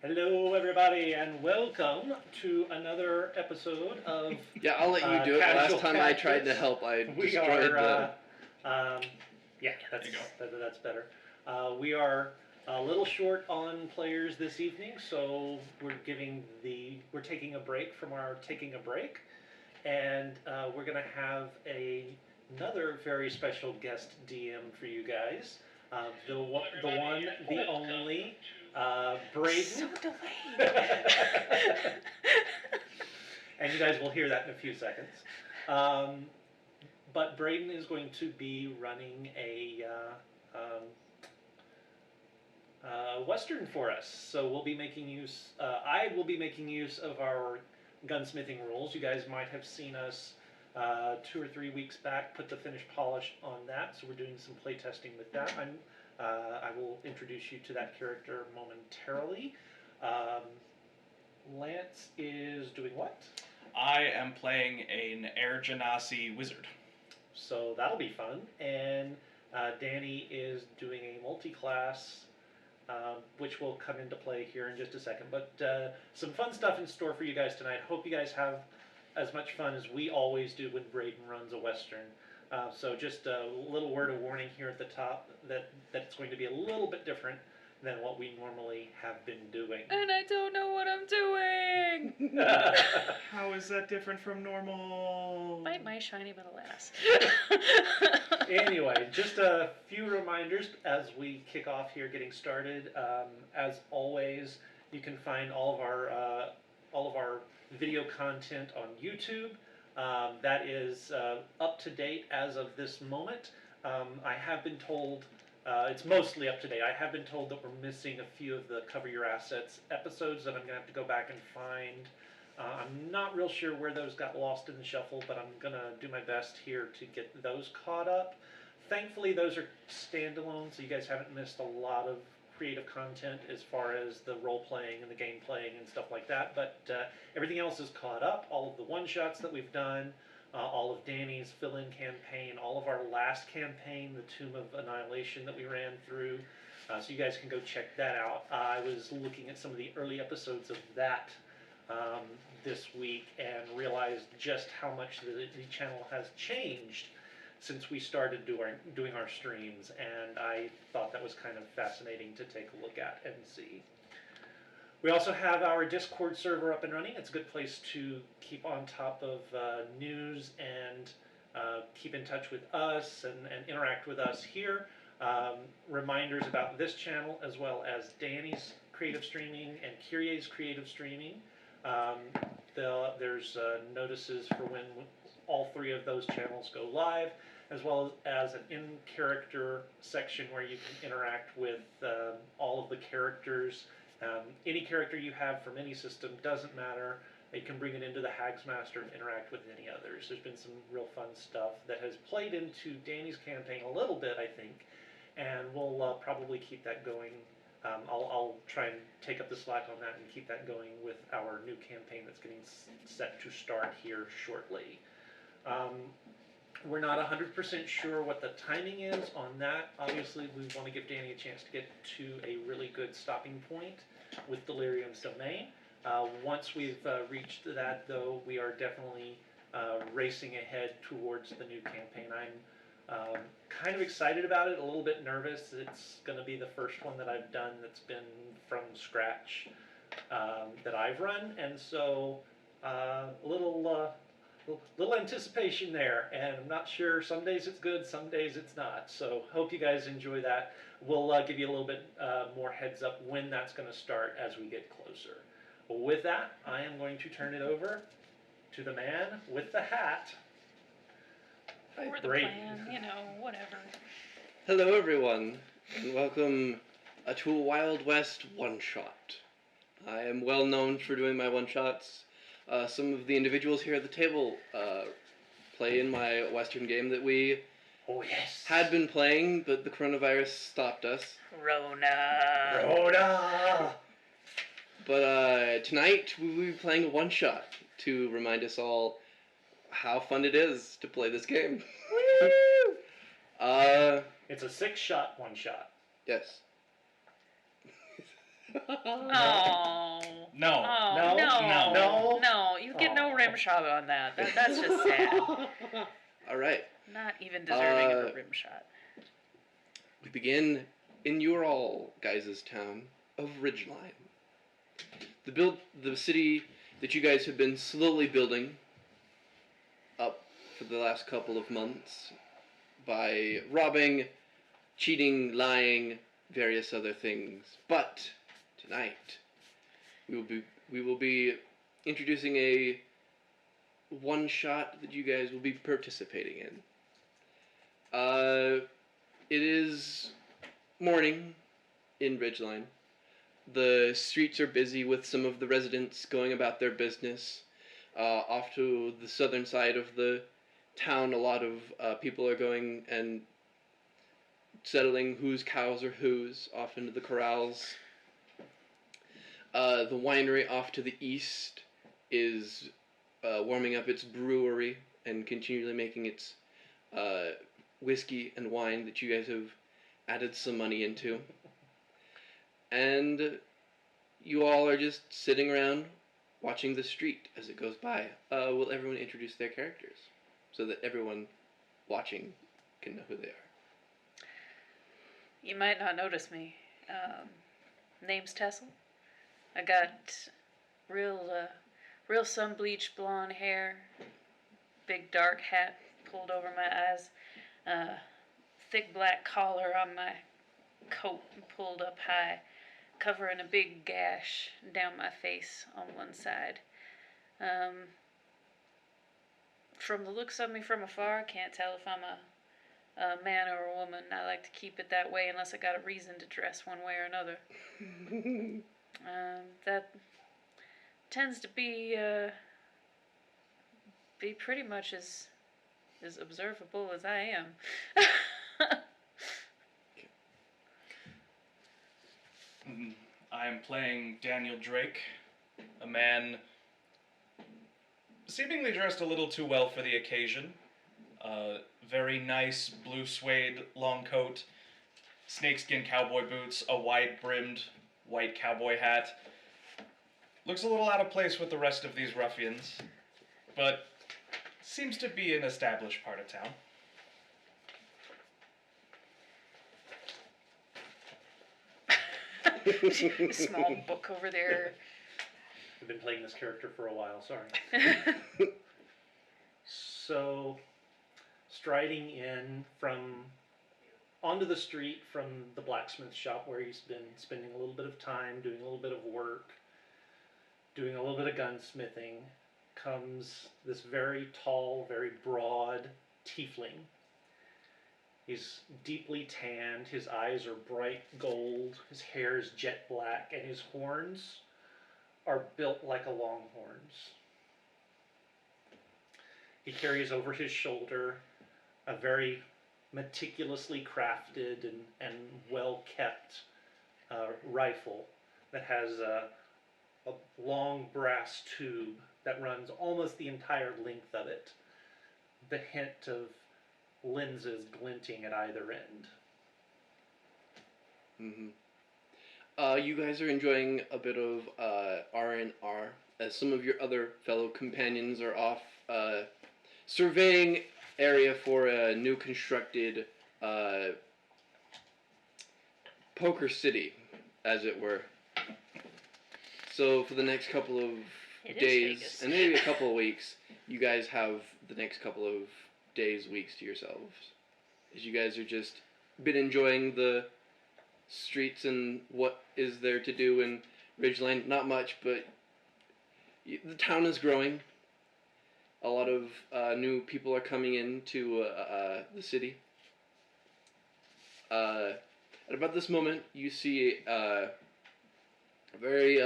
Hello, everybody, and welcome to another episode of Yeah, I'll let you do it. Casual Last time I tried to Tactics. help, I We destroyed are, the... yeah, that's better. We are a little short on players this evening, so we're taking a break from our taking a break, and we're gonna have another very special guest DM for you guys. The only, Brayden. So delayed. And you guys will hear that in a few seconds. But Brayden is going to be running a Western for us. So we'll be making use, I will be making use of our gunsmithing rules. You guys might have seen us 2 or 3 weeks back put the finished polish on that. So we're doing some play testing with that. I will introduce you to that character momentarily. Lance is doing what? I am playing an Air Genasi wizard. So that'll be fun. And Danny is doing a multi-class, which will come into play here in just a second. But some fun stuff in store for you guys tonight. Hope you guys have as much fun as we always do when Brayden runs a Western. So just a little word of warning here at the top that it's going to be a little bit different than what we normally have been doing. And I don't know what I'm doing. How is that different from normal? Bite my shiny little ass. Anyway, just a few reminders as we kick off here, getting started. As always, you can find all of our video content on YouTube. That is up to date as of this moment. I have been told it's mostly up to date. I have been told that we're missing a few of the Cover Your Assets episodes that I'm going to have to go back and find. I'm not real sure where those got lost in the shuffle, but I'm going to do my best here to get those caught up. Thankfully, those are standalone, so you guys haven't missed a lot of creative content as far as the role-playing and the game-playing and stuff like that, but everything else is caught up. All of the one-shots that we've done, all of Danny's fill-in campaign, all of our last campaign, the Tomb of Annihilation that we ran through, so you guys can go check that out. I was looking at some of the early episodes of that this week and realized just how much the channel has changed since we started doing our streams, and I thought that was kind of fascinating to take a look at and see. We also have our Discord server up and running. It's a good place to keep on top of news and keep in touch with us and interact with us here. Reminders about this channel as well as Danny's creative streaming and Kyrie's creative streaming. There's notices for when all 3 of those channels go live, as well as an in-character section where you can interact with all of the characters. Any character you have from any system, doesn't matter. You can bring it into the Hagsmaster and interact with any others. There's been some real fun stuff that has played into Danny's campaign a little bit, I think, and we'll probably keep that going. I'll try and take up the slack on that and keep that going with our new campaign that's getting set to start here shortly. We're not 100% sure what the timing is on that. Obviously, we want to give Danny a chance to get to a really good stopping point with Delirium's Domain. Once we've reached that, though, we are definitely racing ahead towards the new campaign. I'm kind of excited about it, a little bit nervous. It's going to be the first one that I've done that's been from scratch that I've run, and so a little anticipation there, and I'm not sure. Some days it's good, some days it's not. So hope you guys enjoy that. We'll give you a little bit more heads up when that's going to start as we get closer. With that, I am going to turn it over to the man with the hat. Or the plan, whatever. Hello, everyone, and welcome to a Wild West one-shot. I am well known for doing my one-shots. Some of the individuals here at the table play in my Western game that we had been playing, but the coronavirus stopped us. Rhoda! But tonight we will be playing a one-shot to remind us all how fun it is to play this game. Woo! It's a 6-shot one-shot. Yes. Oh. No. Oh, No. no. No. No, you get no Aw. rim shot on that. That's just sad. All right. Not even deserving of Uh, a rim shot. We begin in your all guys' town of Ridgeline. The city that you guys have been slowly building up for the last couple of months by robbing, cheating, lying, various other things. But tonight we will be introducing a one shot that you guys will be participating in. It is morning in Ridgeline. The streets are busy with some of the residents going about their business. Off to the southern side of the town, a lot of people are going and settling whose cows are whose off into the corrals. The winery off to the east is warming up its brewery and continually making its whiskey and wine that you guys have added some money into. And you all are just sitting around watching the street as it goes by. Will everyone introduce their characters so that everyone watching can know who they are? You might not notice me. Name's Tessel. I got real sun-bleached blonde hair, big dark hat pulled over my eyes, thick black collar on my coat pulled up high, covering a big gash down my face on one side. From the looks of me from afar, I can't tell if I'm a man or a woman. I like to keep it that way unless I got a reason to dress one way or another. That tends to be pretty much as observable as I am. I am playing Daniel Drake, a man seemingly dressed a little too well for the occasion. Very nice blue suede long coat, snakeskin cowboy boots, a wide-brimmed white cowboy hat. Looks a little out of place with the rest of these ruffians, but seems to be an established part of town. Small book over there. I've been playing this character for a while, sorry. So, striding in from onto the street from the blacksmith shop where he's been spending a little bit of time doing a little bit of work, doing a little bit of gunsmithing, comes this very tall, very broad tiefling. He's deeply tanned, his eyes are bright gold, his hair is jet black, and his horns are built like a longhorn's. He carries over his shoulder a very meticulously crafted and well-kept rifle that has a long brass tube that runs almost the entire length of it. The hint of lenses glinting at either end. Mm-hmm. You guys are enjoying a bit of R&R as some of your other fellow companions are off surveying area for a new constructed poker city, as it were. So for the next couple of days, and maybe a couple of weeks, you guys have the next couple of days, weeks to yourselves. As you guys are just been enjoying the streets and what is there to do in Ridgeline. Not much, but the town is growing. A lot of new people are coming into the city. At about this moment, you see a very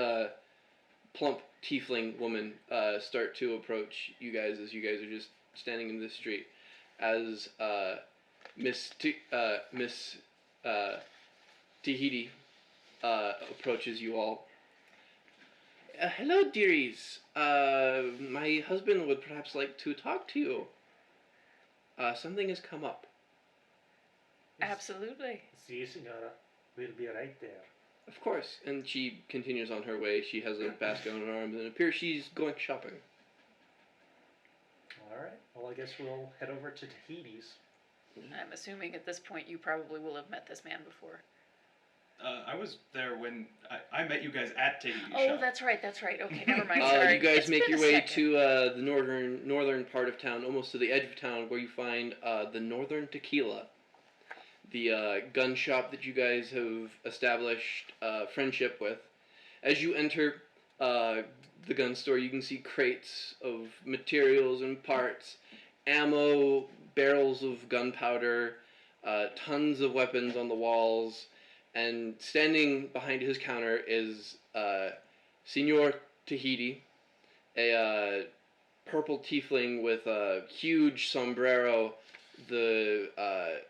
plump tiefling woman start to approach you guys as you guys are just standing in the street. As Miss Tahiti approaches you all. Hello, dearies. My husband would perhaps like to talk to you. Something has come up. Absolutely. Si, senora. We'll be right there. Of course. And she continues on her way. She has a basket on her arm, and it appears she's going shopping. All right. Well, I guess we'll head over to Tahiti's. I'm assuming at this point you probably will have met this man before. I was there when I met you guys at Tahiti Oh, Shop. that's right. Okay, never mind. Sorry. You guys It's make been your a way second. to the northern part of town, almost to the edge of town, where you find the Northern Tequila, the gun shop that you guys have established friendship with. As you enter the gun store, you can see crates of materials and parts, ammo, barrels of gunpowder, tons of weapons on the walls, and standing behind his counter is Senor Tahiti, a purple tiefling with a huge sombrero, the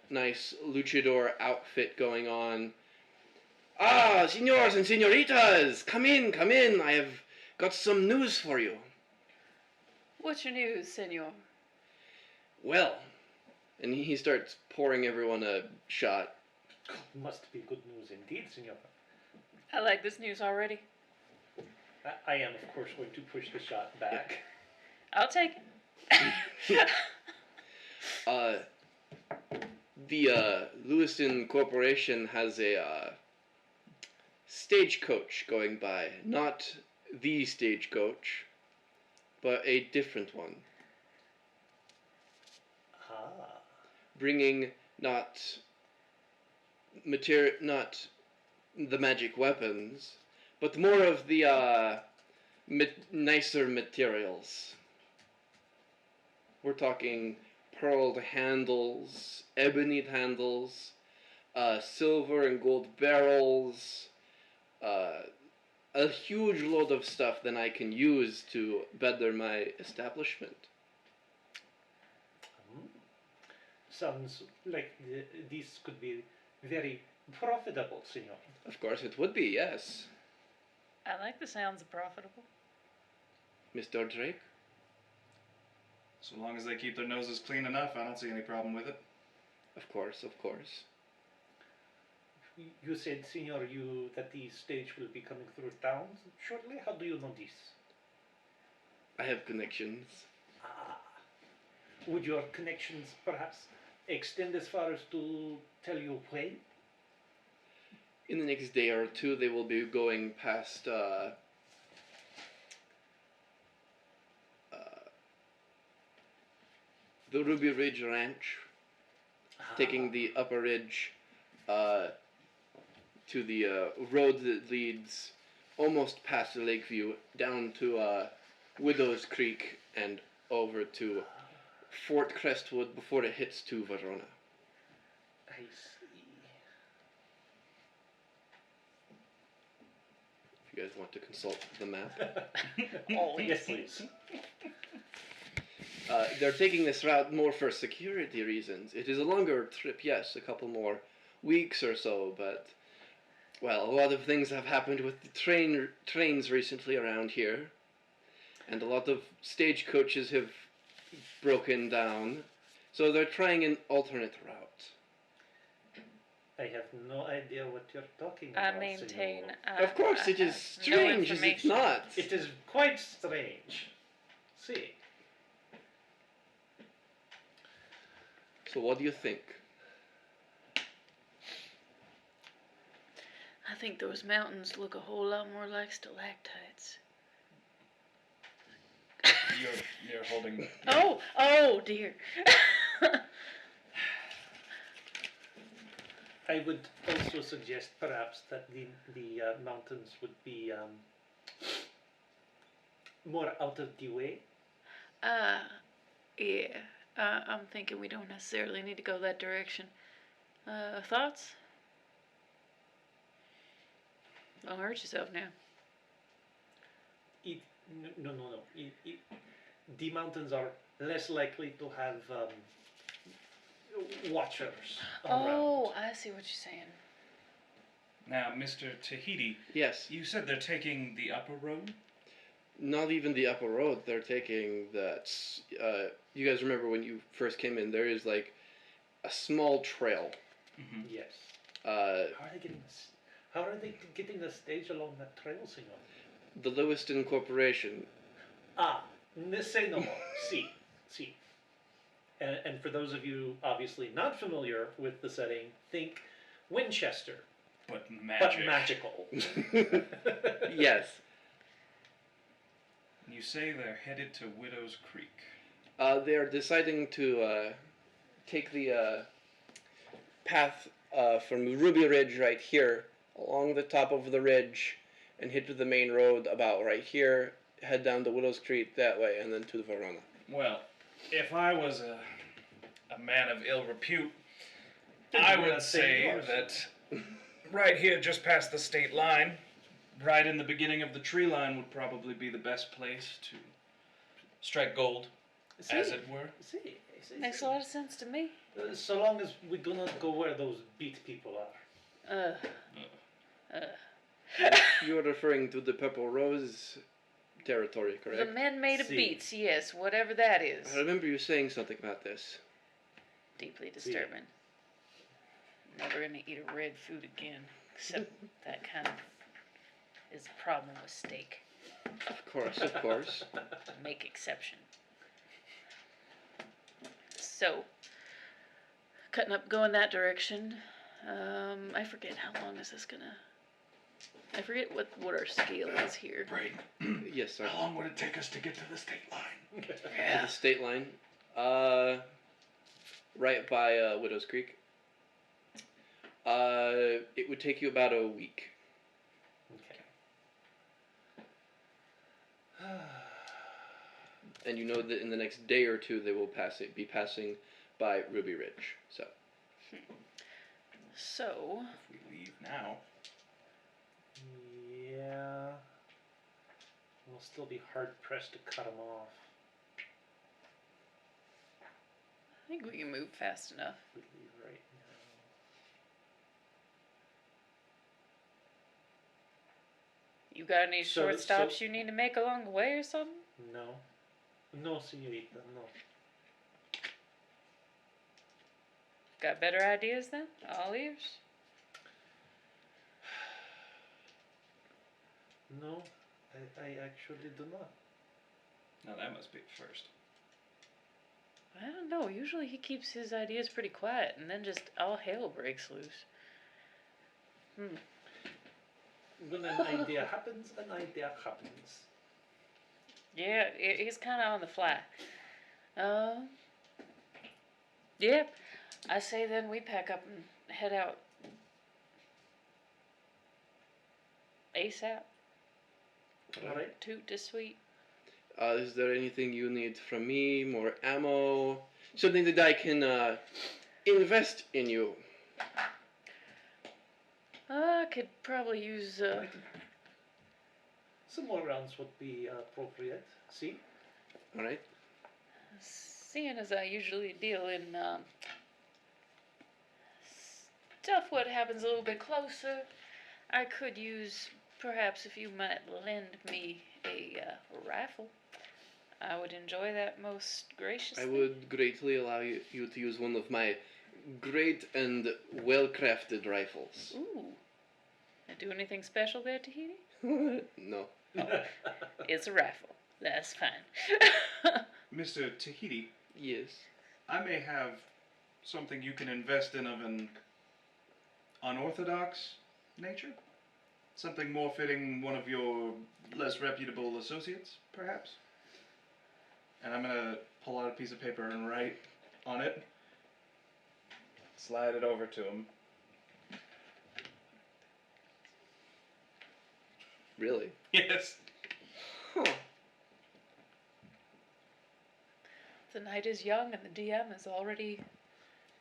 nice luchador outfit going on. Ah, senors and senoritas, come in, come in. I have got some news for you. What's your news, senor? Well, and he starts pouring everyone a shot. Must be good news indeed, senor. I like this news already. I am, of course, going to push the shot back. I'll take it. The Lewiston Corporation has a stagecoach going by. Not the stagecoach, but a different one. Ah. Bringing not the magic weapons, but more of the nicer materials. We're talking pearled handles, ebony handles, silver and gold barrels, a huge load of stuff that I can use to better my establishment. Sounds like this could be very profitable, senor. Of course it would be, yes. I like the sounds of profitable. Mr. Drake? So long as they keep their noses clean enough, I don't see any problem with it. Of course, of course. You said, senor, that the stage will be coming through town shortly. How do you know this? I have connections. Ah. Would your connections perhaps extend as far as to tell you when? In the next day or two, they will be going past the Ruby Ridge Ranch, taking the upper ridge to the road that leads almost past the Lakeview down to Widow's Creek and over to Fort Crestwood before it hits to Verona. I see. If you guys want to consult the map. Always. Yes, please. They're taking this route more for security reasons. It is a longer trip, yes, a couple more weeks or so, but, well, a lot of things have happened with the trains recently around here, and a lot of stagecoaches have broken down, so they're trying an alternate route. I have no idea what you're talking I about, maintain. senor. Of course, it is strange, is it not? It is quite strange. See. So what do you think? I think those mountains look a whole lot more like stalactites. You're holding. Oh dear. I would also suggest perhaps that the mountains would be more out of the way. Yeah. I'm thinking we don't necessarily need to go that direction. Thoughts? Don't hurt yourself now. No. The mountains are less likely to have watchers around. Oh, I see what you're saying. Now, Mr. Tahiti, Yes. you said they're taking the upper road? Not even the upper road. They're taking that. You guys remember when you first came in? There is like a small trail. Mm-hmm. Yes. Uh, How are they getting the stage along that trail, senor? The Lewiston Corporation. Ah, ne say no more. See, see. And for those of you obviously not familiar with the setting, think Winchester, But but magic. magical. Yes. You say they're headed to Widow's Creek. They are deciding to take the path from Ruby Ridge right here, along the top of the ridge, and hit to the main road about right here, head down to Widow's Creek that way, and then to Verona. Well, if I was a man of ill repute, I would say that right here, just past the state line, right in the beginning of the tree line, would probably be the best place to strike gold, as it were. See. Makes a lot of sense to me. So long as we do not go where those beat people are. You are referring to the Purple Rose territory, The correct? men made of See. beats, yes, whatever that is. I remember you saying something about this. Deeply disturbing. Never gonna eat a red food again, except that kind of is a problem with steak. Of course. Make exception. So, cutting up, going that direction. I forget how long is this gonna. I forget what our scale is here. Brayden, Yes, sir. how long would it take us to get to the state line? To the state line. Right by Widow's Creek. It would take you about a week. Okay. And you know that in the next day or two they will be passing by Ruby Ridge. So, If we leave now. Yeah. We'll still be hard pressed to cut them off. I think we can move fast enough. We leave right You got any So- short stops so- you need to make along the way or something? now. No, señorita, no. Got better ideas then? All ears? No, I actually do not. Now that must be the first. I don't know. Usually he keeps his ideas pretty quiet and then just all hell breaks loose. When an idea happens, an idea happens. Yeah, he's kind of on the fly. Yeah, I say then we pack up and head out ASAP. Alright. Toot to sweet. Is there anything you need from me? More ammo? Something that I can invest in you? I could probably use Some more rounds would be appropriate. See? Alright. seeing as I usually deal in stuff what happens a little bit closer. I could use perhaps if you might lend me a rifle. I would enjoy that most graciously. I would greatly allow you to use one of my great and well-crafted rifles. Ooh. I do anything special there, Tahiti? No. It's a rifle. That's fine. Mr. Tahiti, Yes. I may have something you can invest in of an unorthodox nature? Something more fitting one of your less reputable associates, perhaps? And I'm gonna pull out a piece of paper and write on it. Slide it over to him. Really? Yes. Huh. The night is young and the DM is already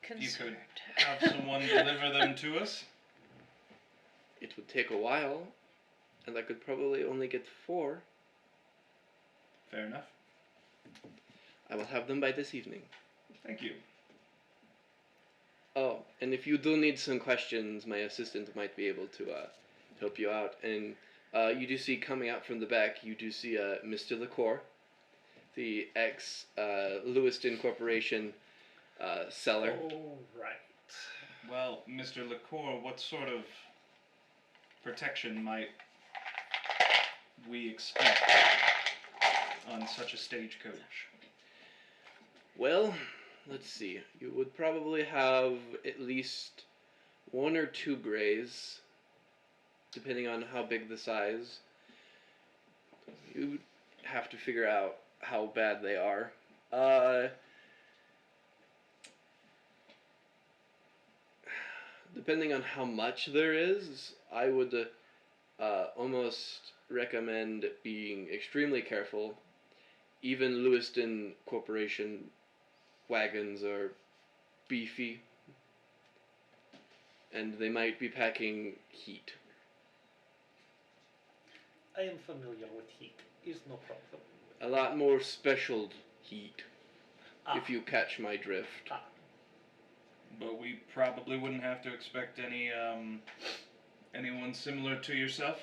You concerned. could have someone deliver them to us. It would take a while, and I could probably only get 4. Fair enough. I will have them by this evening. Thank you. Oh, and if you do need some questions, my assistant might be able to help you out. And you do see coming out from the back, you do see Mr. LaCour, the ex-Lewiston Corporation seller. Oh, right. Well, Mr. LaCour, what sort of protection might we expect on such a stagecoach? Well, let's see. You would probably have at least 1 or 2 grays, depending on how big the size. You have to figure out how bad they are. Depending on how much there is, I would almost recommend being extremely careful. Even Lewiston Corporation wagons are beefy, and they might be packing heat. I am familiar with heat. Is no problem. A lot more special heat, Ah. if you catch my drift. But we probably wouldn't have to expect anyone similar to yourself.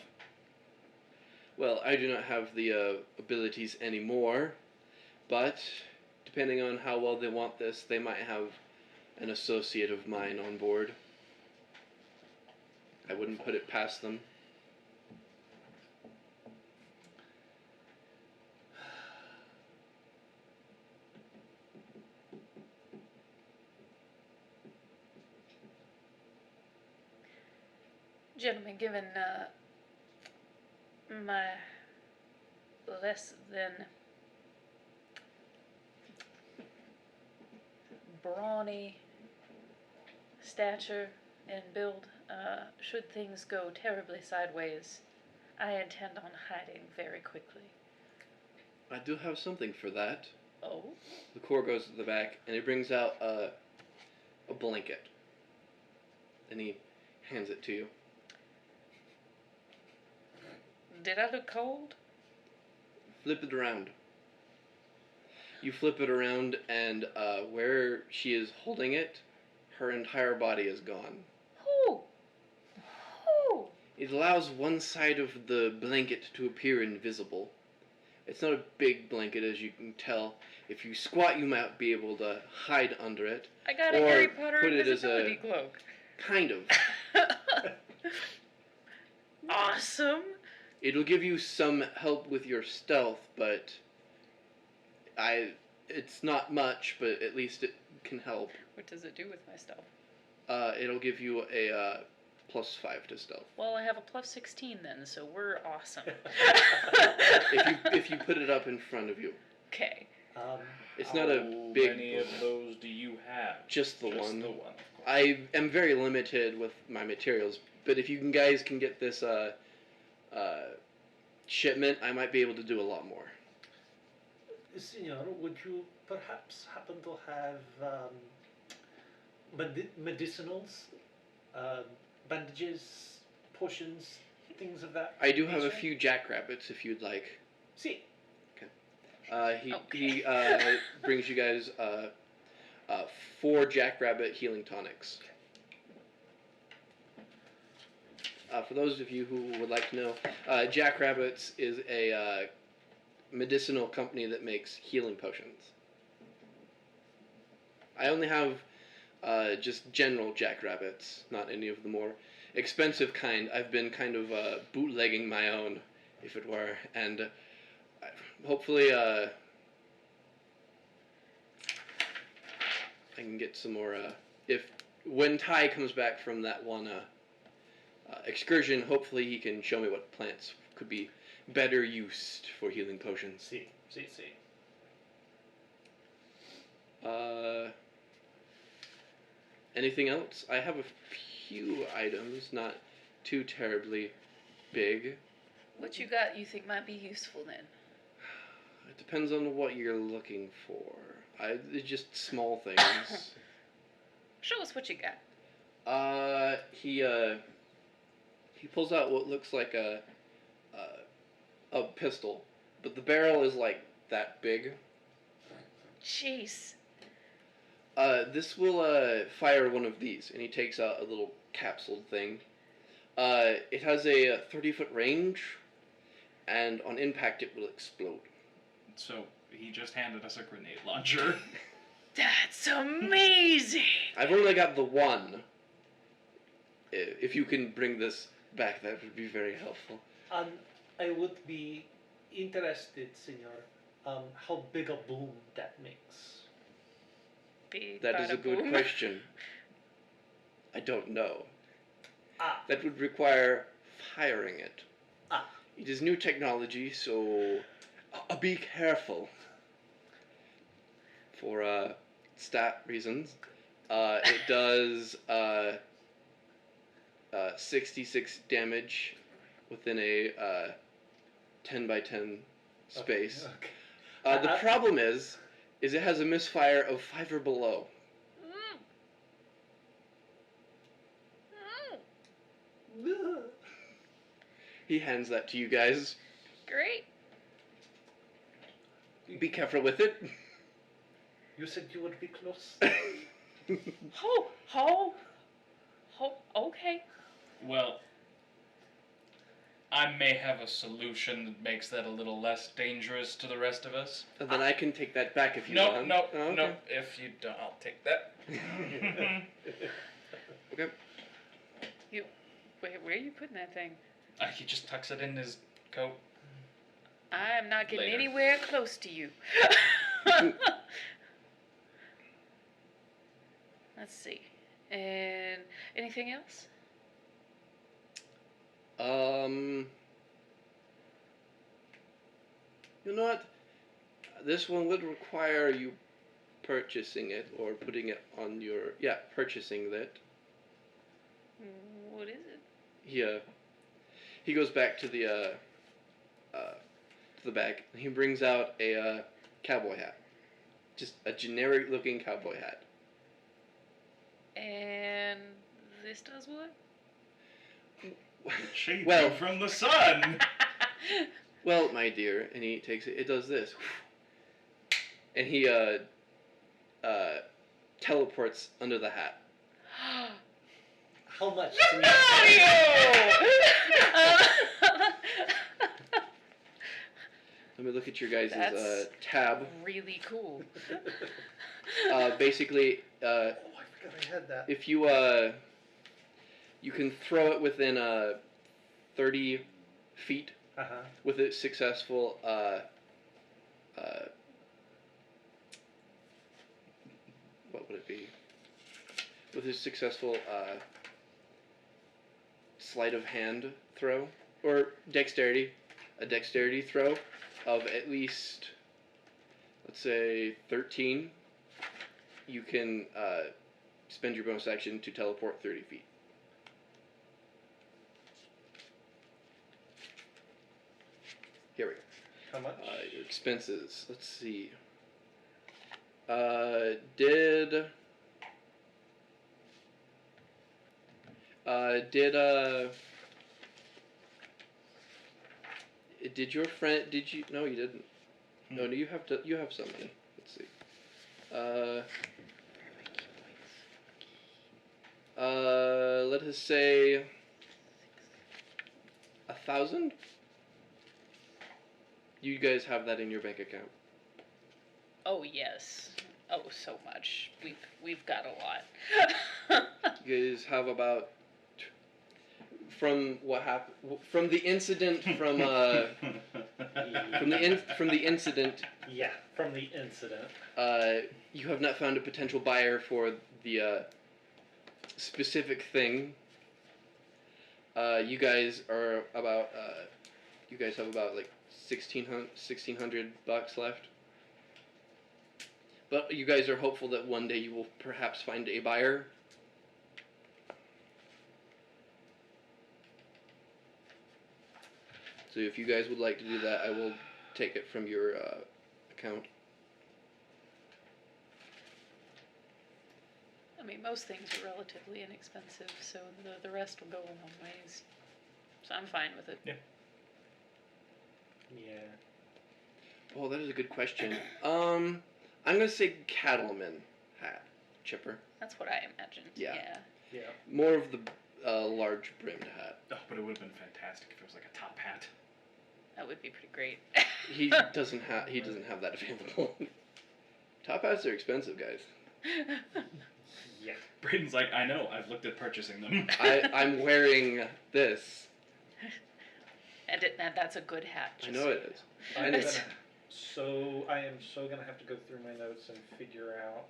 Well, I do not have the abilities anymore, but depending on how well they want this, they might have an associate of mine on board. I wouldn't put it past them. Gentlemen, given my less than brawny stature and build, should things go terribly sideways, I intend on hiding very quickly. I do have something for that. Oh? The core goes to the back, and he brings out a blanket. And he hands it to you. Did I look cold? Flip it around. You flip it around, and where she is holding it, her entire body is gone. Who? Who? It allows one side of the blanket to appear invisible. It's not a big blanket, as you can tell. If you squat, you might be able to hide under it. I got a Or Harry Potter put it as invisibility cloak. Kind of. Awesome. It'll give you some help with your stealth, but it's not much, but at least it can help. What does it do with my stealth? It'll give you a +5 to stealth. Well, I have a plus 16 then, so we're awesome. If you put it up in front of you. Okay. It's not a big. How many of those do you have? Just the one. Just the one, of course. I am very limited with my materials, but if you guys can get this shipment, I might be able to do a lot more. Senor, would you perhaps happen to have medicinals, bandages, potions, things of that? I do have a nature? few jackrabbits if you'd like. See. He brings you guys 4 jackrabbit healing tonics. For those of you who would like to know, Jackrabbits is a medicinal company that makes healing potions. I only have just general Jackrabbits, not any of the more expensive kind. I've been kind of bootlegging my own, if it were, and hopefully I can get some more. When Ty comes back from that one excursion, hopefully he can show me what plants could be better used for healing potions. See. Anything else? I have a few items, not too terribly big. What you got you think might be useful then? It depends on what you're looking for. It's just small things. Show us what you got. He pulls out what looks like a pistol, but the barrel is like that big. Jeez. This will fire one of these, and he takes out a little capsule thing. It has a 30-foot range, and on impact it will explode. So he just handed us a grenade launcher. That's amazing. I've only got the one. If you can bring this back, that would be very helpful. I would be interested, senor, how big a boom that makes. Big That is a bada good boom. question. I don't know. Ah, That would require firing it. ah. It is new technology, so be careful. For stat reasons, it does 66 damage within a 10 by 10 space. Okay. The problem is it has a misfire of 5 or below. He hands that to you guys. Great. Be careful with it. You said you would be close. Ho. Okay. Well, I may have a solution that makes that a little less dangerous to the rest of us. And then I can take that back if you No, want. no, Oh, okay. no. If you don't, I'll take that. Okay. Where are you putting that thing? He just tucks it in his coat. I am not getting Later. anywhere close to you. Let's see. And anything else? You know what? This one would require you purchasing it or putting it on your purchasing that. What is it? He goes back to the bag and he brings out a cowboy hat, just a generic looking cowboy hat. And this does what? Shade Well- you from the sun. Well, my dear, and he takes it. It does this, and he teleports under the hat. How much? Mario! Let me look at your guys' That's- tab. Really cool. Basically, Oh, I forgot I had that. if you you can throw it within 30 feet Uh-huh. with a successful what would it be? With a successful sleight of hand throw or dexterity, a dexterity throw of at least, let's say 13, you can spend your bonus action to teleport 30 feet. Here we go. How much? Your expenses. Let's see. Did your friend? Did you? No, you didn't. No, you have to. You have some money. Let's see. Let us say 1,000. You guys have that in your bank account. Oh yes. Oh, so much. We've got a lot. You guys have about from what happened from the incident from the incident. Yeah, from the incident. You have not found a potential buyer for the specific thing. You guys are about. You guys have about like $1,600 left. But you guys are hopeful that one day you will perhaps find a buyer. So if you guys would like to do that, I will take it from your account. I mean, most things are relatively inexpensive, so the rest will go a long ways. So I'm fine with it. Yeah. Oh, that is a good question. I'm gonna say cattleman hat, Chipper. That's what I imagined. Yeah. Yeah. More of the large brimmed hat. Oh, but it would have been fantastic if it was like a top hat. That would be pretty great. He doesn't have that available. Top hats are expensive, guys. Yeah. Brayden's like, I know, I've looked at purchasing them. I'm wearing this. And that's a good hat. I just know so it you is. I'm And it's gonna, I am so gonna have to go through my notes and figure out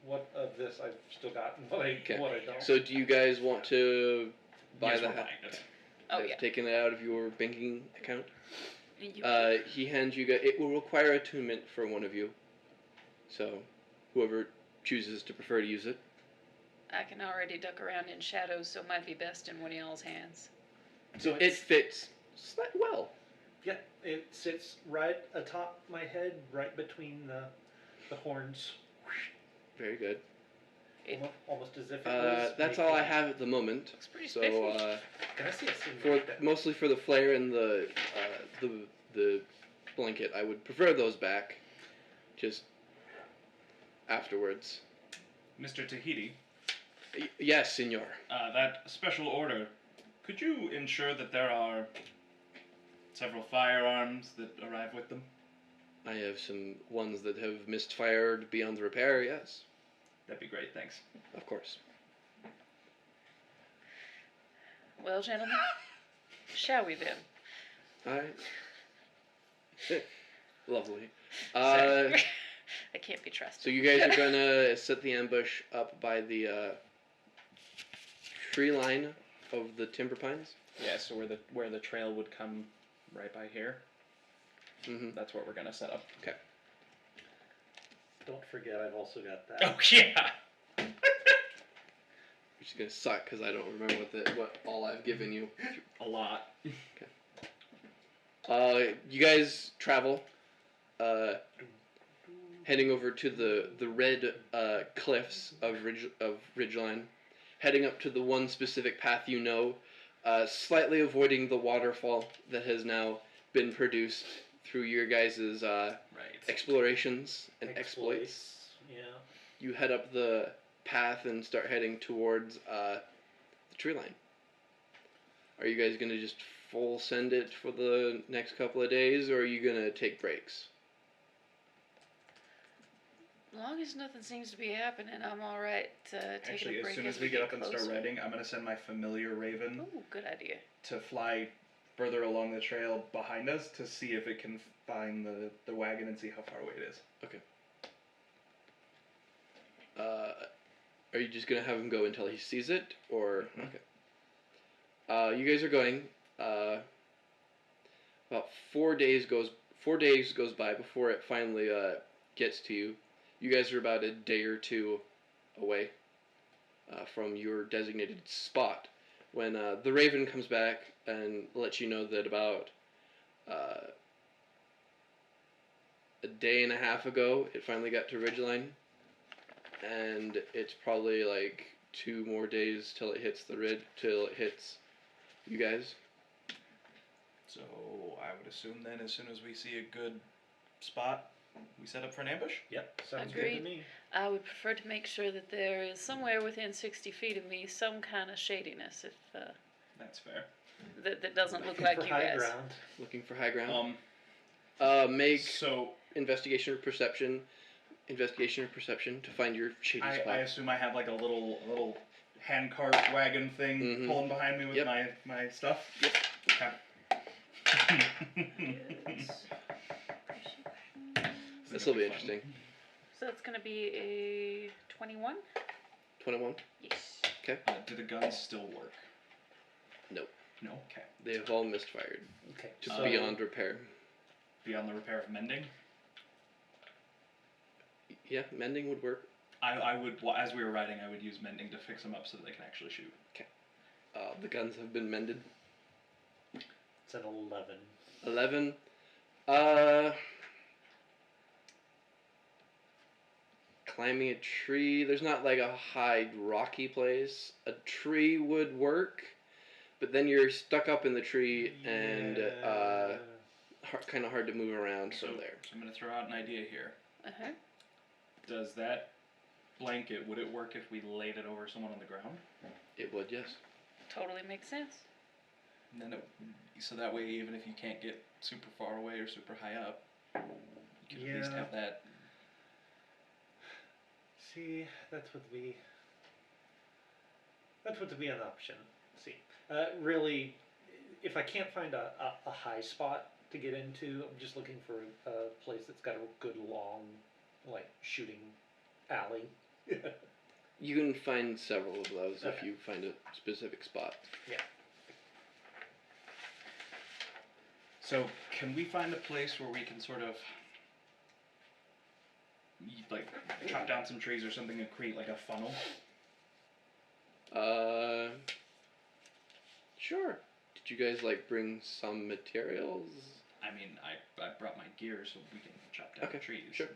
what of this I've still got and what I don't. So do you guys want to buy Yes, the we're hat? buying it. Oh yeah. Taking it out of your banking account? You- He hands you guys. It will require attunement for one of you. So, whoever chooses to prefer to use it. I can already duck around in shadows, so it might be best in one of y'all's hands. So It fits well. yeah, it sits right atop my head, right between the horns. Very good. Almost as if it was. That's all I have at the moment. Looks pretty So, spiffy. Can I see a scene for like that? mostly for the flare and the blanket, I would prefer those back. Just afterwards. Mr. Tahiti, Yes, senor. that special order, could you ensure that there are several firearms that arrive with them? I have some ones that have misfired beyond repair. Yes, That'd be great, thanks. of course. Well, gentlemen, shall we then? All right. Lovely. Sorry. I can't be trusted. So you guys are gonna set the ambush up by the tree line of the timber pines. Yeah, so where the trail would come right by here, Mm-hmm. that's what we're gonna set up. Don't forget, I've also got that. Oh yeah! Which is gonna suck because I don't remember what all I've given you. A lot. You guys travel, heading over to the red cliffs of Ridgeline, heading up to the one specific path you know, slightly avoiding the waterfall that has now been produced through your guys' Right. explorations and exploits. Yeah. You head up the path and start heading towards the tree line. Are you guys gonna just full send it for the next couple of days, or are you gonna take breaks? As long as nothing seems to be happening, I'm alright taking Actually, a break as soon as we get up and start closer. riding, I'm gonna send my familiar raven Ooh, good idea. to fly further along the trail behind us to see if it can find the wagon and see how far away it is. Are you just gonna have him go until he sees it, or Mhm. okay? You guys are going. About 4 days goes by before it finally gets to you. You guys are about a day or two away from your designated spot when the raven comes back and lets you know that about a day and a half ago it finally got to Ridgeline, and it's probably like 2 more days till it hits till it hits you guys. So I would assume then, as soon as we see a good spot, we set up for an ambush. Yep. Sounds good Agreed. to me. I would prefer to make sure that there is somewhere within 60 feet of me some kind of shadiness, if That's fair. that doesn't look Looking like for you high guys. ground. Looking for high ground. Make So investigation or perception to find your shady spot. I assume I have like a little hand cart wagon thing Mhm. pulling behind me with Yep. my stuff. Yep. Okay. This will be interesting. So it's going to be a 21? 21. Yes. Do the guns still work? Nope. No. Okay. They have all misfired Okay. to So beyond repair. Beyond the repair of mending, Yeah, mending would work. I would as we were riding, I would use mending to fix them up so that they can actually shoot. The guns have been mended. it's an 11. 11. Climbing a tree. There's not like a high rocky place. A tree would work, but then you're stuck up in the tree and Yeah. kind of hard to move around So, from there. so I'm gonna throw out an idea here. Uh-huh. Does that blanket, would it work if we laid it over someone on the ground? It would, yes. Totally makes sense. And then so that way, even if you can't get super far away or super high up, you can at least Yeah. have that. see, that would be an option. Let's see, really, if I can't find a high spot to get into, I'm just looking for a place that's got a good long, like shooting alley. You can find several of those if Okay. you find a specific spot. Yeah. So, can we find a place where we can sort of like chop down some trees or something and create like a funnel? Sure. Did you guys like bring some materials? I mean, I brought my gear so we can chop down Okay, trees. sure.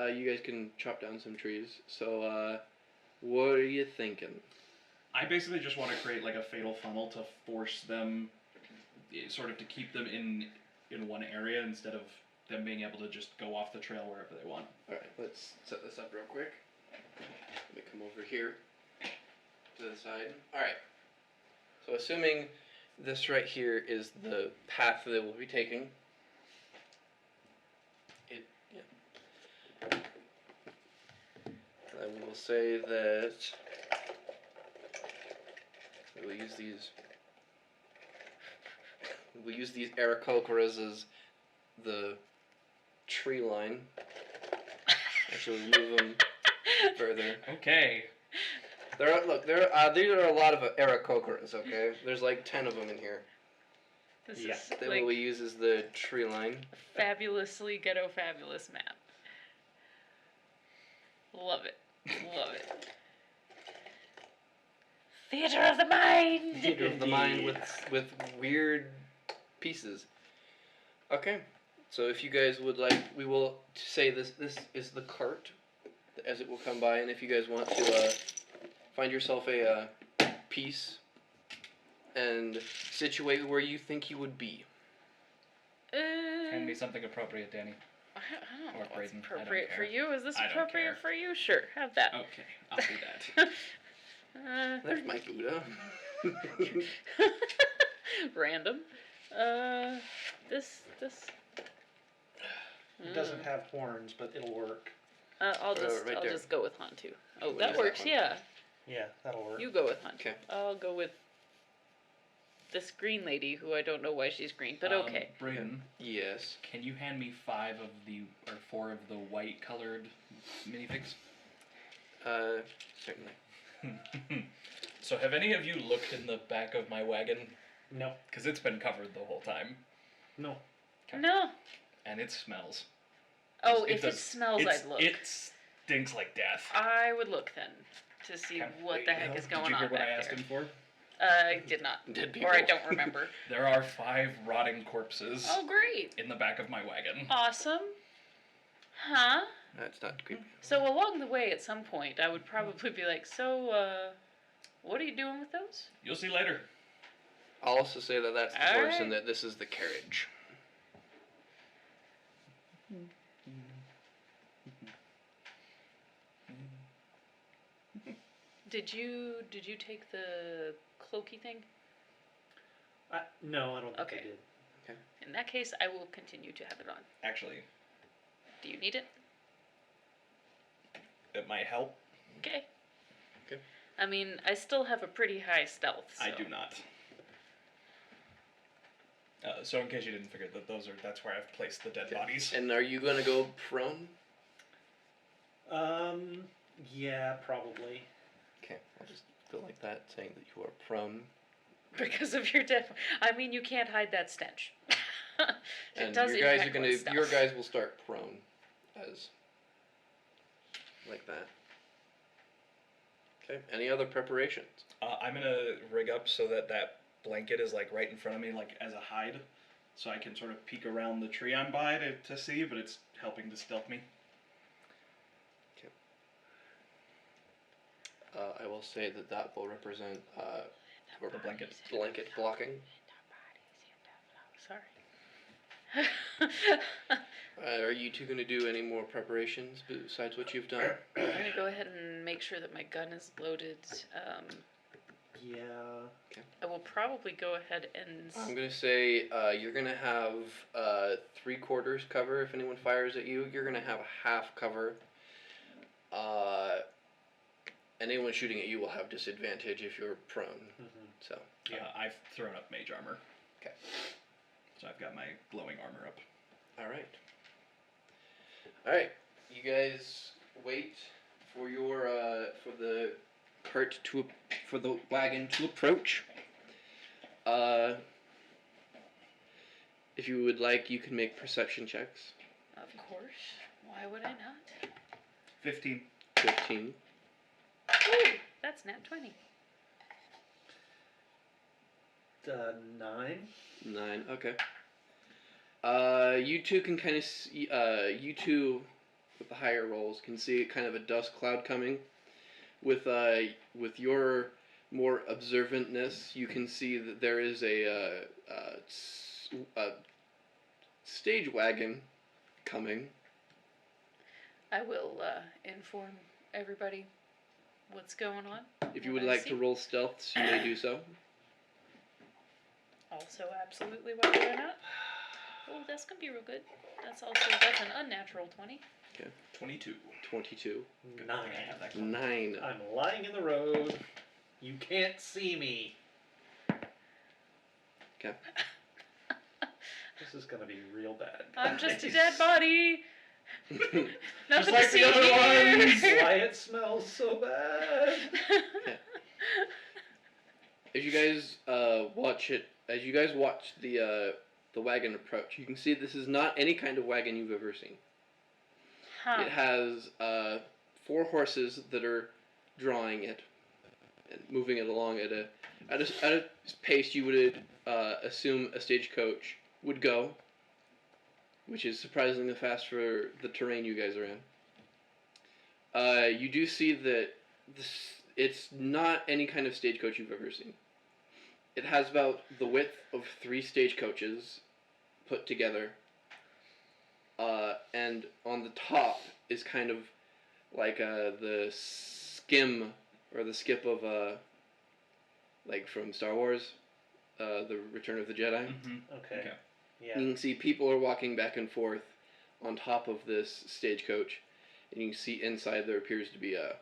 You guys can chop down some trees. So, what are you thinking? I basically just want to create like a fatal funnel to force them, sort of to keep them in one area instead of them being able to just go off the trail wherever they want. Alright, let's set this up real quick. Let me come over here to the side. Alright. So assuming this right here is the path that we'll be taking. I will say that we'll use these Aarakocras as the tree line. Actually, move them further. Okay. These are a lot of Aarakocras, okay? There's like 10 of them in here. This Yeah. is That like we use as the tree line. fabulously ghetto fabulous map. Love it. Love it. Theater of the mind! Theater of the mind with weird pieces. Okay, so if you guys would like, we will say this is the cart as it will come by, and if you guys want to find yourself a piece and situate where you think you would be. Hand me something appropriate, Danny. I don't know Or what's Brayden, I don't appropriate for care. you. Is this I don't appropriate care. for you? Sure, have that. Okay, I'll do that. There's my Gouda. Random. This. It doesn't have horns, but it'll work. I'll right I'll there. just go with Hantu. Oh, We'll that use that works. one. Yeah, Yeah, that'll work. you go with Hantu. Okay. I'll go with this green lady who I don't know why she's green, but okay. Brayden, Yes. can you hand me 4 of the white colored minifigs? Certainly. So have any of you looked in the back of my wagon? No. Because it's been covered the whole time. No. No. And it smells. Oh, It if it does- smells, I'd look. It stinks like death. I would look then to see Okay. what the heck is going Did you hear on what back I asked there. him for? I did not, Dead or I people. don't remember. There are 5 rotting corpses Oh, great! in the back of my wagon. Awesome. Huh? That's not creepy. So along the way, at some point, I would probably be like, "So, what are you doing with those?" You'll see later. I'll also say that that's the All horse right. and that this is the carriage. Did you take the cloaky thing? No, I don't think Okay. I did. In that case, I will continue to have it on. Actually, Do you need it? it might help. Okay. Okay. I mean, I still have a pretty high stealth. So. I do not. So in case you didn't figure that that's where I've placed the dead bodies. And are you gonna go prone? Yeah, probably. Okay, I'll just go like that, saying that you are prone. Because of your death. I mean, you can't hide that stench. It And does your guys impact are one's stealth. your guys will start prone as like that. Okay. Any other preparations? I'm gonna rig up so that blanket is like right in front of me, like as a hide, so I can sort of peek around the tree I'm by to see, but it's helping to stealth me. I will say that will represent The blanket. blanket blocking. Sorry. Are you two going to do any more preparations besides what you've done? I'm gonna go ahead and make sure that my gun is loaded. Yeah. I will probably go ahead and. I'm going to say you're going to have 3/4 cover if anyone fires at you. You're going to have half cover anyone shooting at you will have disadvantage if you're prone. Mm-hmm. So, I've thrown up mage armor. Okay. So I've got my glowing armor up. alright. Alright, you guys wait for your, for the for the wagon to approach. If you would like, you can make perception checks. Of course. Why would I not? 15. 15. Ooh, that's nat 20. 9. 9, okay. You two can kind of see, you two with the higher rolls can see kind of a dust cloud coming. With your more observantness, you can see that there is a stage wagon coming. I will inform everybody what's going on. If you what would I like see. to roll stealths, you may do so. Also, absolutely, why would I not? Oh, that's gonna be real good. That's an unnatural 20. 22. 22. 9. I have that. 9. I'm lying in the road. You can't see me. Okay. This is gonna be real bad. I'm just a guys. dead body. Nothing like to the see other here. Why it smells so bad. As you guys watch the wagon approach, you can see this is not any kind of wagon you've ever seen. Huh. It has 4 horses that are drawing it and moving it along at a pace you would assume a stagecoach would go, which is surprisingly fast for the terrain you guys are in. You do see that it's not any kind of stagecoach you've ever seen. It has about the width of 3 stagecoaches put together. And on the top is kind of like the skim or the skip of like from Star Wars, the Return of the Jedi. Mm-hmm. Okay. Yeah. You can see people are walking back and forth on top of this stagecoach, and you can see inside there appears to be a.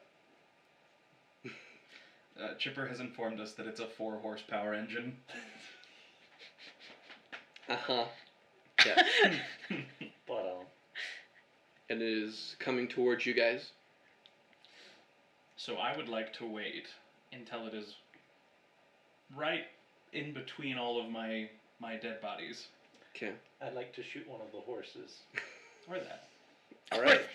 Chipper has informed us that it's a 4 horsepower engine. Yeah. But And it is coming towards you guys. So I would like to wait until it is right in between all of my dead bodies. Okay. I'd like to shoot one of the horses. Or that. All right.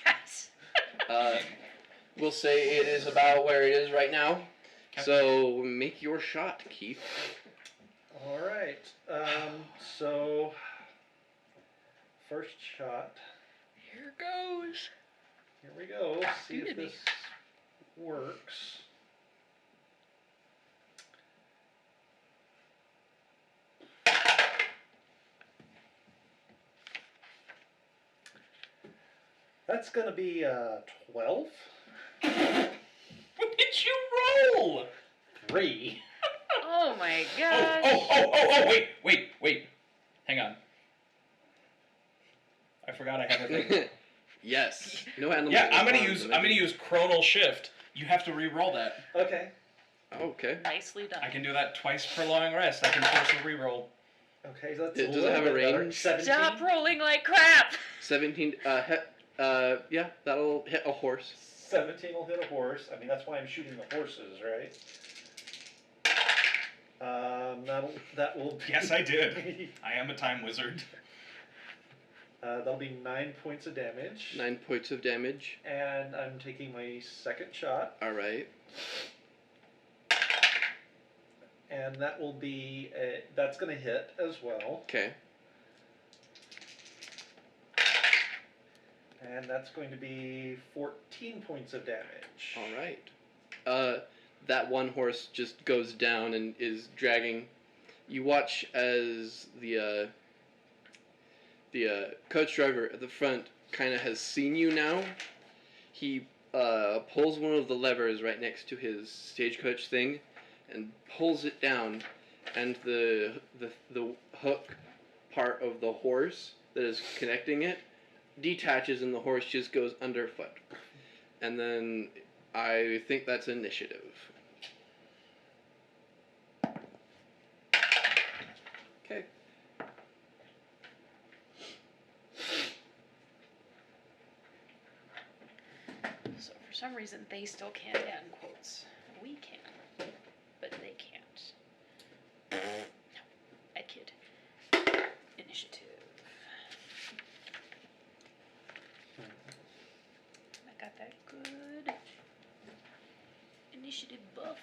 We'll say it is about where it is right now. So make your shot, Keith. All right. So first shot. Here goes. Here we go. See if Goody. this works. That's gonna be 12. What did you roll? 3. Oh my gosh. Oh, wait. Hang on. I forgot I have a thing. Yes. No animals. Yeah, I'm gonna use chronal shift. You have to re-roll that. Okay. Okay. Nicely done. I can do that twice per long rest. I can force a re-roll. Okay, so that's Does it little have a bit better. range? 17. Stop rolling like crap. 17. Yeah, that'll hit a horse. 17 will hit a horse. I mean, that's why I'm shooting the horses, right? That will be... Yes, I did. I am a time wizard. That'll be 9 points of damage. 9 points of damage. And I'm taking my second shot. All right. And that will be... that's going to hit as well. Okay. And that's going to be 14 points of damage. All right. That one horse just goes down and is dragging. You watch as the coach driver at the front kind of has seen you now. He pulls one of the levers right next to his stagecoach thing and pulls it down, and the hook part of the horse that is connecting it detaches, and the horse just goes underfoot. and then I think that's initiative. Okay. So for some reason they still can't add quotes. We can, but they can't. No, I kid. Initiative. I got that good initiative buff,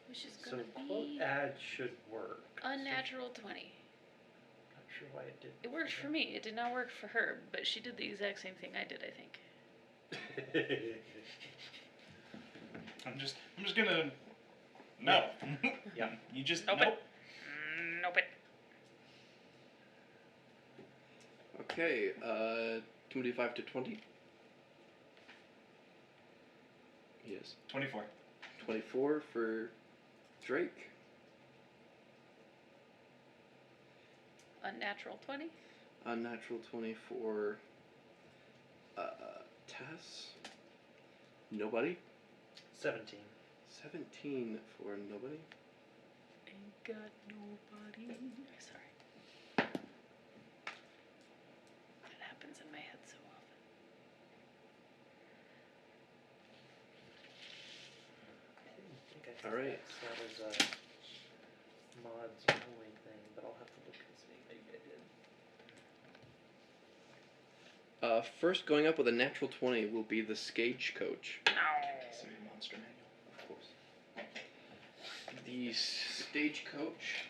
which is So gonna quote be add should work. unnatural 20. Not sure why it did. It worked for me. It did not work for her, but she did the exact same thing I did, I think. I'm just gonna. No. Yeah. You just Nope. nope. Nope. It. Okay, 25 to 20. Yes. 24. 24 for Drake. Unnatural 20. Unnatural 20 for Tess. Nobody. 17. 17 for nobody. Ain't got nobody. Sorry. That happens in my head so often. I think I All right. That is a mods only thing, but I'll have to look and see. Maybe I did. First going up with a natural 20 will be the Stagecoach. No. Monster manual. Of course. The Stagecoach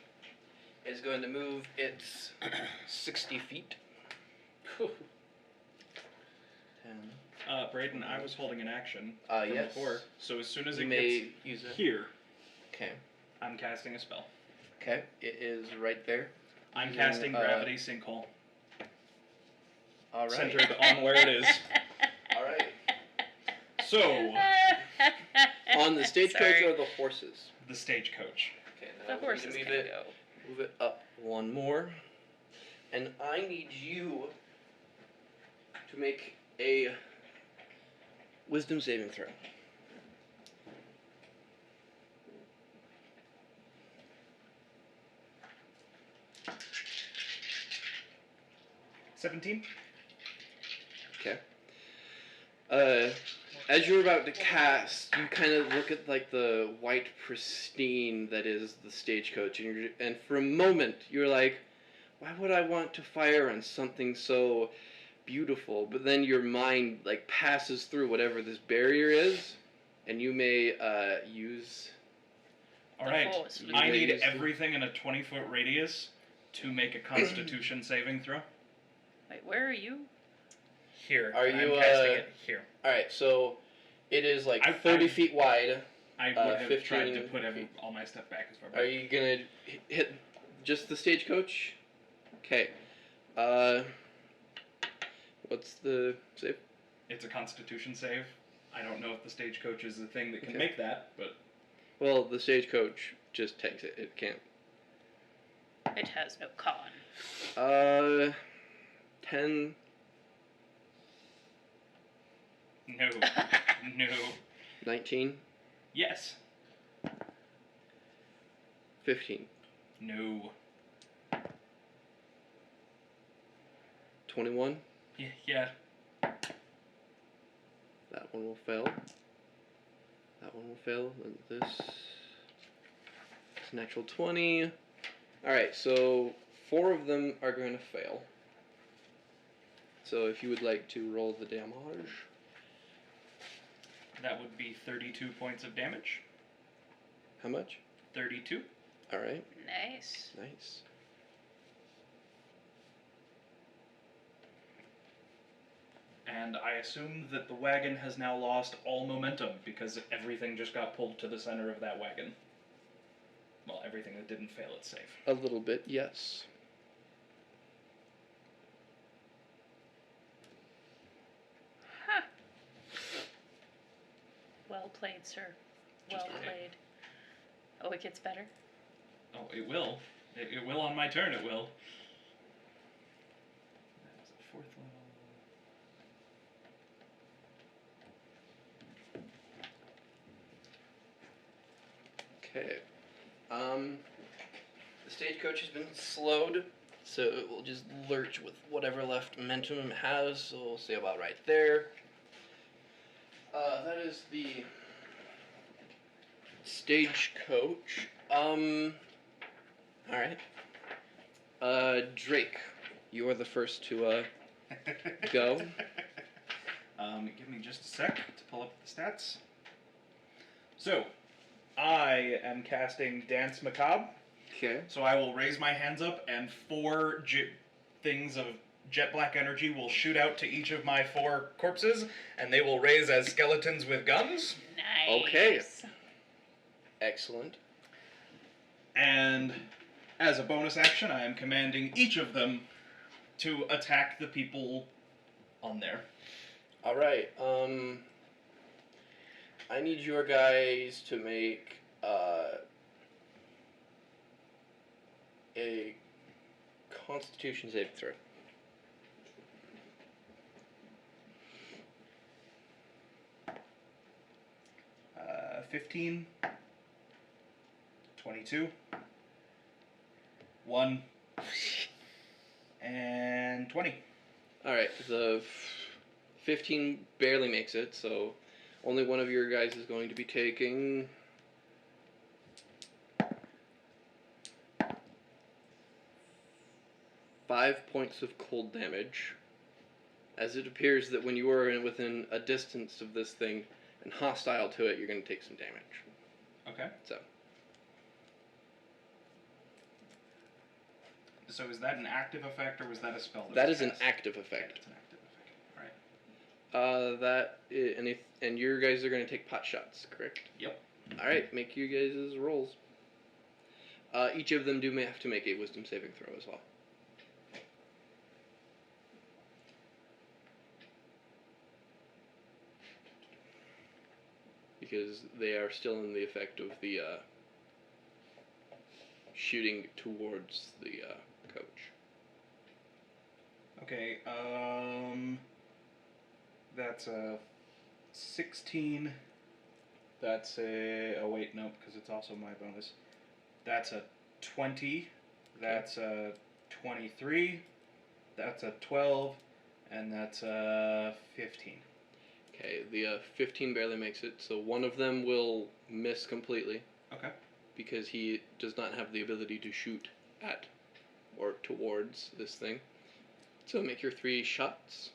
is going to move its 60 feet. 10. Brayden, I was holding an action Yes. from before, so as soon as You it may gets use it. here, Okay. I'm casting a spell. Okay. It is right there. I'm Using, casting Gravity Sinkhole. All right. Centered on where it is. All right. So, On the Stagecoach Sorry. or the horses? the Stagecoach. Okay. Then The I will need horses to can move it, go. move it up one more, and I need you to make a Wisdom saving throw. $17? Okay. As you're about to cast, you kind of look at like the white pristine that is the Stagecoach, and for a moment you're like, why would I want to fire on something so beautiful? But then your mind like passes through whatever this barrier is, and you may use. Alright, force. You I may need use the- everything in a 20-foot radius to make a Constitution saving throw. Wait, where are you? Here. Are I'm you, casting it here. All right, so it is like I- 30 I- feet wide. I would have 15 tried to put feet. all my stuff back as far back. Are you gonna hit just the Stagecoach? Okay. What's the save? It's a Constitution save. I don't know if the Stagecoach is the thing that can Okay. make that, but Well, the Stagecoach just takes it. It can't. It has no con. 10, no. No. 19, Yes. 15, No. 21. Yeah. That one will fail. That one will fail. And this is natural 20. Alright, so 4 of them are going to fail. So if you would like to roll the damage. That would be 32 points of damage. How much? 32. Alright, Nice. nice. And I assume that the wagon has now lost all momentum because everything just got pulled to the center of that wagon. Well, everything that didn't fail its save. A little bit, yes. Huh. Well played, sir. Well Just great. played. Oh, it gets better? Oh, it will. It will on my turn, it will. That was a 4th level. Okay. The stagecoach has been slowed, so it will just lurch with whatever left momentum it has. So we'll say about right there. That is the stagecoach. All right. Drake, you are the first to go. Give me just a sec to pull up the stats. So, I am casting Dance Macabre. Okay. So I will raise my hands up, and 4 things of jet black energy will shoot out to each of my 4 corpses, and they will raise as skeletons with guns. Nice. Okay. Excellent. And as a bonus action, I am commanding each of them to attack the people on there. All right. I need your guys to make a Constitution saving throw. 15, 22, 1, and 20. All right. The 15 barely makes it, so only one of your guys is going to be taking 5 points of cold damage, as it appears that when you are within a distance of this thing and hostile to it, you're going to take some damage. Okay. So is that an active effect, or was that a spell? That was is an cast? active Okay, effect. it's an active effect. All right. And your guys are going to take pot shots, correct? Yep. All right, make you guys' rolls. Each of them may have to make a wisdom saving throw as well. Because they are still in the effect of the shooting towards the coach. Okay. That's a 16. That's a. Oh wait, no, because it's also my bonus. That's a 20. That's a 23. That's a 12, and that's a 15. Okay, the 15 barely makes it, so one of them will miss completely. Okay. Because he does not have the ability to shoot at or towards this thing. So make your 3 shots.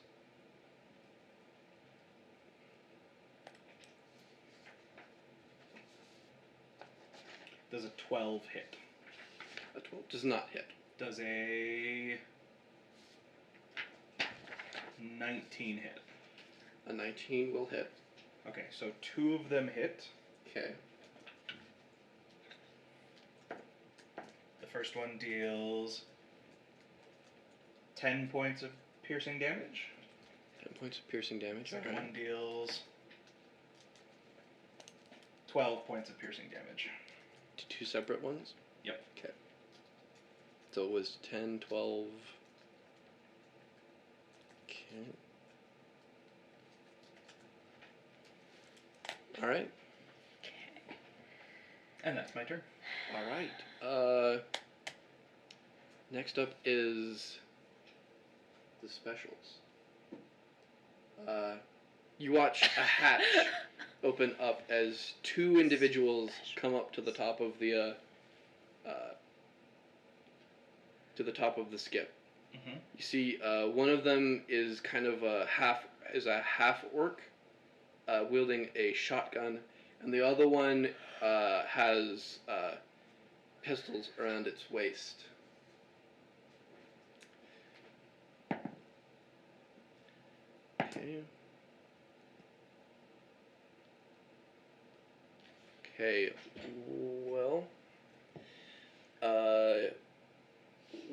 Does a 12 hit? A 12 does not hit. Does a 19 hit? A 19 will hit. Okay, so 2 of them hit. Okay. The first one deals 10 points of piercing damage. 10 points of piercing damage. Second Alright. one deals 12 points of piercing damage. 2 separate ones? Yep. Okay. So it was 10, 12. Okay. Alright. Okay. And that's my turn. Alright. Next up is the specials. You watch a hatch open up as 2 individuals come up to the top of the skip. Mm-hmm. You see, one of them is kind of a half orc, wielding a shotgun, and the other one has pistols around its waist. Okay. Okay. Well,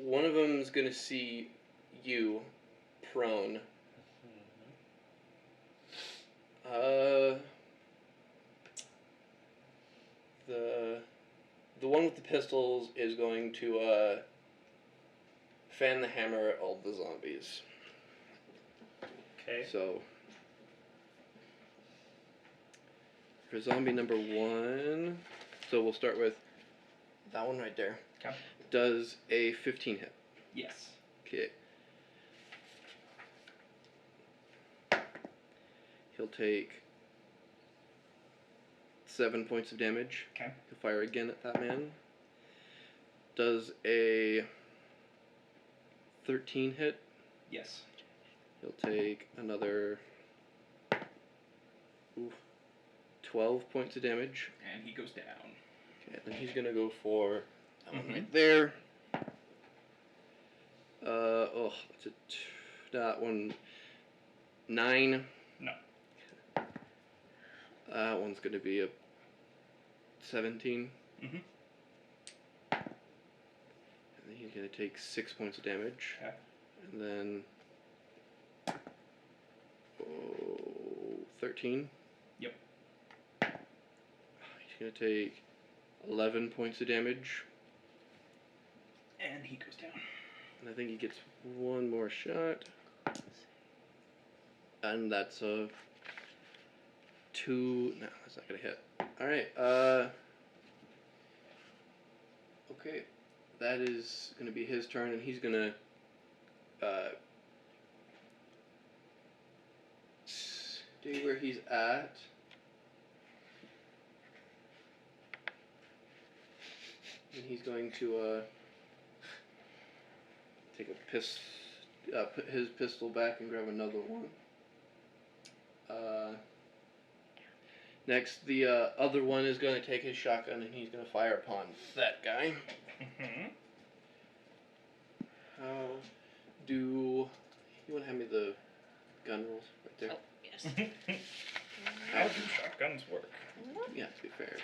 one of them's gonna see you prone. The one with the pistols is going to fan the hammer at all the zombies. Okay. So for zombie number 1, So we'll start with that one right there. Okay. Does a 15 hit? Yes. Okay. He'll take 7 points of damage. Okay. He'll fire again at that man. Does a 13 hit? Yes. He'll take another 12 points of damage. And he goes down. Okay, then he's gonna go for that one Mhm. right there. That's that one. 9. No. That one's gonna be a 17. Mhm. And then he's gonna take 6 points of damage. Okay. And then 13. Yep. He's gonna take 11 points of damage. And he goes down. And I think he gets one more shot. And that's a 2. No, that's not gonna hit. Alright, okay. That is gonna be his turn, and he's gonna stay where he's at. And he's going to take put his pistol back and grab another one. Next, the other one is going to take his shotgun and he's going to fire upon that guy. Mhm. How do you want to hand me the gun rolls right there? Oh, yes. How do shotguns work? Yeah, to be fair.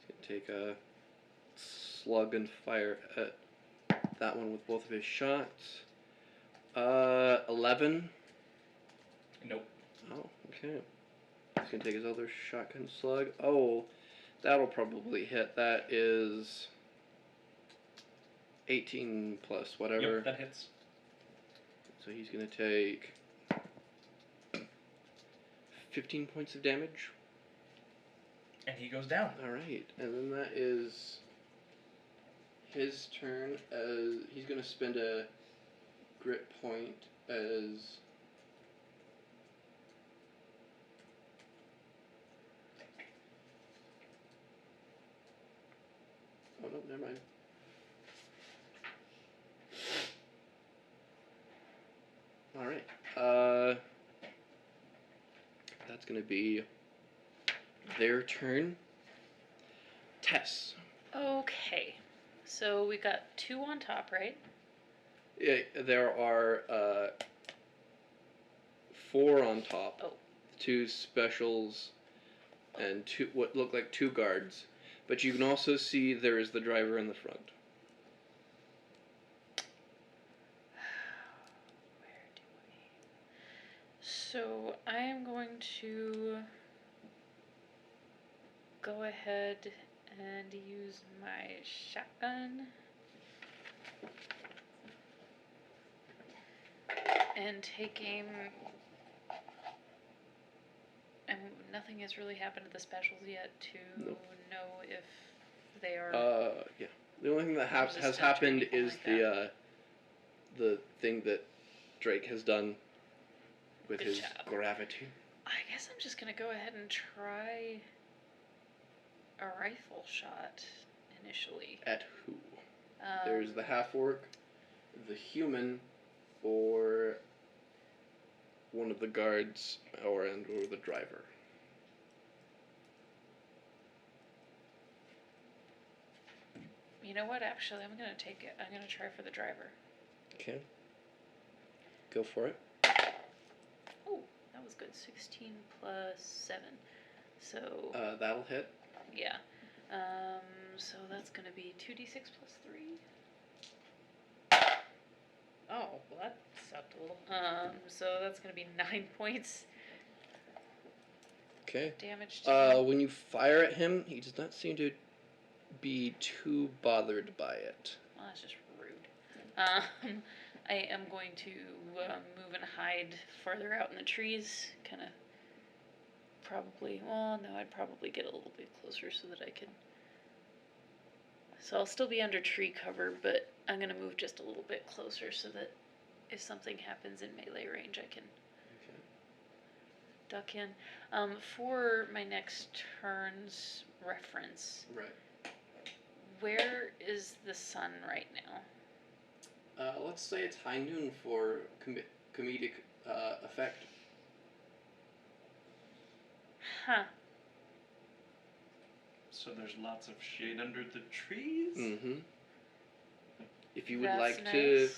He's going to take a slug and fire at that one with both of his shots. 11. Nope. Oh, okay. He's going to take his other shotgun slug. Oh, that'll probably hit. That is 18 plus whatever. Yep, that hits. So he's going to take 15 points of damage. And he goes down. Alright, and then that is his turn. As he's going to spend a grit point as oh no, never mind. Alright. That's gonna be their turn. Tess. Okay. So we got 2 on top, right? Yeah, there are 4 on top. Oh. 2 specials and 2 what look like 2 guards. But you can also see there is the driver in the front. Where do we? So I am going to go ahead and use my shotgun and take aim. And nothing has really happened to the specials yet to Nope. know if they are. Yeah. The only thing that has Resistant to happened anything is like the thing that Drake has done with Good his job. gravity. I guess I'm just gonna go ahead and try a rifle shot initially. At who? There's the half orc, the human, or one of the guards, or the driver. You know what? Actually, I'm gonna take it. I'm gonna try for the driver. Okay. Go for it. Oh, that was good. 16 plus 7. So That'll hit. yeah. So that's gonna be 2d6 plus 3. Oh, well that sucked a little. So that's gonna be 9 points Okay. damage to him. When you fire at him, he does not seem to be too bothered by it. Well, that's just rude. I am going to move and hide farther out in the trees. Kind of probably, well, no, I'd probably get a little bit closer so that I could. So I'll still be under tree cover, but I'm going to move just a little bit closer so that if something happens in melee range, I can duck in. For my next turn's reference, Right. where is the sun right now? Let's say it's high noon for comedic effect. Huh. So there's lots of shade under the trees? Mm-hmm. If you would That's like nice. to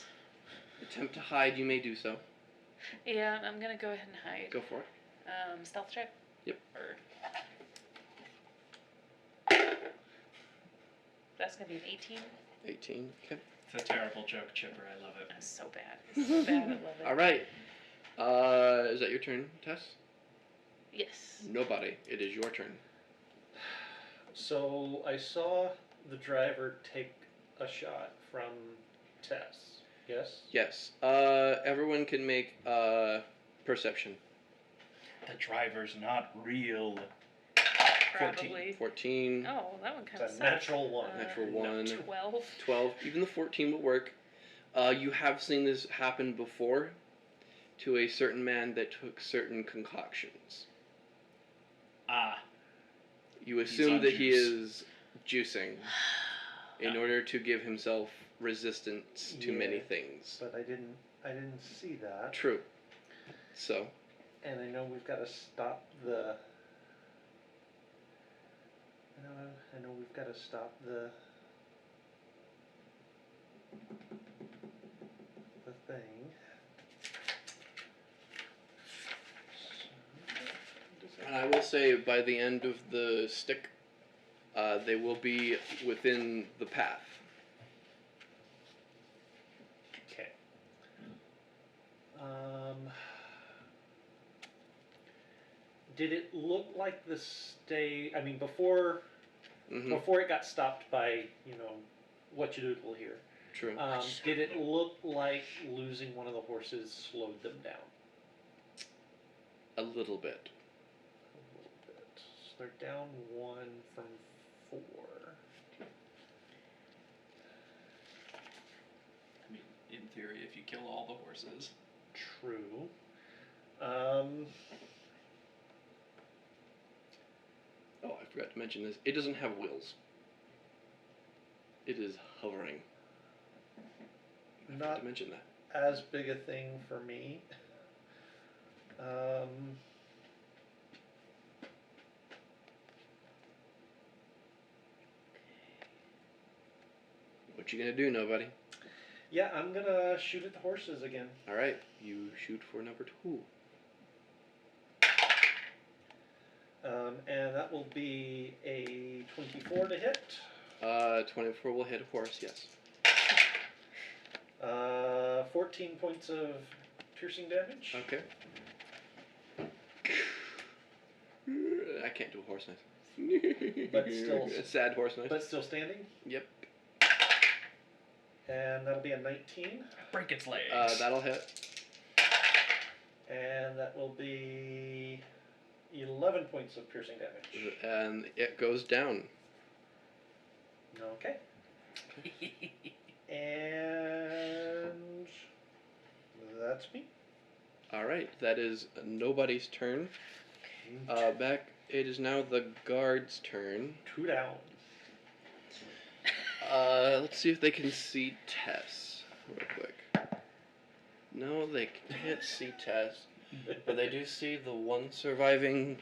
attempt to hide, you may do so. Yeah, I'm gonna go ahead and hide. Go for it. Stealth check? Yep. That's gonna be an 18. 18. Okay. It's a terrible joke, Chipper. I love it. That's so bad. It's so bad, I love it. All right. Is that your turn, Tess? Yes. Nobody. It is your turn. So I saw the driver take a shot from Tess. Yes? Yes. Everyone can make perception. The driver's not real. Probably. 14. Oh, that one kind of It's a sucks. natural one. Natural 1. 12. 12. Even the 14 will work. You have seen this happen before to a certain man that took certain concoctions. Ah. You He's assume on that he juice. is juicing in order to give himself resistance to many Yeah. things. But I didn't see that. True. So, And I know we've got to stop the. I know we've got to stop the thing. and I will say by the end of the stick, they will be within the path. Okay. Did it look like the stay? I mean, before Mm-hmm. before it got stopped by what you doodle here. True. Did it look like losing one of the horses slowed them down? A little bit. A little bit. So they're down 1 from 4. I mean, in theory, if you kill all the horses. True. Oh, I forgot to mention this. It doesn't have wheels. It is hovering. I forgot Not to mention that. as big a thing for me. What you gonna do, nobody? Yeah, I'm gonna shoot at the horses again. All right, you shoot for number 2. And that will be a 24 to hit. 24 will hit a horse. Yes. 14 points of piercing damage. Okay. I can't do a horse knife. But still- A sad horse knife. But still standing. Yep. And that'll be a 19. Break its legs. That'll hit. And that will be 11 points of piercing damage. And it goes down. Okay. And that's me. All right, that is nobody's turn. Back. It is now the guard's turn. 2 down. Let's see if they can see Tess real quick. No, they can't see Tess, but they do see the one surviving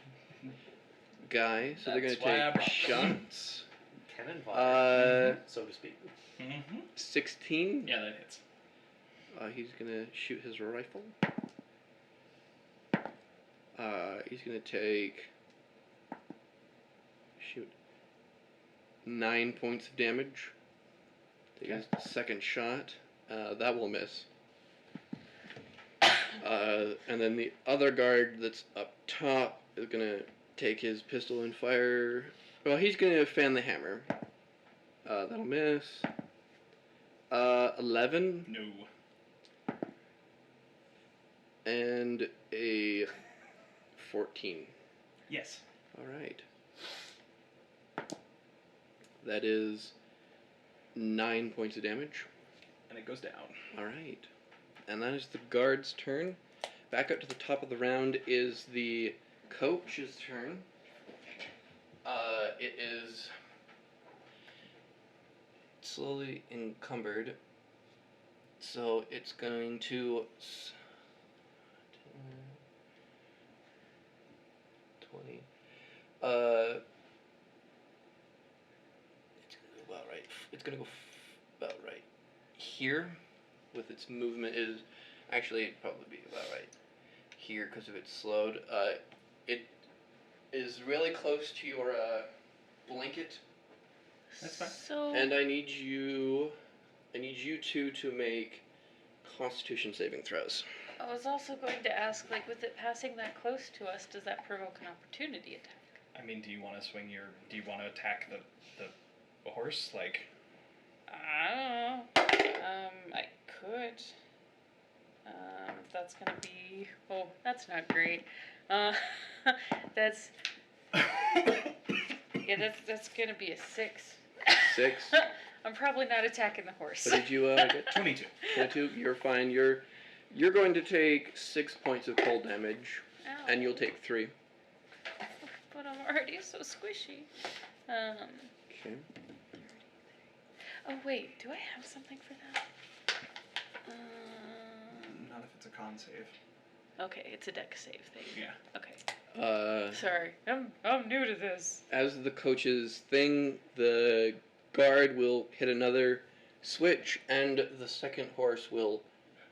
guy. So they're That's gonna why I take brought them. shots. Cannon fire, Uh, so to speak. Mm-hmm. 16. Yeah, that hits. He's gonna shoot his rifle. He's gonna take 9 points of damage. Take his second shot. That will miss. And then the other guard that's up top is gonna take his pistol and fire. Well, he's gonna fan the hammer. That'll miss. 11. No. And a 14. Yes. All right. That is 9 points of damage. And it goes down. All right. And that is the guard's turn. Back up to the top of the round is the coach's turn. It is slowly encumbered. So it's going to 20. It's gonna go about right. It's gonna go about right here. With its movement is actually it'd probably be about right here because of its slowed. It is really close to your blanket. That's fine. So And I need you two to make Constitution saving throws. I was also going to ask, like, with it passing that close to us, does that provoke an opportunity attack? I mean, do you want to do you want to attack the horse? Like, I don't know. I could. That's gonna be. Oh, that's not great. That's. Yeah, that's gonna be a 6. 6. I'm probably not attacking the horse. What did you get? 22. 22. You're fine. You're going to take 6 points of cold damage, Ow. and you'll take 3. But I'm already so squishy. Okay. Oh wait, do I have something for that? Not if it's a con save. Okay, it's a deck save thing. Yeah. Okay. Sorry, I'm new to this. As the coach's thing, the guard will hit another switch, and the second horse will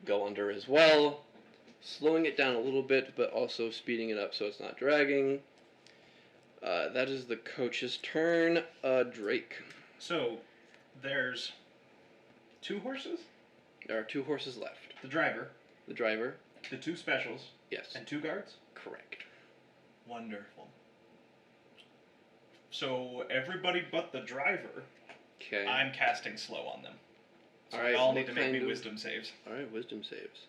go under as well, slowing it down a little bit, but also speeding it up so it's not dragging. That is the coach's turn. Drake. So, there's 2 horses, There are 2 horses left. the driver, The driver. the 2 specials, Yes. and 2 guards. Correct. Wonderful. So everybody but the driver, Okay. I'm casting slow on them. So Alright, y'all what need to make kind me of- wisdom saves. Alright, wisdom saves.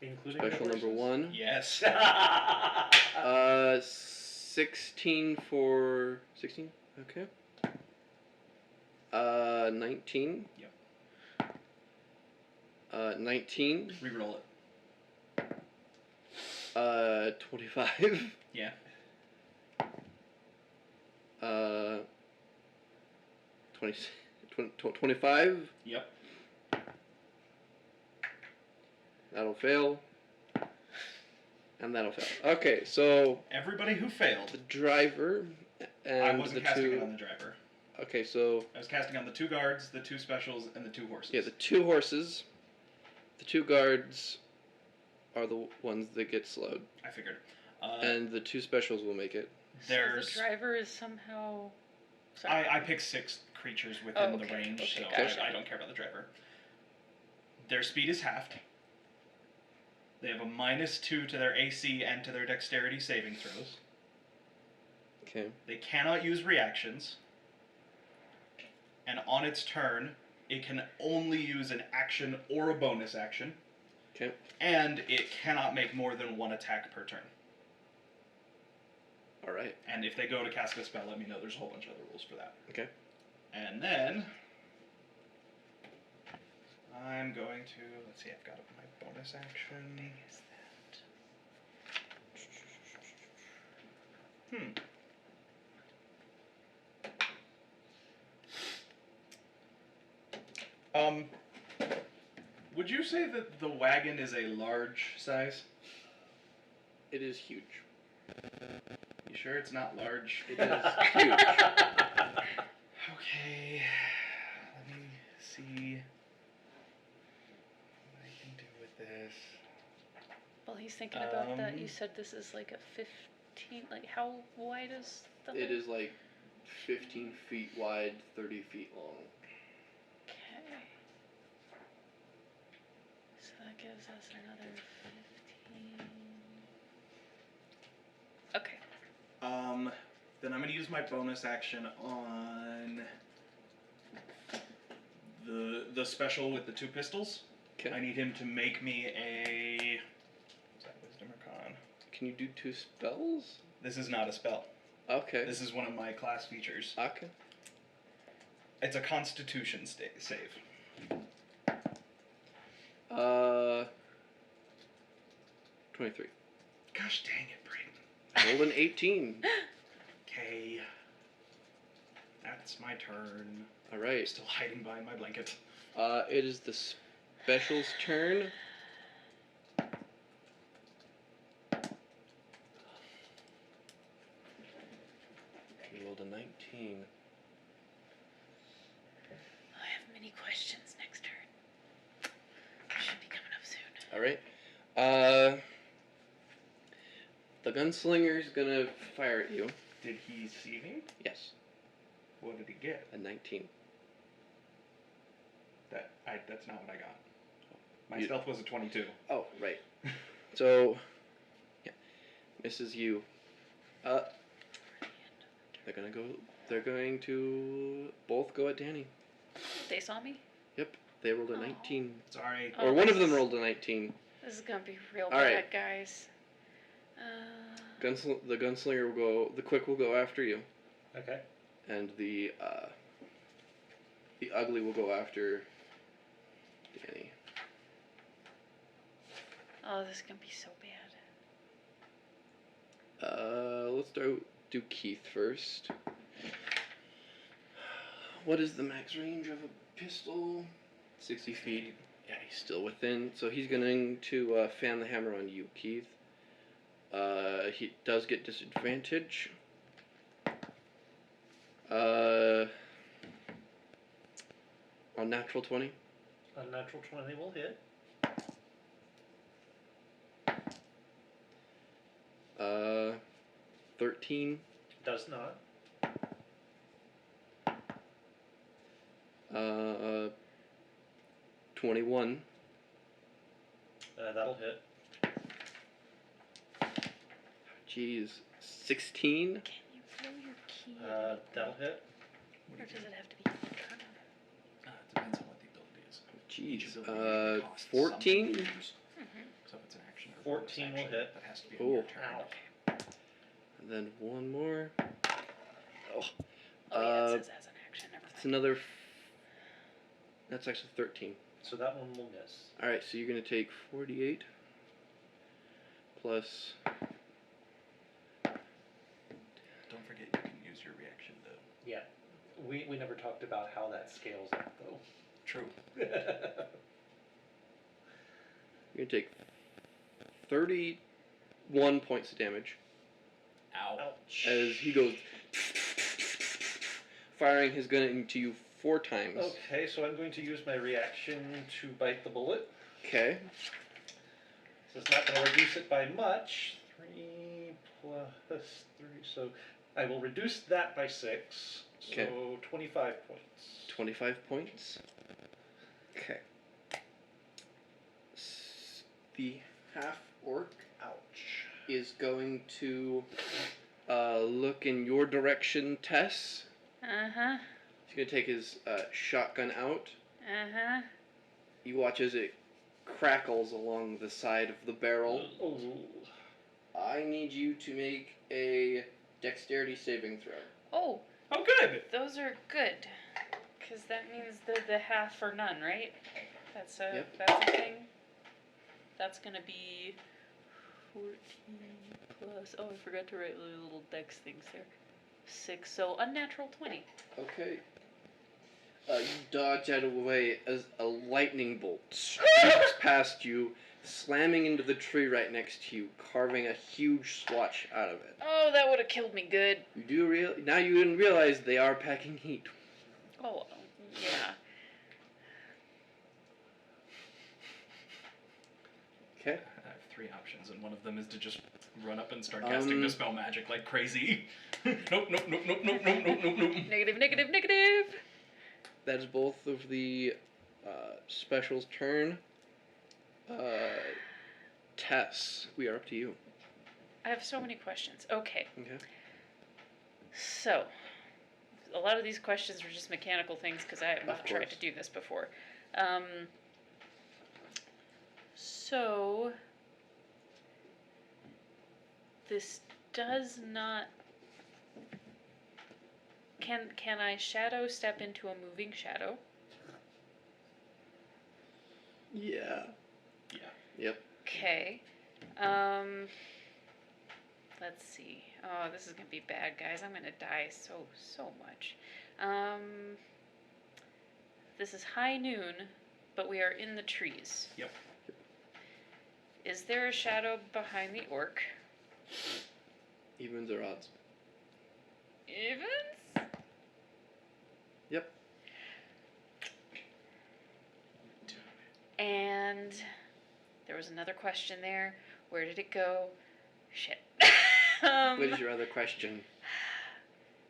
Including Special the number horses? 1. Yes. 16 for 16. Okay. 19. Yep. 19. Reroll it. 25. Yeah. 25. Yep. That'll fail. And that'll fail. Okay, so Everybody who failed, the driver and I wasn't the casting two. it on the driver. Okay, so I was casting on the 2 guards, the 2 specials, and the 2 horses. yeah, the 2 horses, the 2 guards are the ones that get slowed, I figured. and the 2 specials will make it. There's. So the driver is somehow. Sorry. I picked 6 creatures within the okay, range, okay, so gotcha. I don't care about the driver. Their speed is halved. They have a -2 to their AC and to their dexterity saving throws. Okay. They cannot use reactions. And on its turn, it can only use an action or a bonus action. Okay. And it cannot make more than 1 attack per turn. All right. And if they go to cast a spell, let me know. There's a whole bunch of other rules for that. Okay. And then I'm going to, let's see, I've got my bonus action. Would you say that the wagon is a large size? It is huge. You sure it's not large? It is huge. Okay, let me see what I can do with this. Well, he's thinking about that. You said this is like a 15. Like, how wide is the? It hole? is like 15 feet wide, 30 feet long. Okay. So that gives us another 15. Okay. Then I'm gonna use my bonus action on the special with the 2 pistols. Okay. I need him to make me a. What's that? Can you do 2 spells? This is not a spell. Okay. This is one of my class features. Okay. It's a Constitution save. 23. Gosh dang it, Brayden. Rolled an 18. Okay. That's my turn. I'm Alright. still hiding behind my blanket. It is the special's turn. He rolled a 19. I have many questions next turn. Should be coming up soon. Alright. The gunslinger's gonna fire at you. Did he see me? Yes. What did he get? A 19. That's not what I got. My You- stealth was a 22. Oh, right. So, yeah. Misses you. They're going to both go at Danny. They saw me? Yep. They rolled a Aw. 19. Sorry. Oh, Or one of this them is- rolled a 19. This is gonna be real All bad, right. guys. The gunslinger will go. The quick will go after you, Okay. and the ugly will go after Danny. Oh, this is gonna be so bad. Let's do Keith first. What is the max range of a pistol? 60 feet. Yeah, he's still within. So he's going to fan the hammer on you, Keith. He does get disadvantage. On natural 20. A natural 20 will hit. 13. Does not. 21. That'll hit. Jeez. 16. Can you blow your key? That'll hit. Or does it have to be your turn? It depends on what the ability is. Each Jeez. ability costs 14. something to use. So if it's an action or bonus 14 will action, hit. that has to be Oh. on your turn. Ow. And then one more. Oh. Oh, yeah, it says as an action. Never It's mind. another. That's actually 13. So that one will miss. Alright, so you're going to take 48 plus. Don't forget you can use your reaction though. Yeah. We never talked about how that scales up though. True. You're going to take 31 points of damage Ow. Ouch. as he goes firing his gun into you 4 times. Okay, so I'm going to use my reaction to bite the bullet. Okay. So it's not going to reduce it by much. 3 plus 3, so I will reduce that by 6. So Okay. 25 points. 25 points. Okay. The half orc Ouch. is going to look in your direction, Tess. Uh-huh. He's going to take his shotgun out. Uh-huh. You watch as it crackles along the side of the barrel. Oh. I need you to make a dexterity saving throw. Oh, Oh, good. those are good. Because that means the half or none, right? That's a Yep. that's a thing. That's gonna be 14 plus. Oh, I forgot to write the little dex things there. 6, so unnatural 20. Okay. You dodge out of the way as a lightning bolt streaks past you, slamming into the tree right next to you, carving a huge swatch out of it. Oh, that would have killed me good. You do now you realize they are packing heat. Oh, yeah. Okay. I have 3 options, and one of them is to just run up and start casting Dispel Magic like crazy. Nope, nope, nope, nope, nope, nope, nope, nope, nope. Negative, negative, negative. That is both of the specials' turn. Tess, we are up to you. I have so many questions. Okay. Okay. So, a lot of these questions are just mechanical things because I have not tried course. to do this before. So, this does not. Can I shadow step into a moving shadow? Yeah. Yeah. Yep. Okay. Let's see. Oh, this is gonna be bad, guys. I'm gonna die so much. This is high noon, but we are in the trees. Yep. Is there a shadow behind the orc? Evens or odds? Evens? Yep. And there was another question there. Where did it go? Shit. What is your other question?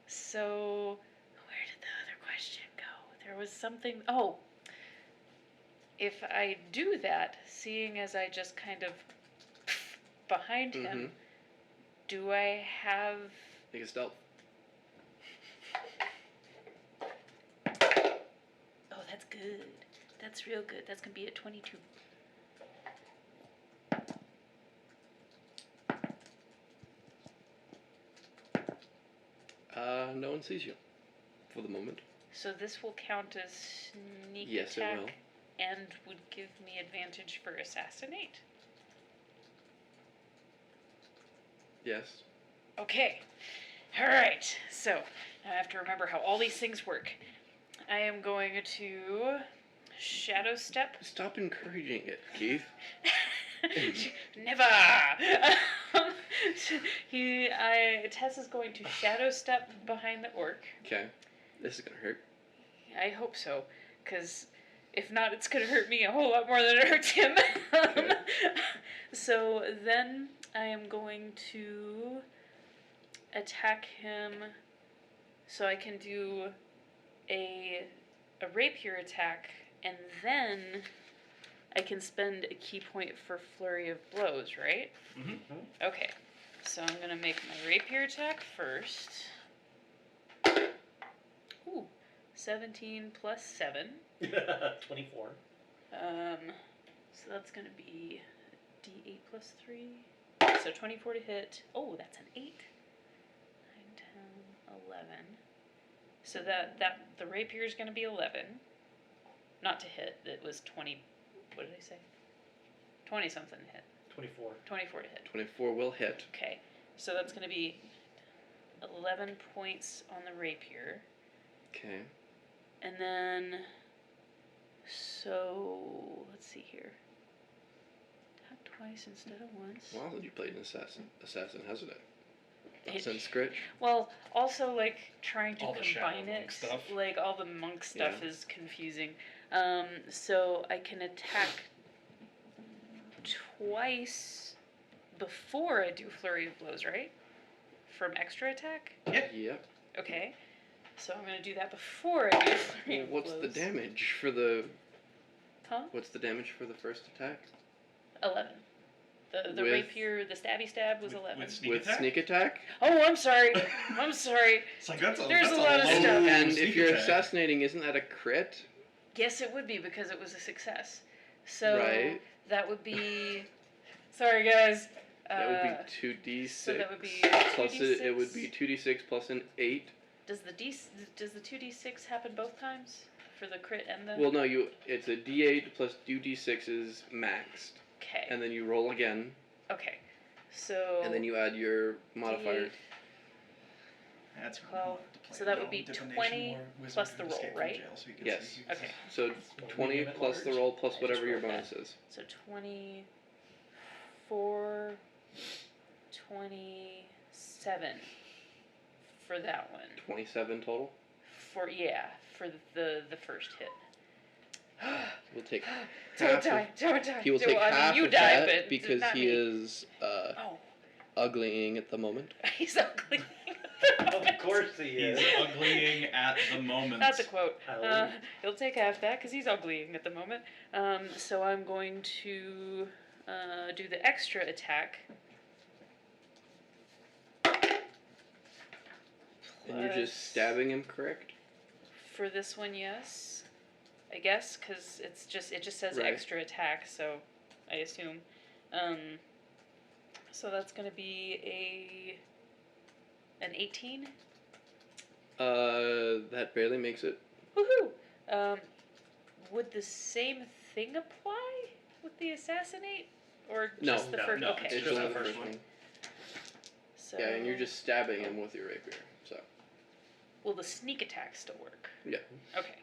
So, where did the other question go? There was something. Oh. If I do that, seeing as I just kind of behind him, do I have. Make a stealth. Oh, that's good. That's real good. That's going to be a 22. No one sees you. For the moment. So this will count as sneak Yes, attack it will. and would give me advantage for assassinate. Yes. Okay. Alright. So, now I have to remember how all these things work. I am going to shadow step. Stop encouraging it, Keith. Never! Tess is going to shadow step behind the orc. Okay. This is gonna hurt. I hope so, because if not, it's going to hurt me a whole lot more than it hurts him. Okay. So then I am going to attack him so I can do a rapier attack, and then I can spend a key point for flurry of blows, right? Mm-hmm. Okay, so I'm going to make my rapier attack first. Ooh, 17 plus 7. 24. So that's going to be D8 plus 3. So 24 to hit. Oh, that's an 8. 9, 10, 11. So that the rapier is going to be 11. Not to hit. It was 20. What did I say? 20 something to hit. 24. 24 to hit. 24 will hit. Okay. So that's going to be 11 points on the rapier. Okay. And then, so, let's see here. Attack twice instead of once. Well, you played an assassin, hasn't it? It- Since Scritch. Well, also, like, trying to All the shadow combine monk it, stuff. like, all the monk stuff Yeah. is confusing. So I can attack twice before I do Flurry of Blows, right? From extra attack? Yep. Okay. So I'm gonna do that before I do Flurry Well, of what's Blows. the damage for the? Huh? What's the damage for the first attack? 11. The With- rapier, the stabby stab was With- 11. with sneak With attack? sneak attack. Oh, I'm sorry. I'm sorry. It's like that's a There's that's a lot of low stuff. And sneak if you're attack. assassinating, isn't that a crit? Yes, it would be because it was a success. So Right. that would be. Sorry, guys. That would be 2d6. so that would be plus 2d6. it would be 2d6 plus an 8. Does the 2d6 happen both times for the crit and the? Well, no, it's a d8 plus 2d6s maxed, Okay. and then you roll again, Okay. So. and then you add your modifier. D8. That's Well, so that would be 20 plus the roll, right? Yes. Okay. So 20 plus the roll plus whatever your bonus is. So 24, 27 for that one. 27 total. For the first hit. We'll take Don't half die! Don't die! He will take I mean, half you of die, that but because not he me. is Oh, uglying at the moment. he's ugly. Of course he He's is. uglying at the moment. That's a quote. Oh. He'll take half that because he's uglying at the moment. So I'm going to do the extra attack. And you're just Plus- stabbing him, correct? For this one, yes. I guess because it just says Right. extra attack, so I assume. So that's going to be an 18. That barely makes it. Woohoo! Would the same thing apply with the assassinate, or just the first? no, Okay. it's It's just only the first one. So Yeah, and you're just stabbing him with your rapier. So. will the sneak attack still work? Yeah. Okay.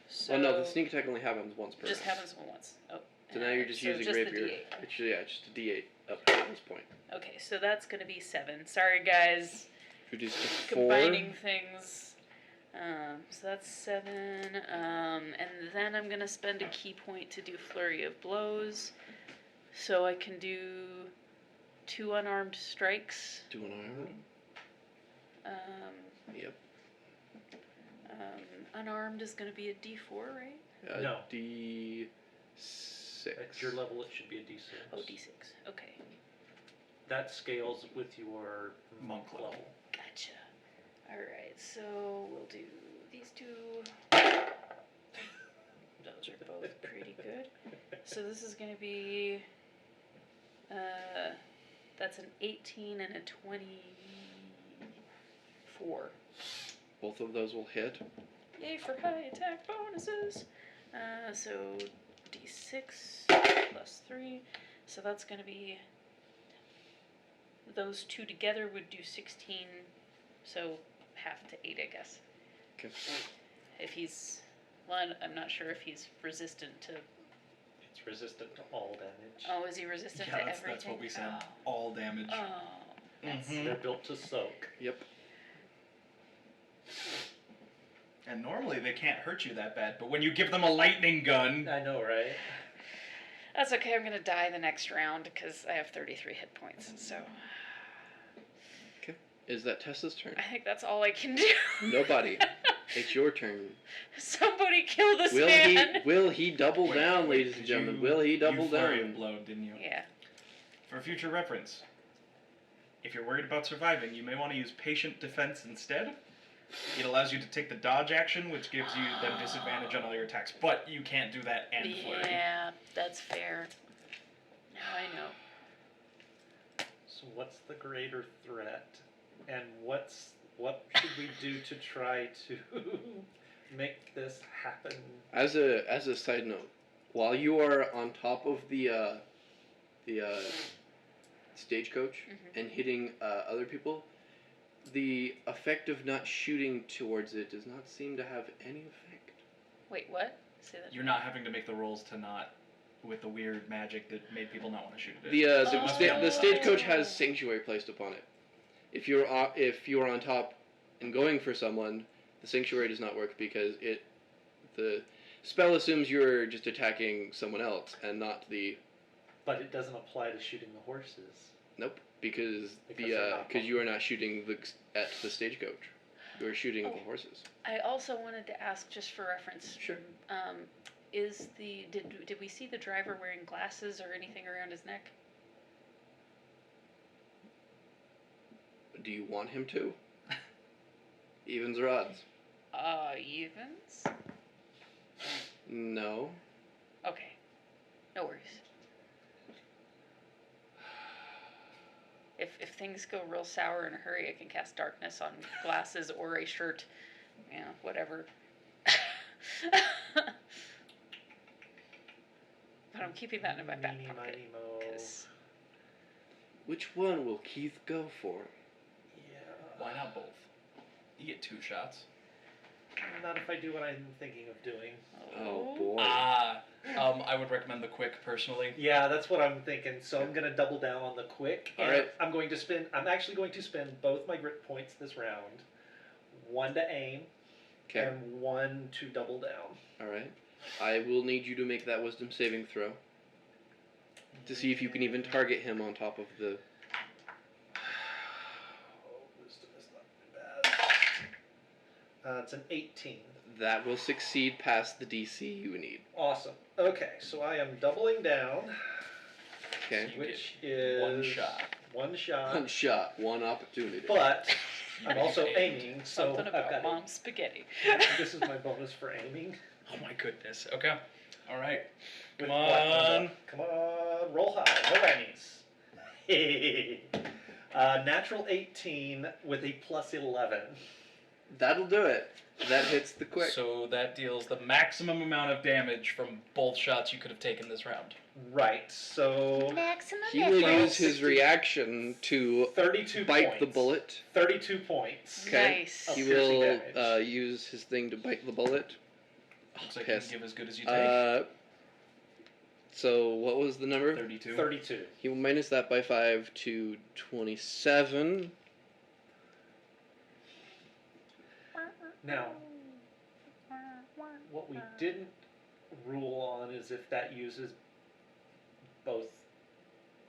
So Well, no, the sneak attack only happens once per just round. happens once. Oh. So now you're just so using just rapier. The D8. It's just a D8 up to this point. Okay, so that's gonna be 7. Sorry, guys. Reduce to 4. Combining things. So that's 7. And then I'm gonna spend a key point to do flurry of blows. So I can do 2 unarmed strikes. 2 unarmed. Yep. Unarmed is gonna be a D4, right? No. D6. At your level, it should be a D6. Oh, D6. Okay. That scales with your monk level. Gotcha. Alright, so we'll do these 2. Those are both pretty good. So this is going to be, that's an 18 and a 24. Both of those will hit. Yay for high attack bonuses. So D6 plus 3. So that's going to be, those 2 together would do 16. So half to 8, I guess. Okay. If he's, well, I'm not sure if he's resistant to. It's resistant to all damage. Oh, is he resistant Yeah, to that's everything? what we said. Oh, All damage. oh that's They're built to soak. Yep. And normally they can't hurt you that bad, but when you give them a lightning gun, I know, right? that's okay. I'm gonna die the next round because I have 33 hit points. So Is that Tessa's turn? I think that's all I can do. Nobody. It's your turn. Somebody kill this Will man. Will he double down, ladies and gentlemen? Will he double you flurry down? of blow, didn't you? Yeah. For future reference, if you're worried about surviving, you may want to use patient defense instead. It allows you to take the dodge action, which gives you then disadvantage on all your attacks. But you can't do that and flurry. Yeah, that's fair. Now I know. So what's the greater threat? And what should we do to try to make this happen? As a side note, while you are on top of the stagecoach and hitting other people, the effect of not shooting towards it does not seem to have any effect. Wait, what? Say that. You're not having to make the rolls to not with the weird magic that made people not want to shoot it. The stagecoach has sanctuary placed upon it. If you're on top and going for someone, the sanctuary does not work because the spell assumes you're just attacking someone else and not the. But it doesn't apply to shooting the horses. Nope, because Because you are not shooting at the stagecoach. You are shooting the horses. I also wanted to ask, just for reference. Sure. Did we see the driver wearing glasses or anything around his neck? Do you want him to? Evens or odds? Evens? No. Okay. No worries. If things go real sour in a hurry, I can cast darkness on glasses or a shirt. Yeah, whatever. But I'm keeping that in my back Meeny, pocket. miny, mo. 'Cause Which one will Keith go for? Yeah. Why not both? You get 2 shots. Not if I do what I'm thinking of doing. Oh boy. I would recommend the quick personally. Yeah, that's what I'm thinking. So I'm gonna double down on the quick. And Alright. I'm actually going to spend both my grit points this round. 1 to aim, Okay. and 1 to double down. All right. I will need you to make that wisdom saving throw to see if you can even target him on top of the. Wisdom is not bad. It's an 18. That will succeed past the DC you need. Awesome. Okay, so I am doubling down, Okay. You which get is 1 shot. 1 shot. One shot, one opportunity. But I'm also aiming, so something I've about got mom's spaghetti. This is my bonus for aiming. Oh my goodness. Okay. All right. With Come what? on. Come on, roll high, no whammies. Natural 18 with a plus 11. That'll do it. That hits the quick. So that deals the maximum amount of damage from both shots you could have taken this round. Right, so Maximum He will effort. use his reaction to 32 bite points. the bullet. 32 points. Okay. Nice. Of He piercing will damage. use his thing to bite the bullet. Looks like Piss. you can give as good as you take. So what was the number? 32. 32. He will minus that by 5 to 27. Now, what we didn't rule on is if that uses both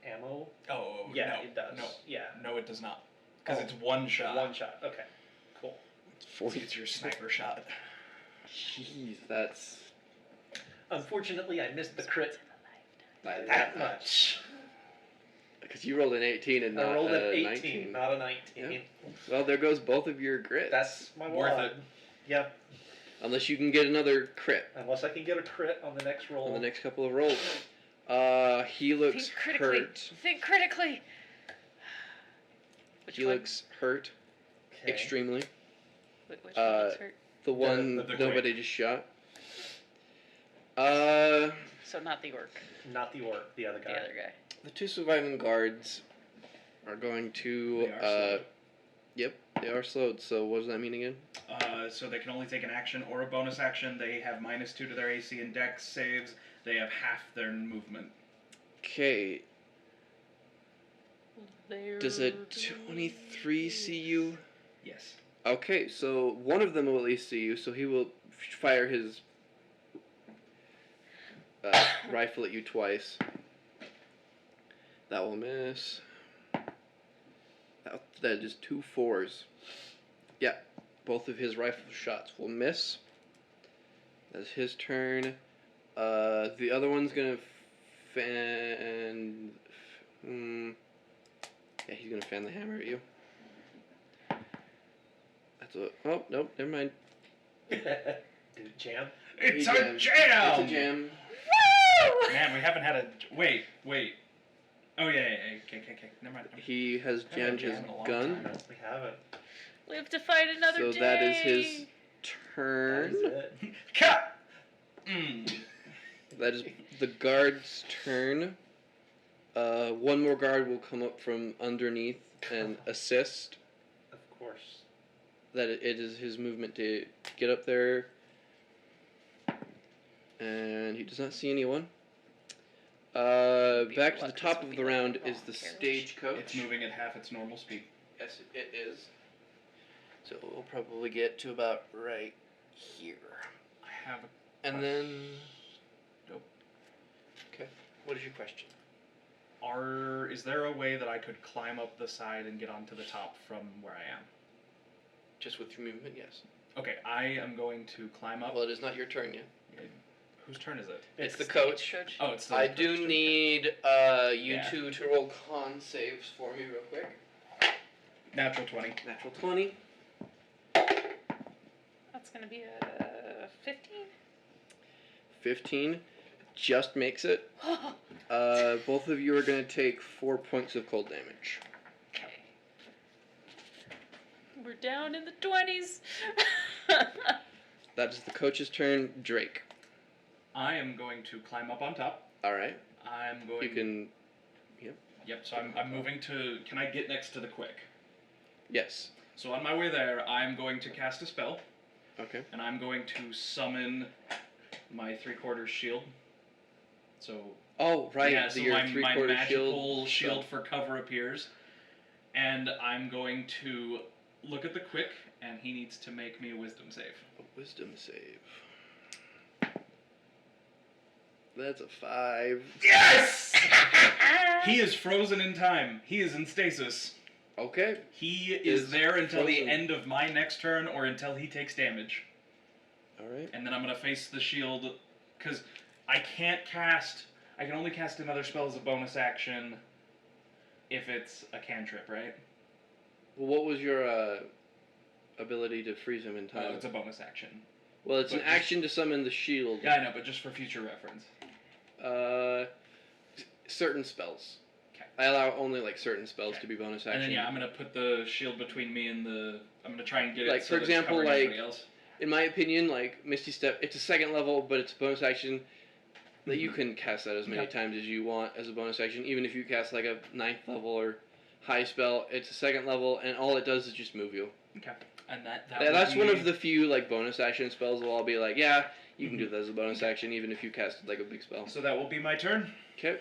ammo. Oh, Yeah, no. it does. No, Yeah. no, it does not. Because Oh, it's one shot. One shot. Okay. Cool. It's your sniper shot. Jeez, that's Unfortunately, I missed the crit by By that that much. because you rolled an 18 and I not rolled an a 18, 19. not a 19. Yeah. Well, there goes both of your grits. That's my Worth wad. it. Yep. Unless you can get another crit Unless I can get a crit on the next roll. on the next couple of rolls. He looks Think critically. hurt. Think critically. Which He one? looks hurt Okay. extremely. Which one looks hurt? The one the nobody just shot. So not the orc. Not the orc, the other guy. The other guy. The two surviving guards are going to. They are slowed. Yep, they are slowed. So what does that mean again? So they can only take an action or a bonus action. They have -2 to their AC and Dex saves. They have half their movement. Okay. Does a 23 see you? Yes. Okay, so one of them will at least see you, so he will fire his rifle at you twice. That will miss. That is 2 4s. Yeah, both of his rifle shots will miss. That's his turn. The other one's gonna fan. Yeah, he's gonna fan the hammer at you. That's a. Oh, nope, never mind. Did it jam? It's He a jammed. jam! It's a jam. Woo! Man, we haven't had a. Wait. Oh, yeah. Okay. Never mind. He has Haven't jammed his jammed in a long gun. time. We haven't. Live to fight another So day. that is his That turn. is it. Cut! That is the guard's turn. One more guard will come up from underneath and assist. Of course. That it is his movement to get up there. And he does not see anyone. Back to the top of the round is the stagecoach. It's moving at half its normal speed. Yes, it is. So we'll probably get to about right here. I have And then... Nope. Okay. What is your question? Is there a way that I could climb up the side and get onto the top from where I am? Just with your movement, yes. Okay, I am going to climb up. Well, it is not your turn yet. Whose turn is it? It's the coach. Oh, it's the I coach's do turn. need you Yeah. two to roll con saves for me real quick. Natural 20. Natural 20. That's gonna be a 15. 15. Just makes it. Both of you are going to take 4 points of cold damage. Okay. We're down in the 20s. That is the coach's turn. Drake. I am going to climb up on top. Alright. I'm going. You can. Yep. So I'm moving to. Can I get next to the quick? Yes. So on my way there, I'm going to cast a spell, Okay. and I'm going to summon my 3/4 shield. So Oh, right. yeah, so your my 3/4 magical shield for cover appears, and I'm going to look at the quick, and he needs to make me a wisdom save. A wisdom save. That's a 5. Yes! He is frozen in time. He is in stasis. Okay. He is there until frozen. the end of my next turn, or until he takes damage. Alright. And then I'm gonna face the shield, because I can only cast another spell as a bonus action if it's a cantrip, right? Well, what was your ability to freeze him in time? It's a bonus action. Well, it's but an just- action to summon the shield. Yeah, I know, but just for future reference. Certain spells. Okay. I allow only like certain spells Okay. to be bonus And action. then I'm gonna put the shield between me and the. I'm gonna try and get Like, it. So for that it's example, covering like- everybody else. In my opinion, like Misty Step, it's a second level, but it's a bonus action. That you can cast that as many Okay. times as you want as a bonus action. Even if you cast like a 9th level or high spell, it's a second level, and all it does is just move you. Okay. And that Yeah, that's would one be- of the few like bonus action spells where I'll be like, yeah, you can do that as a bonus action, even if you cast like a big spell. So that will be my turn. Okay.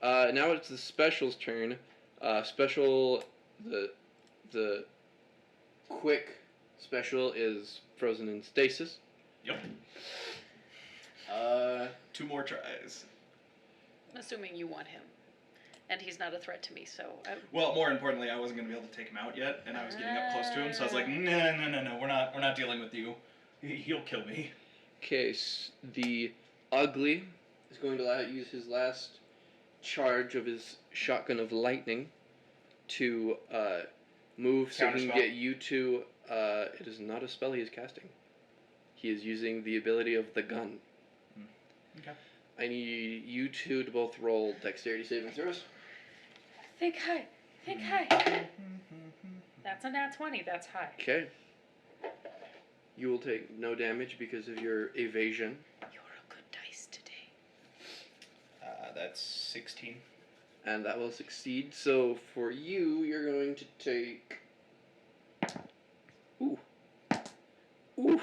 Now it's the special's turn. Special, the quick special is frozen in stasis. Yep. 2 more tries. I'm assuming you want him. And he's not a threat to me, so... Well, more importantly, I wasn't gonna be able to take him out yet, and I was getting up close to him, so I was like, no, we're not dealing with you. He'll kill me. Okay, the ugly is going to use his last charge of his shotgun of lightning to move so he can Counterspell. get you to. It is not a spell he is casting. He is using the ability of the gun. Okay. I need you two to both roll dexterity saving throws. Think high. Think high. That's a nat 20. That's high. Okay. You will take no damage because of your evasion. You're a good dice today. That's 16. And that will succeed. So for you, you're going to take. Ooh. Ooh.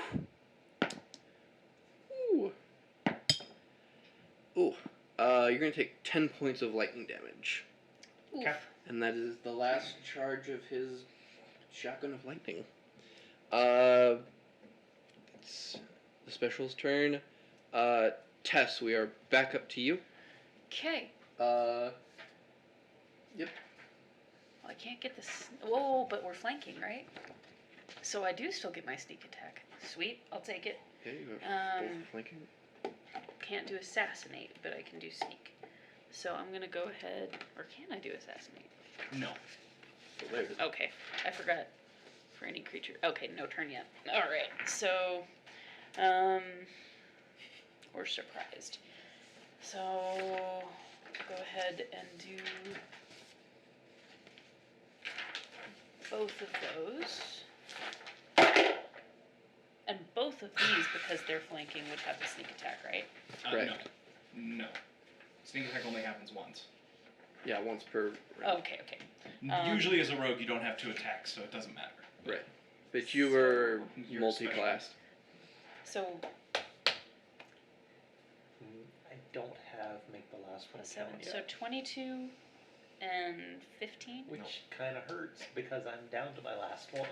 Ooh. Ooh. You're going to take 10 points of lightning damage. Oof. Okay. And that is the last charge of his shotgun of lightning. It's the special's turn. Tess, we are back up to you. Okay. Yep. Well, I can't get this... Whoa, but we're flanking, right? So I do still get my sneak attack. Sweet. I'll take it. Okay, you have both Um, flanking. Can't do assassinate, but I can do sneak. So I'm going to go ahead... Or can I do assassinate? No. So there it is. Okay. I forgot. For any creature. Okay, no turn yet. Alright, so... We're surprised. So... Go ahead and do... both of those. And both of these, because they're flanking, would have the sneak attack, right? Correct. No. Sneak attack only happens once. Yeah, once per round. Okay. Usually as a rogue you don't have 2 attacks, so it doesn't matter. Right. But you were You're multi-classed. So, I don't have make the last one so, count so yet. 22 and 15? Which kind of hurts because I'm down to my last one.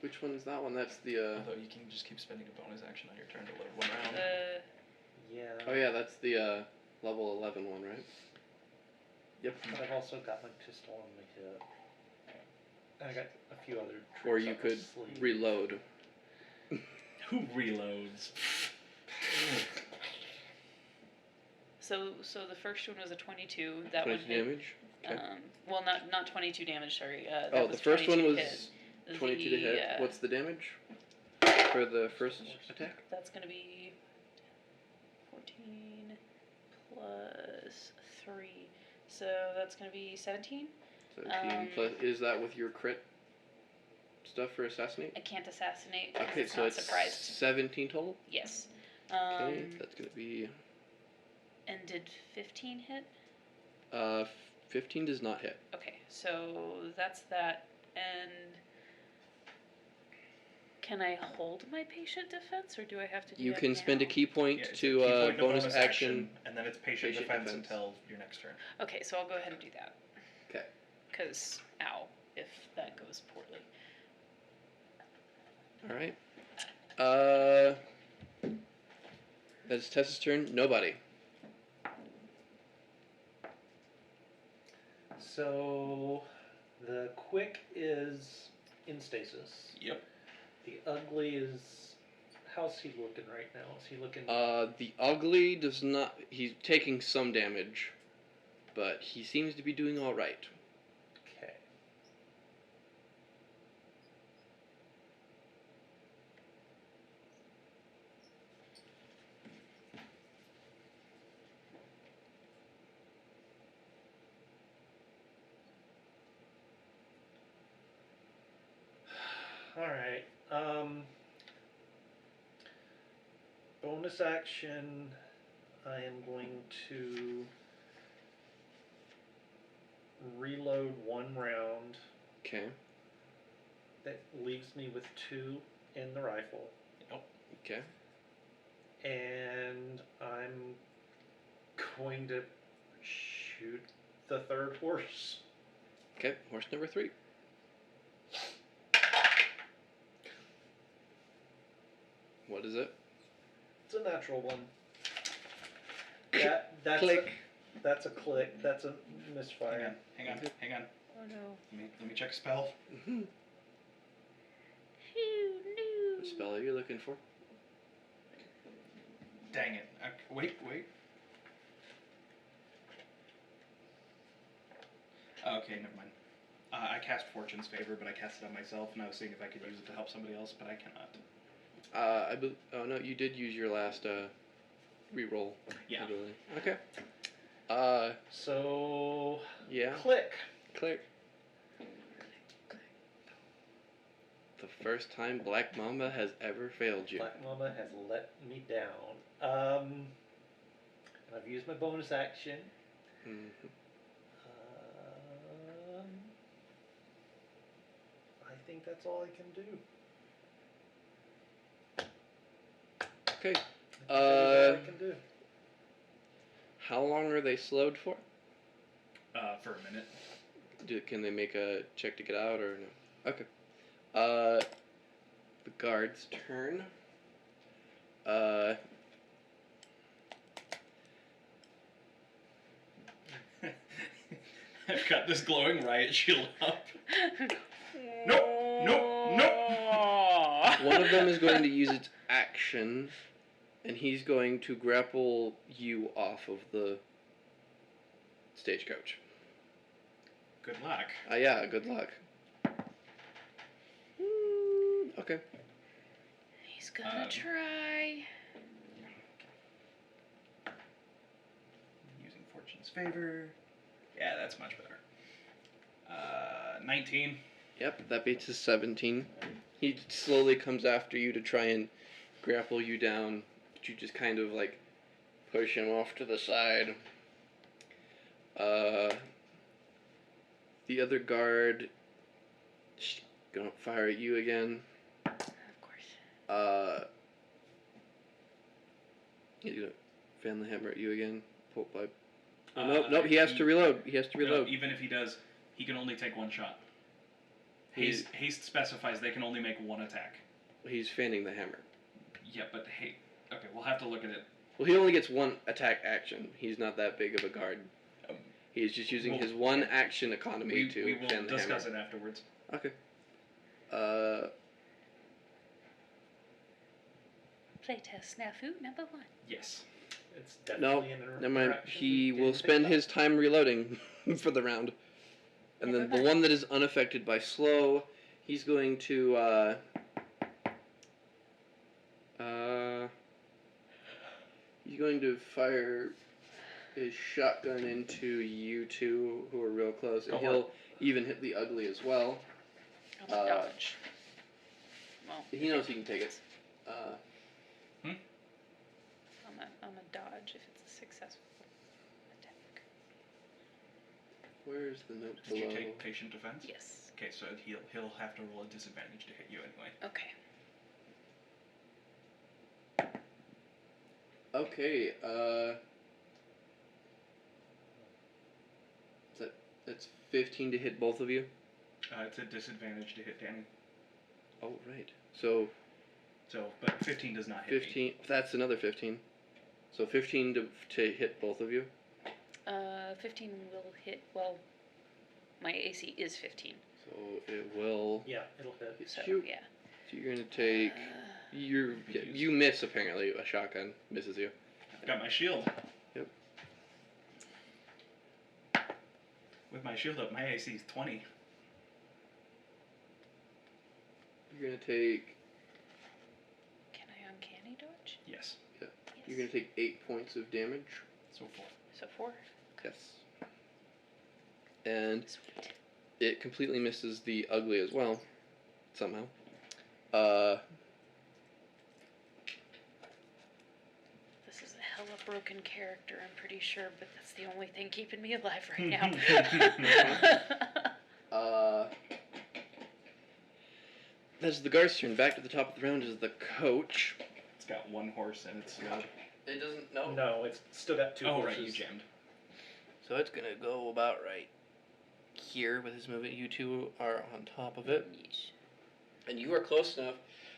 Which one's that one? That's the, Although you can just keep spending a bonus action on your turn to load 1 round. Yeah. Oh yeah, that's the, level 11 one, right? Yep. But I've also got my pistol on my hip. And I got a few other tricks Or you up my could sleeve. reload. Who reloads? So the first one was a 22. That one 22 hit. damage? Okay. Well, not 22 damage, sorry. That Oh, was the first one 22 was hit. 22 to hit. The, What's the damage for the first attack? That's going to be 14 plus 3. So that's going to be 17. 17 plus. Is that with your crit stuff for assassinate? I can't assassinate because Okay, it's so not it's surprised. 17 total? Yes. Okay, that's gonna be. And did 15 hit? 15 does not hit. Okay, so that's that. And can I hold my patient defense, or do I have to do You that can spend a now? key point Yeah, it's a to key point and a bonus action. and then it's patient defense until your next turn. Okay, so I'll go ahead and do that. Okay. Because, ow, if that goes poorly. All right. That is Tessa's turn. Nobody. So the quick is in stasis. Yep. The ugly is. How's he looking right now? Is he looking? The ugly does not. He's taking some damage, but he seems to be doing all right. Okay. Alright. Bonus action. I am going to reload one round. Okay. That leaves me with 2 in the rifle. Okay. And I'm going to shoot the third horse. Okay. Horse number 3. What is it? It's a natural one. That's Click. That's a click. That's a misfire. Hang on. Oh no. Let me check a spell. Mm-hmm. Phew, What spell are you looking for? Dang it. Wait. Okay, never mind. I cast Fortune's Favor, but I cast it on myself, and I was seeing if I could use it to help somebody else, but I cannot. Oh no, you did use your last reroll. Yeah. I believe. Okay. So Yeah. click. Click. The first time Black Mamba has ever failed you. Black Mama has let me down. And I've used my bonus action. Mm-hmm. I think that's all I can do. Okay. I think that is all I can do. How long are they slowed for? For a minute. Can they make a check to get out or no? Okay. The guard's turn. I've got this glowing riot shield up. Nope. One of them is going to use its action, and he's going to grapple you off of the stagecoach. Good luck. Yeah, good luck. Okay. He's gonna try. Using Fortune's Favor. Yeah, that's much better. 19. Yep, that beats his 17. He slowly comes after you to try and grapple you down, but you just kind of like push him off to the side. The other guard gonna fire at you again. Of course. He's gonna fan the hammer at you again. Poke pipe. Nope. He has to reload. No, even if he does, he can only take one shot. Haste specifies they can only make one attack. He's fanning the hammer. Yeah, but hey, okay, we'll have to look at it. Well, he only gets one attack action. He's not that big of a guard. He's just using his one action economy to we will fan the discuss hammer. it afterwards. Okay. Playtest snafu number 1. Yes. It's definitely an Never mind. interaction we He didn't will think spend about. his time reloading for the round. And then the one that is unaffected by slow, he's going to, he's going to fire his shotgun into you two who are real close, and he'll even hit the ugly as well. I'm a dodge. Well, He knows he can take it. I'm a dodge if it's a successful attack. Where's the note Did below? you take patient defense? Yes. Okay, so he'll have to roll a disadvantage to hit you anyway. Okay. Okay, that's 15 to hit both of you? It's a disadvantage to hit Danny. Oh, right. So, But 15 does not hit 15, me. that's another 15. So 15 to hit both of you? 15 will hit, well, my AC is 15. So it will Yeah, it'll hit. hit So, you. yeah. So you're going to take, you miss apparently, a shotgun misses you. I've got my shield. Yep. With my shield up, my AC is 20. You're going to take, Can I uncanny dodge? Yes. Yes. you're going to take 8 points of damage. So 4. So 4? Yes. And Sweet. it completely misses the ugly as well, somehow. This is a hella broken character, I'm pretty sure, but that's the only thing keeping me alive right now. That's the guard's turn. Back to the top of the round is the coach. It's got one horse and it's It doesn't know. No, it's still got 2 Oh, horses. right, you jammed. So it's gonna go about right here with his movement. You two are on top of it. Yeesh. And you are close enough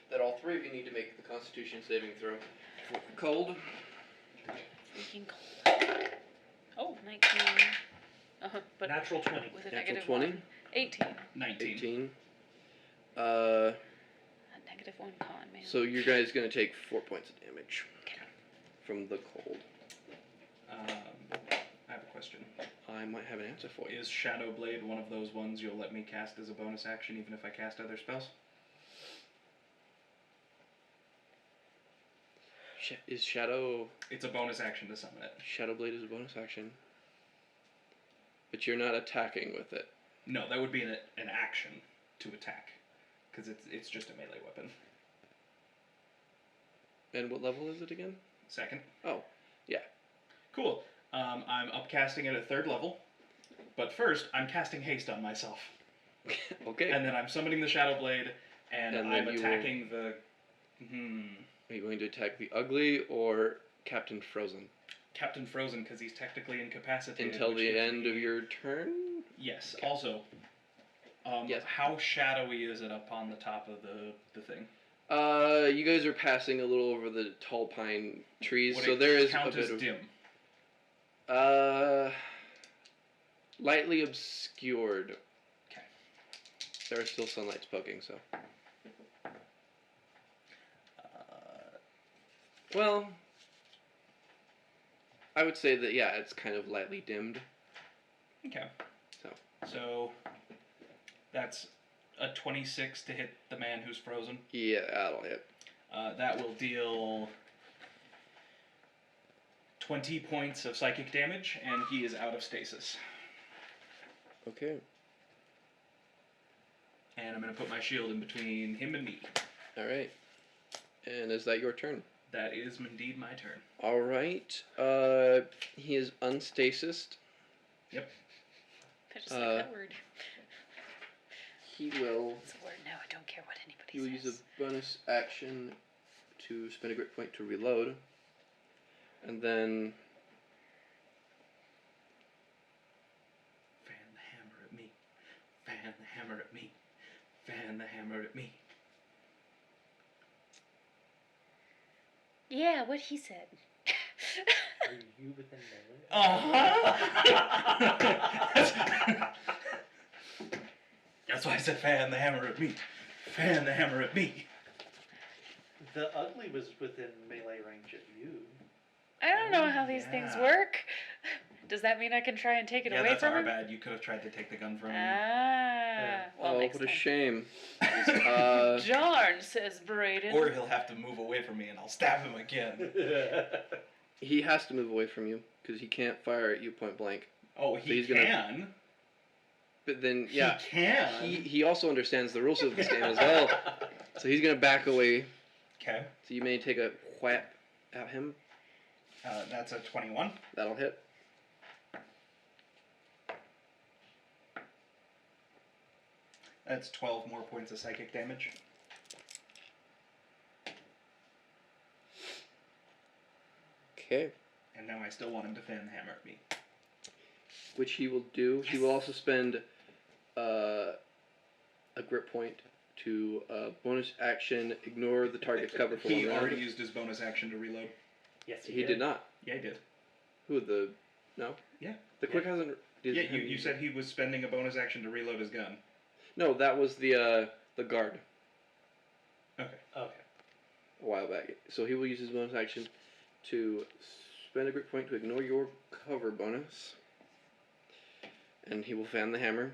that all 3 of you need to make the Constitution saving throw. For cold. Freaking cold. Oh, 19. But Natural 20. with a Natural negative 20. 1. 18. 19. 18. A negative 1 con, man. So you guys gonna take 4 points of damage Okay. from the cold. I have a question. I might have an answer for you. Is Shadow Blade one of those ones you'll let me cast as a bonus action even if I cast other spells? Is Shadow It's a bonus action to summon it. Shadow Blade is a bonus action, but you're not attacking with it. No, that would be an action to attack, because it's just a melee weapon. And what level is it again? 2nd. Oh, yeah. Cool. I'm upcasting it at 3rd level, but first I'm casting haste on myself, Okay. and then I'm summoning the Shadow Blade, and And I'm then you attacking the. Are you going to attack the ugly or Captain Frozen? Captain Frozen, because he's technically incapacitated. Until which the gives end me- of your turn? Yes. Okay. Also, Yes. how shadowy is it up on the top of the thing? You guys are passing a little over the tall pine trees, Would so it there is a count bit as of dim? lightly obscured. Okay. There are still sunlights poking, so. Well, I would say that yeah, it's kind of lightly dimmed. Okay. So. So that's a 26 to hit the man who's frozen. Yeah, that'll hit. That will deal 20 points of psychic damage, and he is out of stasis. Okay. And I'm going to put my shield in between him and me. All right. And is that your turn? That is indeed my turn. All right. He is unstasised. Yep. I just like that word. He will. It's a word now. I don't care what anybody He will says. use a bonus action to spend a grit point to reload, and then Fan the hammer at me. Fan the hammer at me. Fan the hammer at me. Yeah, what he said. Are you within melee? That's why I said fan the hammer at me. Fan the hammer at me. The ugly was within melee range of you. I don't know how these things yeah. work. Does that mean I can try and take it Yeah, away that's from our him? bad. You could have tried to take the gun from him. Well, oh, next what a time. shame. Darn, says Brayden. Or he'll have to move away from me and I'll stab him again. He has to move away from you because he can't fire at you point blank. Oh, So he he's gonna- can. But then, yeah, He can. he also understands the rules of this game as well. So he's gonna back away. Okay. So you may take a whap at him. That's a 21. That'll hit. That's 12 more points of psychic damage. Okay. And now I still want him to fan the hammer at me. Which he will do. He will also spend a grit point to bonus action ignore the target's cover for He one round. already used his bonus action to reload. Yes, He did not. Yeah, he did. Who the? No. Yeah. The quick hasn't. Yeah, you said he was spending a bonus action to reload his gun. No, that was the guard Okay. Okay. a while back. So he will use his bonus action to spend a grit point to ignore your cover bonus, and he will fan the hammer.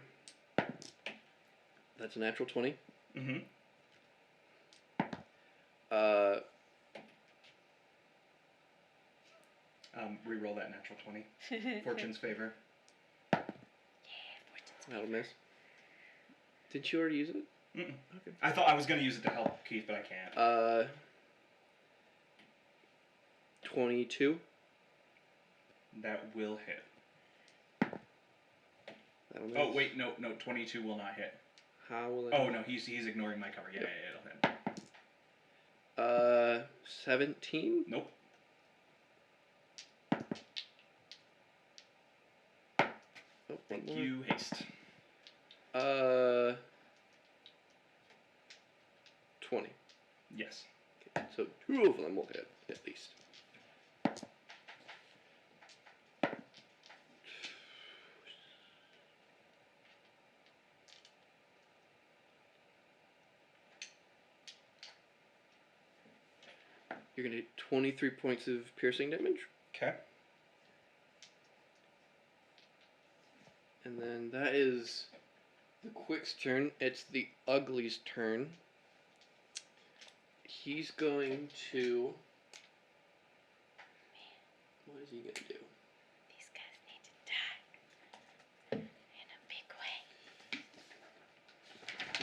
That's a natural 20. Mm-hmm. Reroll that natural 20. Fortune's favor. That'll miss. Didn't you already use it? Mm-mm. Okay. I thought I was gonna use it to help Keith, but I can't. 22. That will hit. That'll miss. Oh wait, no, 22 will not hit. How will it? Oh no, he's ignoring my cover. Yeah, Yep. yeah, it'll hit. 17. Nope. Oh, one Thank more. you, haste. 20. Yes. Okay, so 2 of them will hit at least. You're gonna hit 23 points of piercing damage, Okay. and then that is the Quick's turn. It's the Ugly's turn. He's going to. What is he gonna do? These guys need to die in a big way.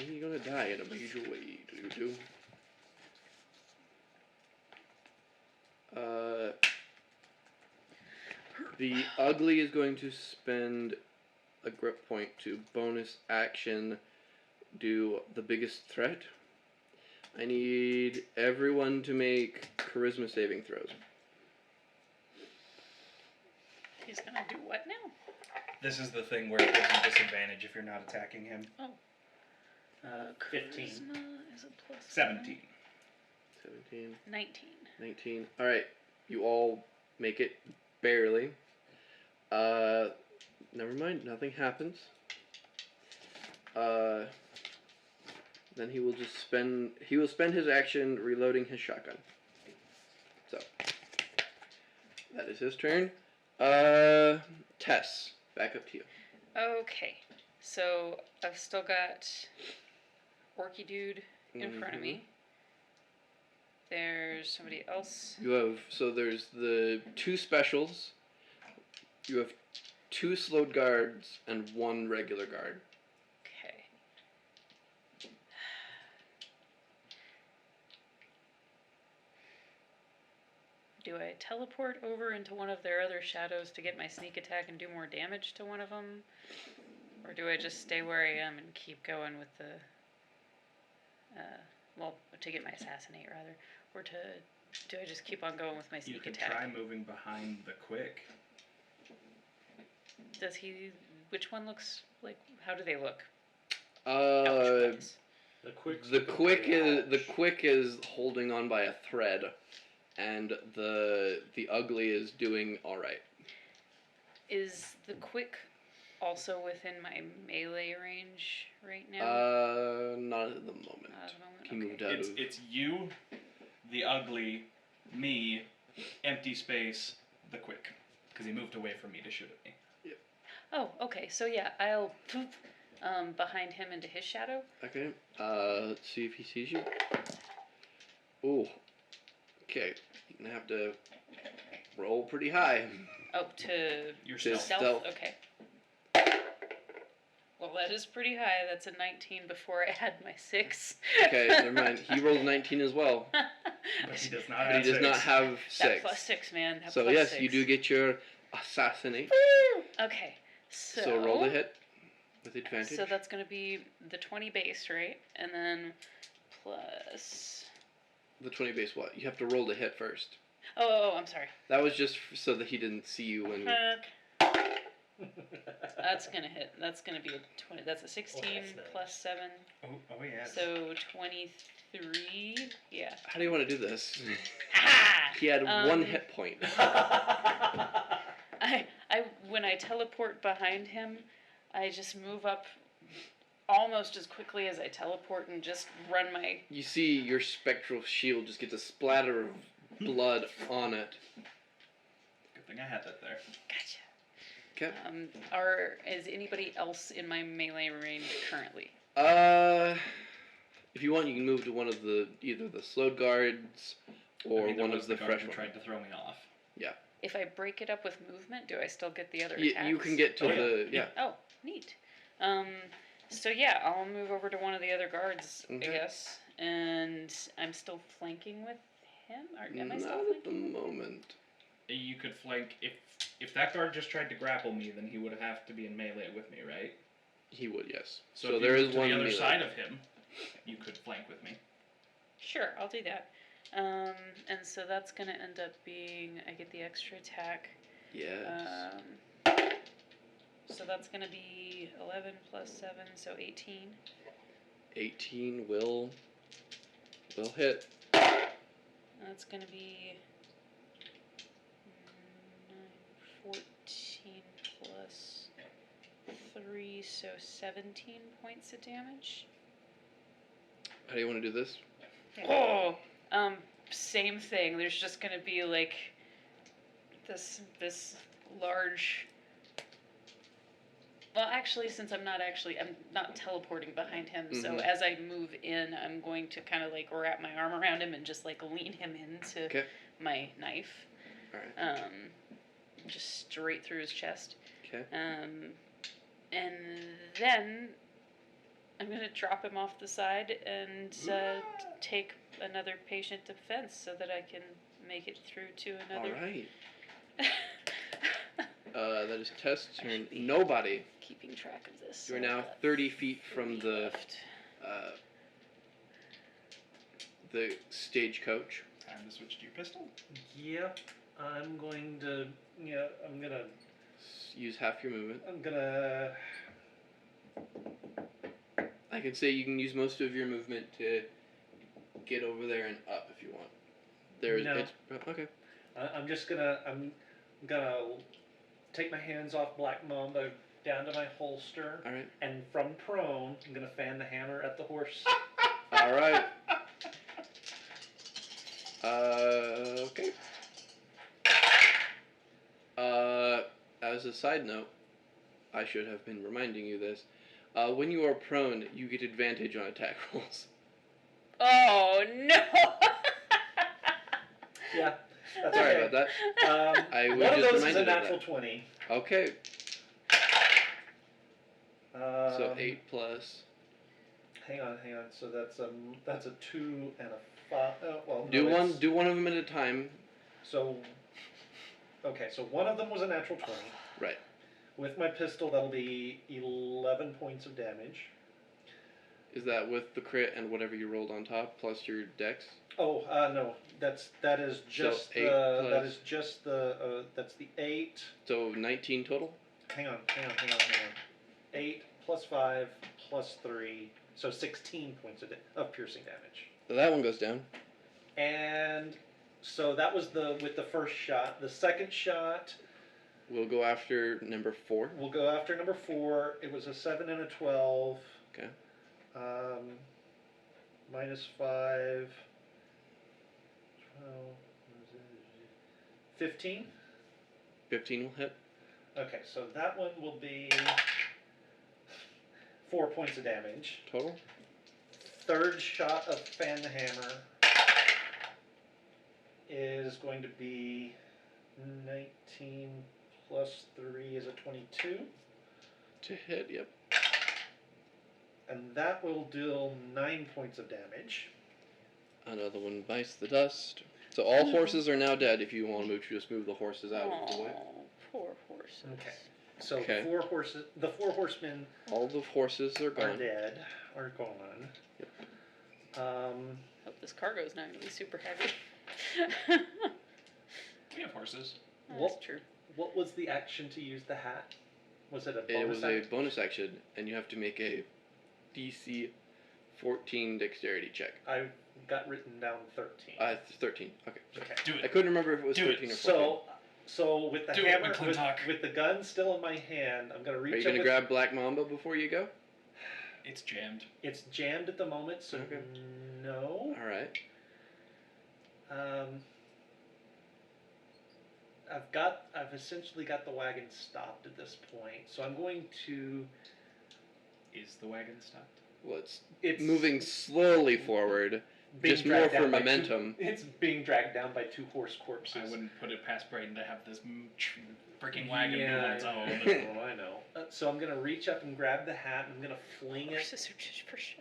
He's gonna die in a major way. The Ugly is going to spend a grip point to bonus action do the biggest threat. I need everyone to make charisma saving throws. He's gonna do what now? This is the thing where it gives you disadvantage if you're not attacking him. 15. Charisma is a plus 17. 17, 19. 19. Alright, you all make it barely. Never mind, nothing happens. Then he will spend his action reloading his shotgun. So, that is his turn. Tess, back up to you. Okay, so I've still got Orky Dude in front of me. There's somebody else. There's the 2 specials. You have 2 slowed guards and 1 regular guard. Okay. Do I teleport over into one of their other shadows to get my sneak attack and do more damage to one of them? Or do I just stay where I am and keep going with the... to get my assassinate, rather. Or do I just keep on going with my You sneak could attack? try moving behind the Quick. Does he... Which one looks like... How do they look? The The quick is holding on by a thread, and the Ugly is doing all right. Is the quick also within my melee range right now? Not at the moment. Not at the moment, He moved out of. It's you, the Ugly, me, empty space, the Quick. Because he moved away from me to shoot at me. Oh, okay. So yeah, I'll poop behind him into his shadow. Okay. Let's see if he sees you. Ooh. Okay. You're gonna have to roll pretty high. Oh, to Your To stealth. stealth. Okay. Well, that is pretty high. That's a 19 before I had my 6. Okay, never mind. He rolled 19 as well. But he does not But have he does not six. have That 6. plus 6, man. That So plus yes, 6. you do get your assassinate. Woo! Okay. So roll the hit with advantage. So that's going to be the 20 base, right? And then plus... The 20 base what? You have to roll the hit first. Oh, I'm sorry. That was just so that he didn't see you when. That's going to hit. That's going to be a 20. That's a 16 plus 7. Oh yeah. So 23. Yeah. How do you want to do this? Ha! He had 1 hit point. When I teleport behind him, I just move up almost as quickly as I teleport and just run my... You see your spectral shield just gets a splatter of blood on it. Good thing I had that there. Gotcha. Okay. Is anybody else in my melee range currently? If you want, you can move to one of either the slowed guards or one of the guard fresh who ones. tried to throw me off. Yeah. If I break it up with movement, do I still get the other attacks? You can get to Oh, yeah. yeah. Oh, neat. So yeah, I'll move over to one of the other guards, I Okay. guess. And I'm still flanking with him? Or am I still Not at the flanking with him? moment. You could flank if that guard just tried to grapple me, then he would have to be in melee with me, right? He would, yes. So, So if there you is moved to one the other melee. side of him, you could flank with me. Sure, I'll do that. And so that's gonna end up being, I get the extra attack. Yes. So that's gonna be 11 plus 7, so 18. 18 will hit. That's gonna be 9, 14 plus 3, so 17 points of damage. How do you want to do this? Oh, same thing. There's just gonna be like this large. Well, actually, since I'm not teleporting behind him. So Mhm. as I move in, I'm going to kind of like wrap my arm around him and just like lean him into Okay. my knife. All right. Just straight through his chest. Okay. And then I'm gonna drop him off the side and take another patient defense so that I can make it through to another. All right. That is test I turn. should be Nobody. keeping track of this. You are So now I've got 30 feet from 3 the left. stagecoach. Time to switch to your pistol. Yep. I'm gonna Use half your movement. I can say you can use most of your movement to get over there and up if you want. No. Okay. I'm gonna take my hands off Black Mamba down to my holster, All right. and from prone, I'm gonna fan the hammer at the horse. All right. Okay. As a side note, I should have been reminding you this. When you are prone, you get advantage on attack rolls. Oh no! Yeah, that's Sorry okay. about that. I was One of just those is a reminded of natural that. 20. Okay. So Um, 8 plus. Hang on. So that's a 2 and a 5. Oh, well, no, Do it's- one of them at a time. So, okay, so one of them was a natural 20. Right. With my pistol, that'll be 11 points of damage. Is that with the crit and whatever you rolled on top plus your dex? Oh, no, that is just So 8 that's the 8. So 19 total? Hang on. 8 plus 5 plus 3, so 16 points of piercing damage. So that one goes down. And so that was with the first shot. The second shot, We'll go after number 4. we'll go after number 4. It was a 7 and a 12. Okay. Minus 5. 12. 15. 15 will hit. Okay, so that one will be 4 points of damage. Total? Third shot of Fan the Hammer is going to be 19 plus 3 is a 22. To hit, yep. And that will deal 9 points of damage. Another one bites the dust. So all horses are now dead. If you want to move, just move the horses out of the way. Oh, poor horses. Okay. So Okay. the 4 horsemen All the horses are are gone. dead, are gone. Yep. Hope this cargo's not gonna be super heavy. We have horses. That's What- true. What was the action to use the hat? Was it a bonus It was a action? bonus action, and you have to make a DC 14 dexterity check. I got written down 13. 13. Okay. Okay. Do I it. couldn't remember if it was Do it. 13 or 14. So with the Do it, hammer, McClintock. with the gun still in my hand, I'm gonna reach Are you up going to with- grab Black Mamba before you go? It's jammed. It's jammed at the moment, so Okay. no. Alright. I've essentially got the wagon stopped at this point, so I'm going to. Is the wagon stopped? Well, it's It's moving slowly forward, Just more dragged for down by momentum. It's being dragged down by 2 horse corpses. I wouldn't put it past Brayden to have this freaking wagon move on Yeah, its I own. know, I know. So I'm gonna reach up and grab the hat. And I'm gonna fling it. Horses are just for show.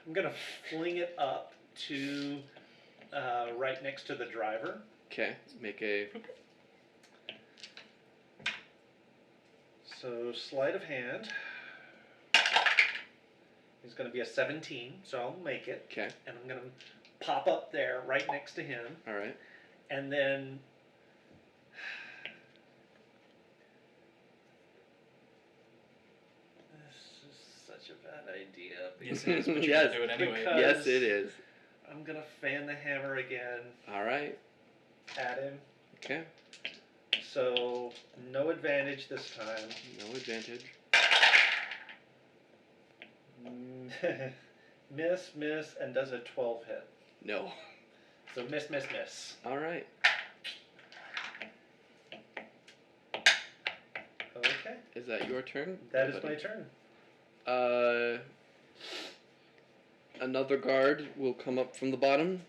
I'm gonna fling it up to right next to the driver. Okay, make a. So sleight of hand is going to be a 17, so I'll make it. Okay. And I'm going to pop up there right next to him. All right. And then this is such a bad idea. Yes, it is, but you Yes, gotta do it anyway. because- Yes, it is. I'm going to fan the hammer again All right. at him. Okay. So no advantage this time. No advantage. Miss, and does a 12 hit. No. So miss. All right. Okay. Is that your turn? That is my turn. Another guard will come up from the bottom.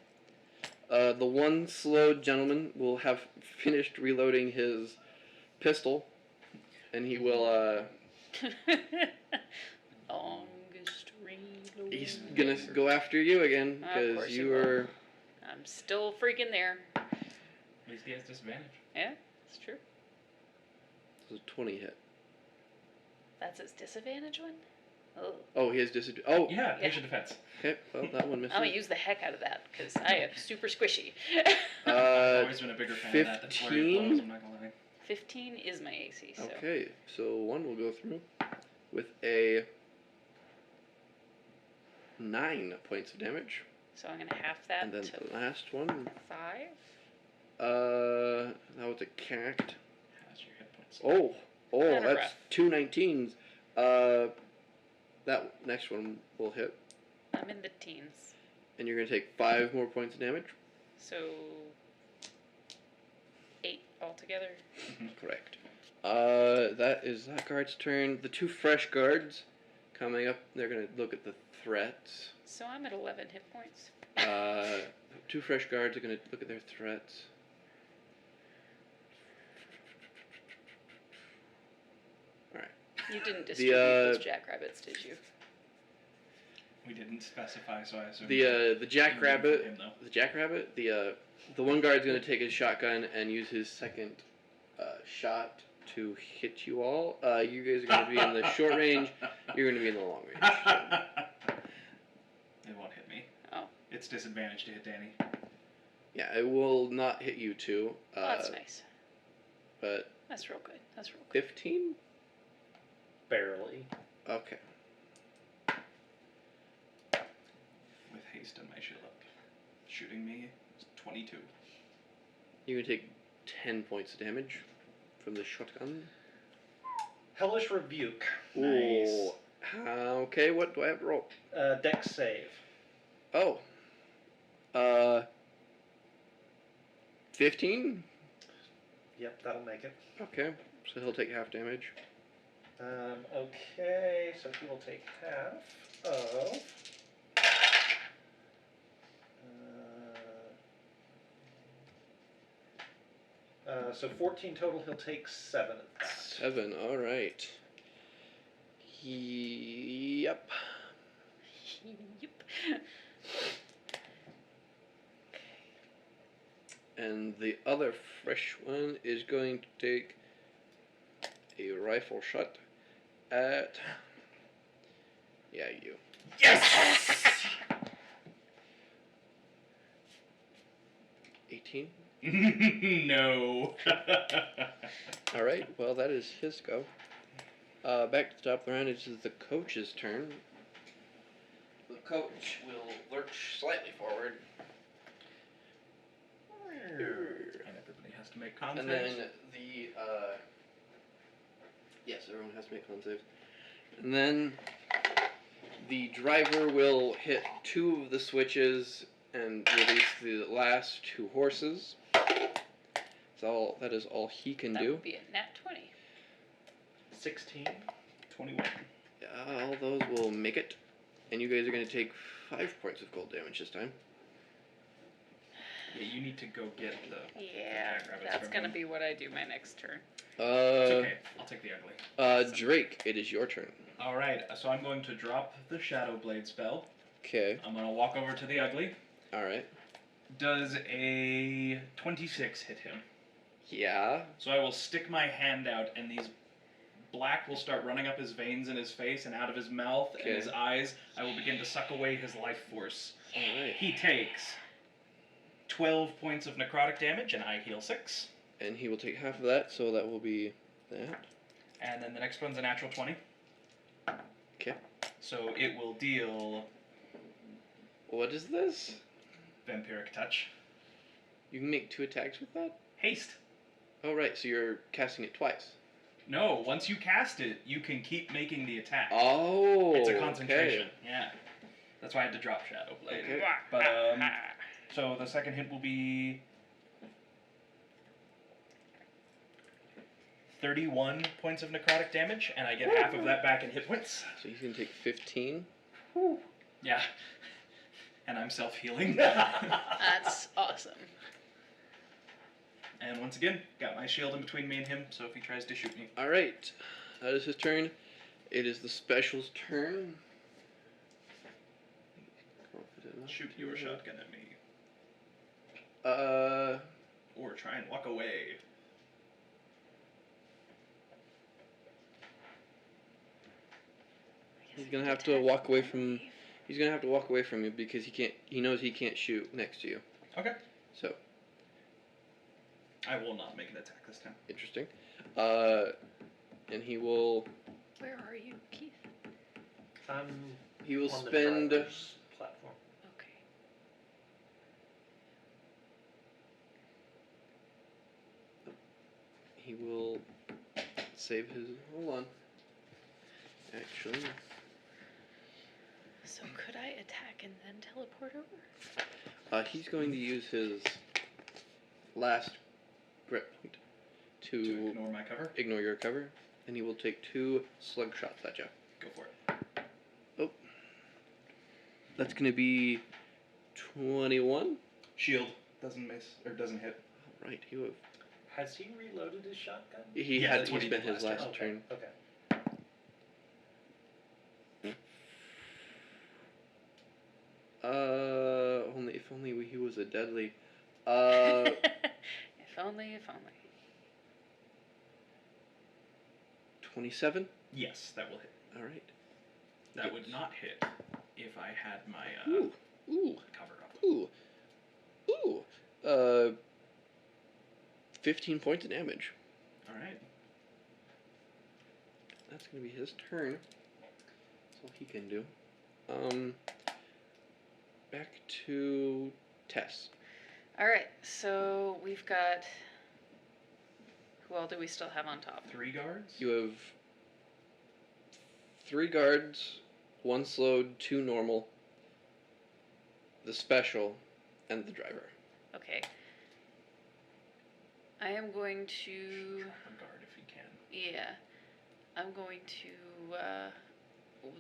The one slow gentleman will have finished reloading his pistol, and he will. Longest reload. He's gonna go after you again Of because course he you will. are. I'm still freaking there. At least he has disadvantage. Yeah, it's true. It's a 20 hit. That's his disadvantage one? Oh. Oh, he has disadvantage. Oh, Yeah, Yeah. extra defense. okay. Well, that one misses. I'm gonna use the heck out of that because I am super squishy. I've always been a bigger fan of that. That's where it 15? blows, I'm not gonna lie. 15 is my AC, so. Okay, so one will go through with a 9 points of damage, So I'm gonna half that and then to the last one. 5. That was a cacked. How's your hit points? Oh, Kinda that's rough. 2 19s. That next one will hit, I'm in the teens. and you're gonna take 5 more points of damage. So 8 altogether. Correct. That is that guard's turn. The 2 fresh guards coming up. They're gonna look at the threats. So I'm at 11 hit points. 2 fresh guards are gonna look at their threats. You didn't distribute those jackrabbits, did you? We didn't specify, so I assume. The jackrabbit. Him, though. The jackrabbit. The one guard's gonna take his shotgun and use his second shot to hit you all. You guys are gonna be in the short range. You're gonna be in the long range. So. It won't hit me. Oh. It's disadvantage to hit Danny. Yeah, it will not hit you two. Oh, that's nice. But That's real good. That's real good. 15. Barely. Okay. With haste and my shield up. Shooting me is 22. You're gonna take 10 points of damage from the shotgun. Hellish Rebuke. Ooh. Okay, what do I have to roll? Dex save. Oh. 15? Yep, that'll make it. Okay, so he'll take half damage. Okay, so he will take half of. So 14 total, he'll take 7 of that. 7, alright. Yep. Yep. And the other fresh one is going to take a rifle shot at. Yeah, you. Yes! 18? No. Alright, well, that is his go. Back to the top of the round, it is the coach's turn. The coach will lurch slightly forward. And everybody has to make con And saves. then the, yes, everyone has to make con saves. And then the driver will hit 2 of the switches and release the last 2 horses. That is all he can That do. would be a nat 20. 16. 21. All those will make it. And you guys are going to take 5 points of cold damage this time. Yeah, you need to go get the. Yeah, jackrabbits that's from gonna him. be what I do my next turn. It's okay. I'll take the ugly. Drake, it is your turn. All right. So I'm going to drop the Shadow Blade spell. Okay. I'm gonna walk over to the ugly. All right. Does a 26 hit him? Yeah. So I will stick my hand out, and these black will start running up his veins in his face and out of his mouth and his eyes. I will begin to suck away his life force. All right. He takes 12 points of necrotic damage, and I heal 6. And he will take half of that, so that will be that. And then the next one's a natural 20. Okay. So it will deal What is this? Vampiric Touch. You can make 2 attacks with that? Haste. Oh, right, so you're casting it twice. No, once you cast it, you can keep making the attack. Oh, It's a concentration. Okay. Yeah. That's why I had to drop Shadow Blade. Okay. But, so the second hit will be 31 points of necrotic damage, and I get half of that back in hit points. So he's going to take 15. Yeah. And I'm self-healing. That's awesome. And once again, got my shield in between me and him, so if he tries to shoot me. All right. That is his turn. It is the special's turn. Shoot your shotgun at me. Or try and walk away. He's gonna have to walk away from. He's gonna have to walk away from you because he can't. He knows he can't shoot next to you. Okay. So I will not make an attack this time. interesting. And he will. Where are you, Keith? He will On the spend. driver's platform. Okay. He will save his. Hold on. Actually, So could I attack and then teleport over? he's going to use his last grip point To ignore my cover? ignore your cover, and he will take 2 slug shots at you. Go for it. That's going to be 21. Shield. Doesn't miss, or doesn't hit. All right, he will. Has he reloaded his shotgun? He Yeah, had. that's He what he spent did his last last turn. Okay. If only he was a deadly. If only, if only. 27. Yes, that will hit. All right. That would not hit if I had my Ooh. cover up. Ooh. 15 points of damage. Alright. That's gonna be his turn. That's all he can do. Back to Tess. Alright, so we've got. Who all do we still have on top? 3 guards? You have 3 guards, 1 slowed, 2 normal, the special, and the driver. Okay. I am going to. A guard if you can. Yeah. I'm going to.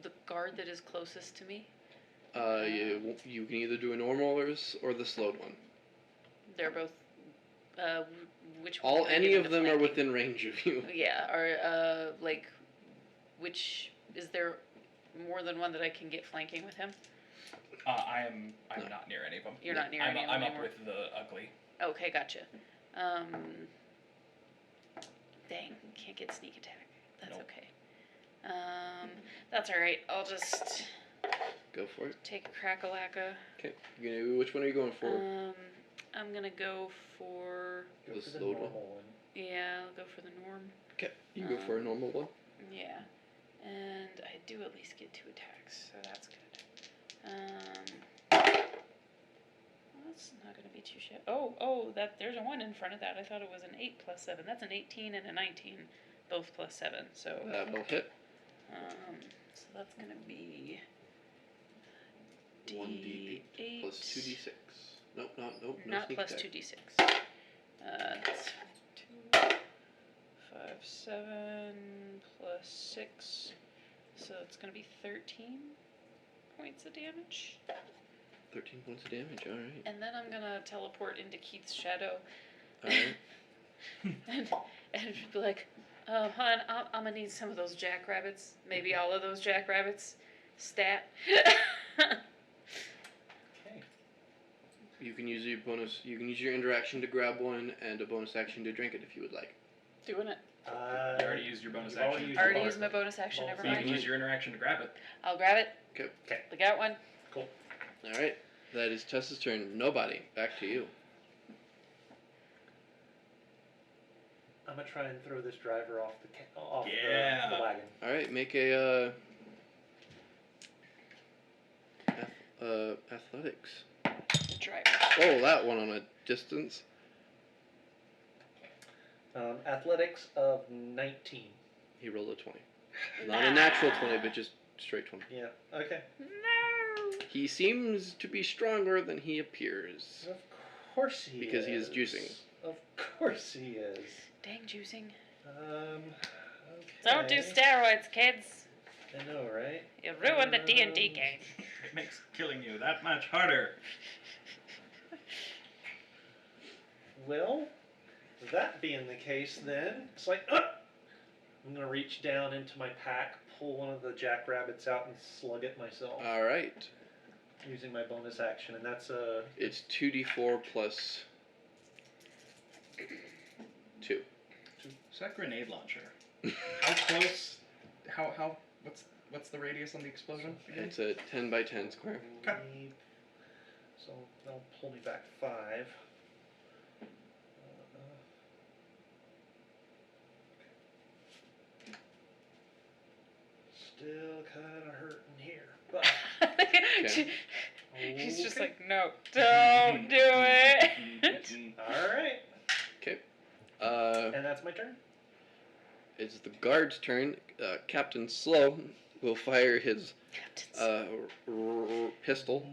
The guard that is closest to me. You can either do a normal or the slowed one. They're both. Which one? All can I any get of into them are flanking? within range of you. Yeah, or like, which is there more than one that I can get flanking with him? I'm No. not near any of them. You're not near I'm, any of I'm them up anymore? with the ugly. Okay, gotcha. Dang, can't get sneak attack. That's Nope. okay. That's all right. I'll just Go for it. take a crack-a-lacka. Okay. Which one are you going for? I'm gonna go for Go The for the slowed one. normal one. yeah. I'll go for the norm. Okay. You go for a normal one. Yeah, and I do at least get 2 attacks, so that's good. That's not gonna be too shit. Oh, there's a 1 in front of that. I thought it was an 8 plus 7. That's an 18 and a 19, both plus 7. So, That will hit. so that's gonna be 1d8 plus 2d6. Nope, no Not sneak plus attack. 2d6. That's 2, 5, 7 plus 6. So it's gonna be 13 points of damage. 13 points of damage, alright. And then I'm gonna teleport into Keith's shadow. Alright. and be like, hon, I'm gonna need some of those jackrabbits. Maybe all of those jackrabbits. Stat. Okay. You can use your interaction to grab one and a bonus action to drink it if you would like. Doing it. You already used your bonus you've already action. used Already your used my bonus action, bonus never You can mind. use your interaction to grab it. I'll grab it. Okay. Look out one. Cool. Alright. That is Tessa's turn. Nobody. Back to you. I'm gonna try and throw this driver off Yeah. the wagon. Alright, make a athletics. Driver. Oh, that one on a distance. Athletics of 19. He rolled a 20. Not a natural 20, but just straight 20. Yeah. Okay. No. He seems to be stronger than he appears. Of course he Because is. he is juicing. Of course he is. Dang juicing. Okay. Don't do steroids, kids. I know, right? You ruined the D&D game. It makes killing you that much harder. Well, that being the case, then it's like, I'm gonna reach down into my pack, pull one of the jackrabbits out, and slug it myself Alright. using my bonus action, and that's It's 2d4 plus 2. Is that grenade launcher? How close? How? What's the radius on the explosion? again? It's a 10 by 10 square. Okay. So that'll pull me back 5. Still kind of hurting here, but He's just Okay. like, no, don't do it. all right, and that's my turn. It's the guard's turn. Captain Slow will fire his pistol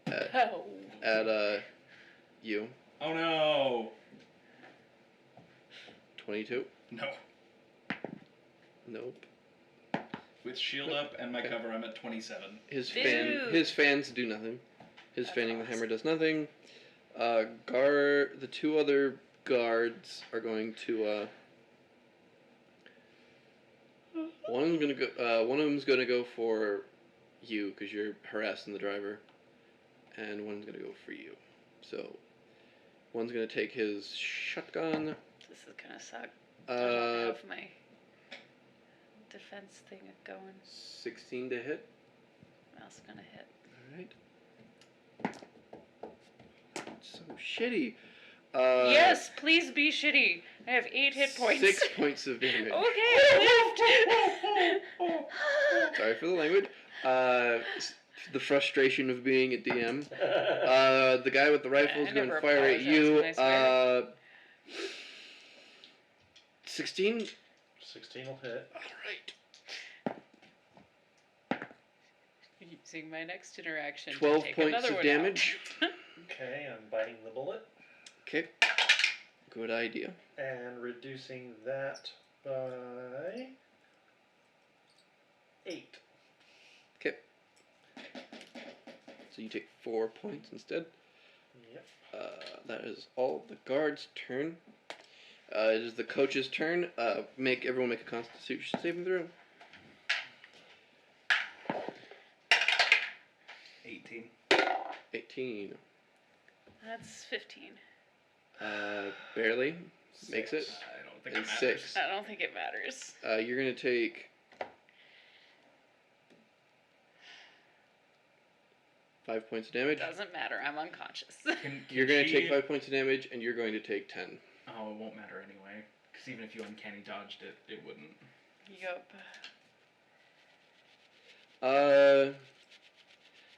Oh. at you. Oh no! 22. No. Nope. With shield up and my Okay. cover, I'm at 27. Dude. His fans do nothing. His That's fanning the awesome. hammer does nothing. The two other guards are going to one of them's gonna go for you because you're harassing the driver, and one's gonna go for you. So one's gonna take his shotgun. This is gonna suck. I don't Uh, have my defense thing going. 16 to hit. Mouse gonna hit. All right. So shitty. Yes, please be shitty. I have 8 hit points. 6 points of damage. Okay, lift. Sorry for the language. The frustration of being a DM. The guy with the rifle is I going to never fire at apologize you. when I swear. 16. 16 will hit. All right. Using my next interaction. 12 to take points another of one damage. Out. Okay, I'm biting the bullet Okay. Good idea. and reducing that by 8. Okay. So you take 4 points instead. Yep. That is all the guards' turn. It is the coach's turn. Everyone make a Constitution saving throw. 18. 18. That's 15. Barely makes it. I don't think And it matters. 6. I don't think it matters. You're gonna take 5 points of damage. Doesn't matter. I'm unconscious. You're gonna take 5 points of damage, and you're going to take 10. Oh, it won't matter anyway. Because even if you uncanny dodged it, it wouldn't. Yup.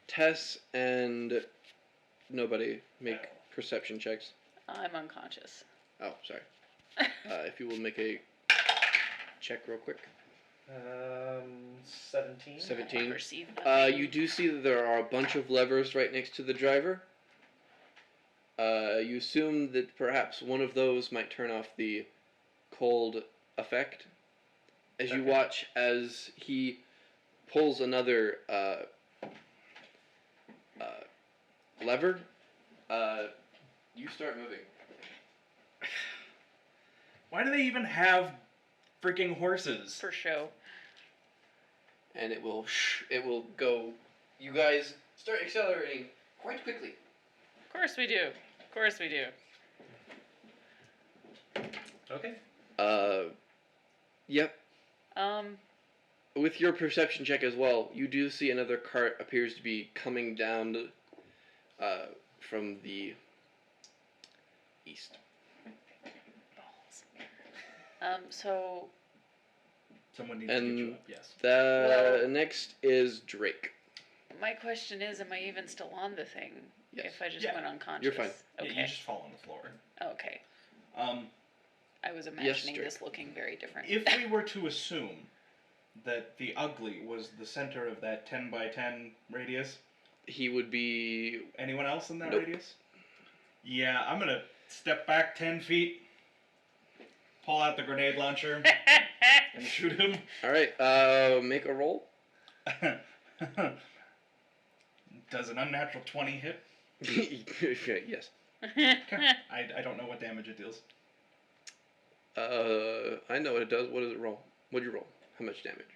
Tess and nobody make perception checks. I'm unconscious. Oh, sorry. If you will make a check real quick. 17. 17. I perceive nothing. You do see that there are a bunch of levers right next to the driver. You assume that perhaps one of those might turn off the cold effect. As you Okay. watch as he pulls another lever. You start moving. Why do they even have freaking horses? For show. And it will go. You guys start accelerating quite quickly. Of course we do. Of course we do. Okay. Yep. Um, With your perception check as well, you do see another cart appears to be coming down from the east. balls. So Someone needs to get you up, yes. The Well- next is Drake. my question is, am I even still on the thing? Yes. If I just Yeah. went unconscious. You're fine. Okay. Yeah, you just fall on the floor. Okay. I was Yes, imagining Drake. this looking very different. If we were to assume that the ugly was the center of that 10 by 10 radius, He would be. anyone else in that Nope. radius? Yeah, I'm gonna step back 10 feet, pull out the grenade launcher, and shoot him. All right. Make a roll. Does an unnatural 20 hit? Yes. I don't know what damage it deals. I know what it does. What does it roll? What'd you roll? How much damage?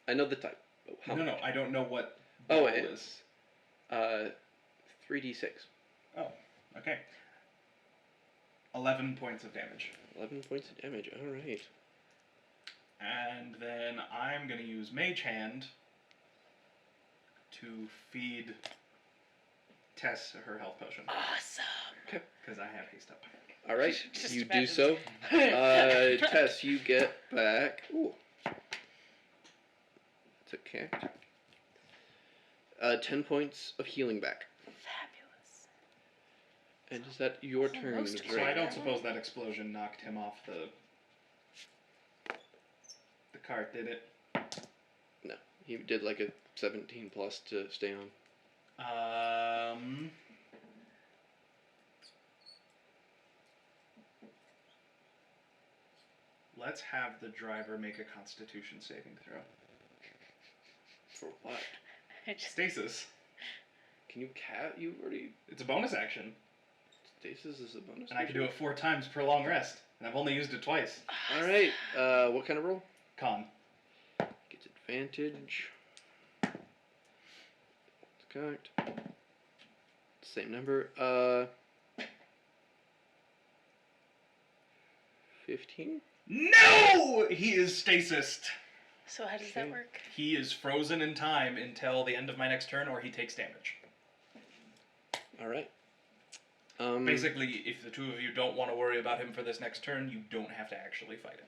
I know the type. How No, much? I don't know what Oh, roll it's 3d6. Oh, okay. 11 points of damage. 11 points of damage. All right. And then I'm going to use Mage Hand to feed Tess her health potion. Awesome. Because I have haste up. All right. Just You do imagine. so. Tess, you get back. Ooh. It's okay. 10 points of healing back. Fabulous. And is that your turn, Almost Drake? So I Great. don't suppose that explosion knocked him off the cart, did it? No. He did like a 17 plus to stay on. Let's have the driver make a Constitution saving throw. For what? I just Stasis. Can you You already. It's a bonus action, Stasis is a bonus. and I can do it 4 times per long rest, and I've only used it twice. All right. What kind of roll? Con. Gets advantage. That's correct. Same number. 15. No! He is stasised. So how does that Okay. work? He is frozen in time until the end of my next turn, or he takes damage. All right. Basically, if the two of you don't want to worry about him for this next turn, you don't have to actually fight him.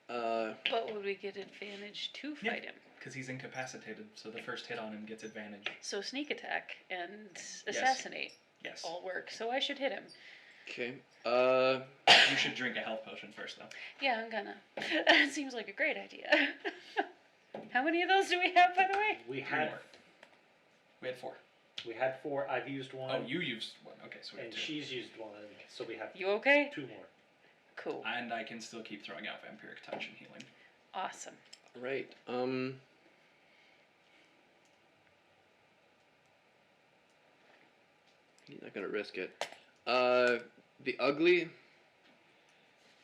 But would we get advantage to Yeah. fight him? Because he's incapacitated, so the first hit on him gets advantage. So sneak attack and assassinate Yes. all work. So I should hit him. Okay. You should drink a health potion first, though. Yeah, I'm gonna. That seems like a great idea. How many of those do we have, by the way? We 3 had more. We had 4. 4. I've used one. Oh, you used 1. Okay, so we have and 2. she's used one, so we have You okay? 2 more. Cool. And I can still keep throwing out Vampiric Touch and healing. Awesome. All right. He's not gonna risk it. The ugly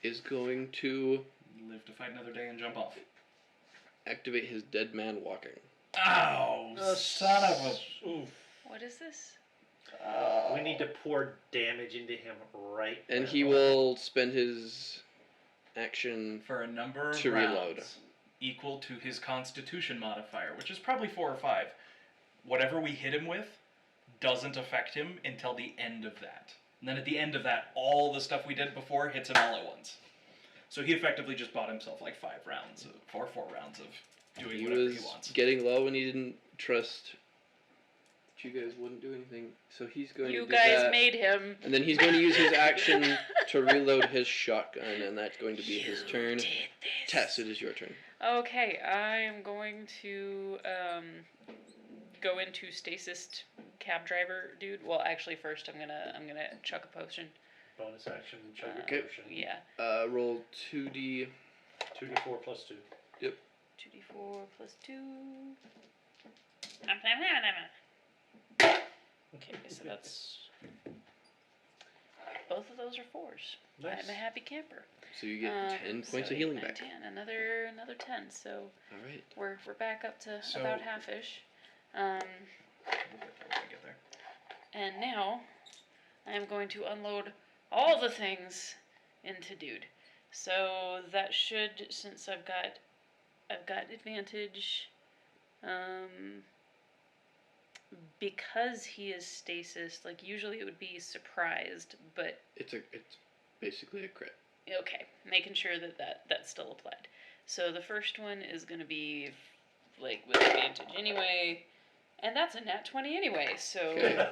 is going to Live to fight another day and jump off. activate his dead man walking. Ow! Son of a... Oof. What is this? We need to pour damage into him right And now. he will spend his action. For a number of To rounds reload. equal to his Constitution modifier, which is probably 4 or 5. Whatever we hit him with doesn't affect him until the end of that. And then at the end of that, all the stuff we did before hits him all at once. So he effectively just bought himself like 5 rounds or 4 rounds of doing He whatever was he wants. getting low and he didn't trust that you guys wouldn't do anything. So he's going You to do guys that. made him. And then he's going to use his action to reload his shotgun, and that's going to be his turn. Did this. Tess, it is your turn. Okay, I am going to go into stasis cab driver dude. Well, actually, first I'm gonna chuck a potion. Bonus action, chug your Okay. potion. Yeah, Roll 2d. 2d4 plus 2. 2d4 plus 2. Okay, so that's. Both of those are 4s. Nice. I'm a happy camper. So you get 10 points of healing back. 10. Another 10. So All right. we're back up to So- about half-ish. We'll get there. And now I am going to unload all the things into dude. So that should, since I've got advantage, because he is stasis. Like usually it would be surprised, but It's basically a crit. okay, making sure that's still applied. So the first one is going to be like with advantage anyway, and that's a nat 20 anyway. So Okay.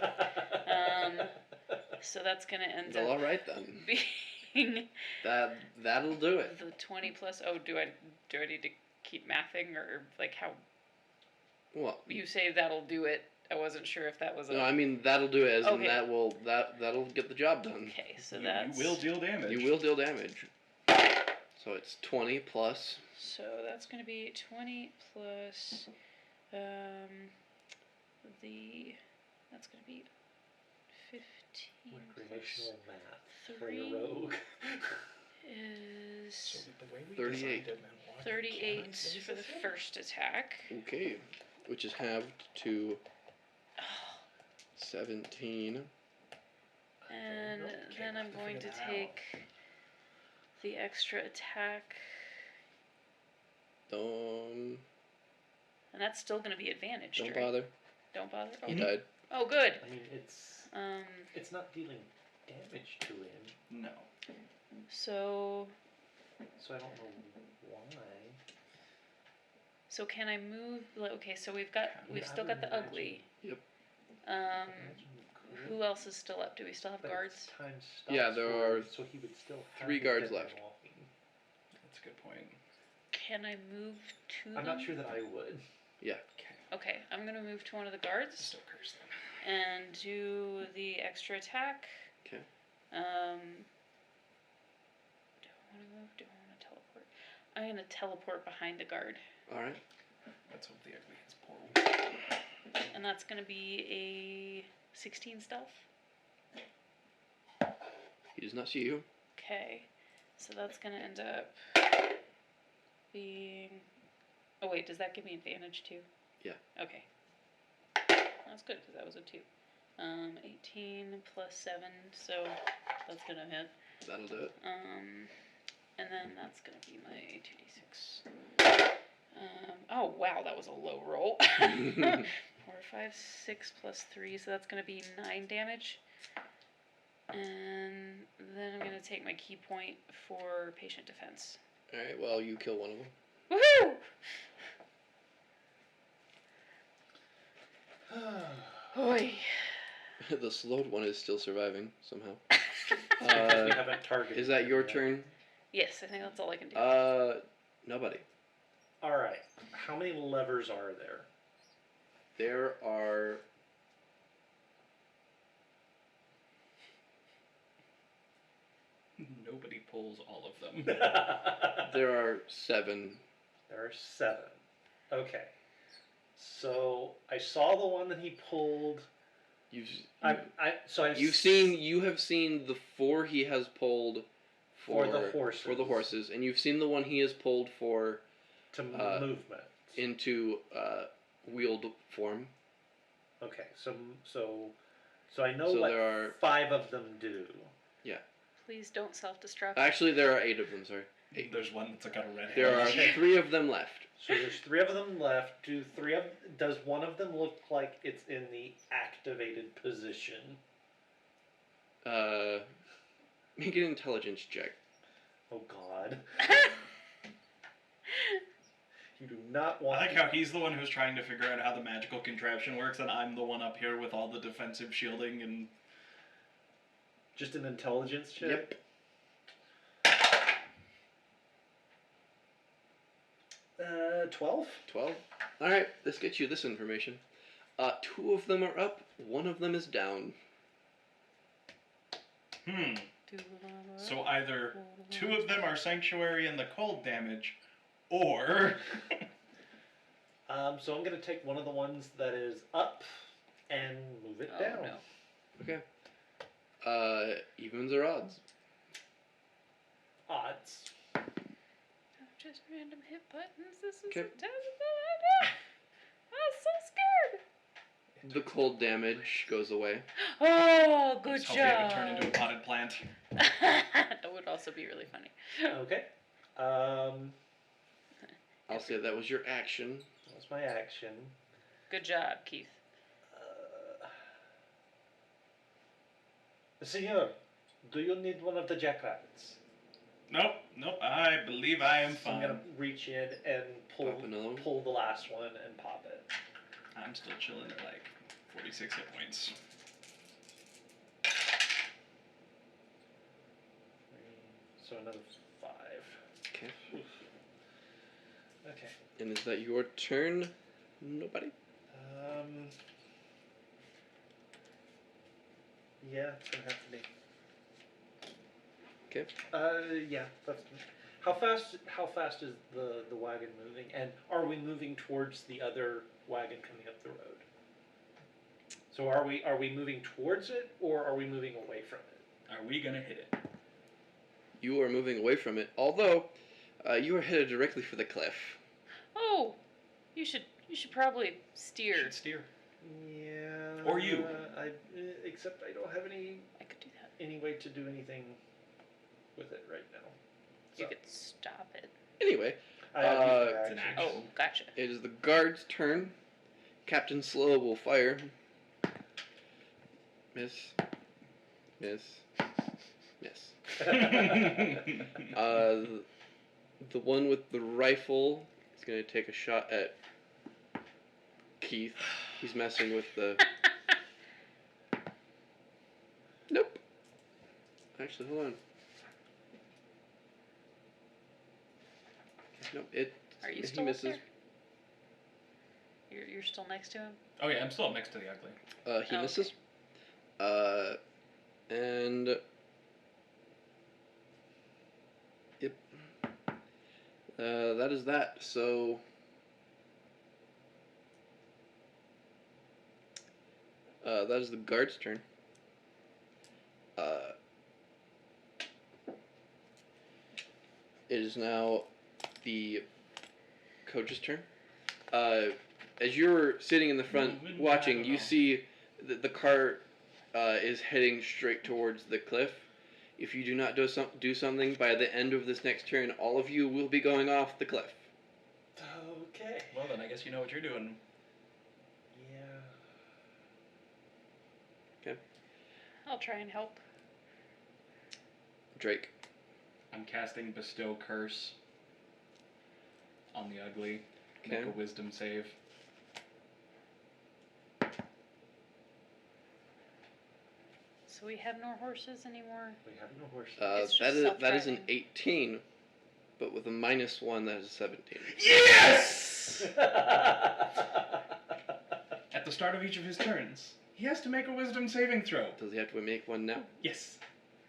so that's going to end Well, up all right then. being That'll do it. the 20 plus. Oh, do I need to keep mathing or like how Well, you say that'll do it? I wasn't sure if that was a. no, I mean that'll do it, as in Okay. that'll get the job done. Okay, so You that's. will deal damage. You will deal damage. So it's 20 plus. So that's going to be 20 plus. That's going to be 15. Recreational math for 3 your rogue. is So the way we 38. designed it, man, why 38 can't I for the say first attack. Okay, which is halved to 17. And Okay, then I'm going to figure that out. take the extra attack. Don't And that's still going to be advantaged, right? bother. Don't bother? He Oh, died. oh, good. I mean, it's not dealing damage to him, No. So so I don't know why. So can I move? Okay, so we've still got the imagine. ugly. Yep. Imagine you could, Who else is still up? Do we still have but guards? it's times Yeah, stops there forward, are so he would still have 3 his guards dead man left. walking. That's a good point. Can I move to I'm them? not sure that I would. Okay, I'm gonna move to one of the guards Still curse them. and do the extra attack. Okay. Do I want to move? Do I want to teleport? I'm gonna teleport behind the guard, All right. Let's hope the ugly has poor. and that's gonna be a 16 stealth. He does not see you. Okay, so that's gonna end up being. Oh wait, does that give me advantage too? Yeah. Okay. That's good because that was a 2. 18 plus 7, so that's gonna hit. That'll do it. And then that's gonna be my 2d6. Oh wow, that was a low roll. 4, 5, 6 plus 3, so that's gonna be 9 damage. And then I'm gonna take my key point for patient defense. All right. Well, you kill one of them. Woohoo! Oi. The slowed one is still surviving somehow. Because we haven't targeted. Is that him your yet. turn? Yes, I think that's all I can do. Nobody. All right. How many levers are there? There are. Nobody pulls all of them. There are 7. There are 7. Okay. So I saw the one that he pulled. You've you have seen the 4 he has pulled For the horses. For the horses, and you've seen the one he has pulled for to movement. into wheeled form. Okay. So I know So what there are 5 of them do. Please don't self-destruct. Actually, there are 8 of them. Sorry, 8. There's one that's got a red There are Okay. 3 of them left. So there's 3 of them left. Does one of them look like it's in the activated position? Make an intelligence check. Oh God. You do not I want. like how he's the one who's trying to figure out how the magical contraption works, and I'm the one up here with all the defensive shielding and. Just an intelligence check. Yep. 12. 12. All right, this gets you this information. 2 of them are up. 1 of them is down. So either 2 of them are sanctuary and the cold damage, or So I'm gonna take one of the ones that is up and move it Oh down. no. Okay. Evens or odds? Odds. Oh, just random hit buttons. This is Okay. a terrible idea. I'm so scared. The cold damage goes away. Oh, good Just hope they haven't job. turned into a potted plant. That would also be really funny. Okay. I'll say that was your action. That's my action. Good job, Keith. Senor, do you need one of the jackrabbits? Nope. I believe I am So I'm fine. gonna reach in and Pop another one. pull the last one and pop it. I'm still chilling at like 46 hit points. So another 5. Okay. Okay. And is that your turn? Nobody? Yeah, it's gonna have to be. Okay. Yeah, that's. How fast is the wagon moving? And are we moving towards the other wagon coming up the road? So are we moving towards it or are we moving away from it? Are we gonna hit it? You are moving away from it, although you are headed directly for the cliff. Oh, you should probably steer. Should steer. Yeah. Or you. Except I don't have I could do that. any way to do anything with it right now. You So, could stop it. Anyway, I have Uh, these for it's an action. action. Oh, gotcha. it is the guard's turn. Captain Slow will fire. Miss. Miss. Miss. The one with the rifle is going to take a shot at Keith. He's messing with the... Nope. Actually, hold on. Nope, Are you he still misses. up there? You're still next to him? Oh yeah, I'm still up next to the ugly. He Oh, misses. And... Yep. That is that. So... that is the guard's turn. It is now the coach's turn. As you're sitting in the front Moving watching, right you along. see that the cart is heading straight towards the cliff. If you do not do something by the end of this next turn, all of you will be going off the cliff. Okay. Well then, I guess you know what you're doing. Yeah. I'll try and help. Drake. I'm casting Bestow Curse on the ugly. Make Okay. a Wisdom save. So we have no horses anymore? We have no horses. It's That just is an self-driving. 18, but with a -1, that is a 17. Yes! At the start of each of his turns, he has to make a Wisdom saving throw. Does he have to make one now? Yes.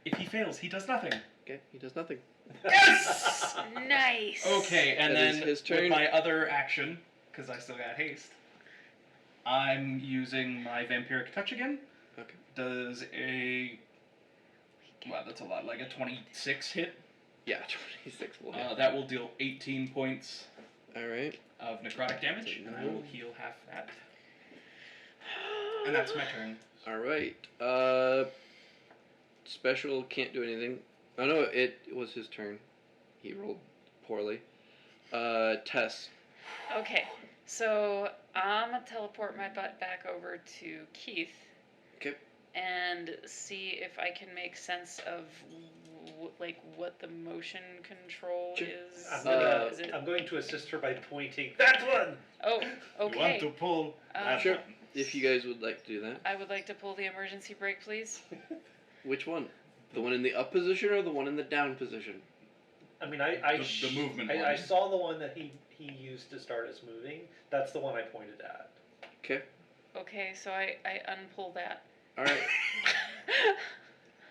If he fails, he does nothing. Okay, he does nothing. Yes! Nice! Okay, and That is then his turn. with my other action, because I still got haste, I'm using my Vampiric Touch again. Okay. Does a... Wow, that's a lot. Like a 26 hit. Yeah, 26 will hit. That will deal 18 points Alright. of necrotic damage, and I will Nine. heal half that. And that's my turn. Alright. Special can't do anything. Oh no, it was his turn. He rolled poorly. Tess. Okay, so I'm gonna teleport my butt back over to Keith. Okay. And see if I can make sense of what the motion control Sure. is. I'm Is it? going to assist her by pointing that one. Oh, okay. You want to pull that Sure. one. If you guys would like to do that. I would like to pull the emergency brake, please. Which one? The one in the up position or the one in the down position? I mean, The movement I one. saw the one that he used to start us moving. That's the one I pointed at. Okay. Okay, so I unpull that. Alright.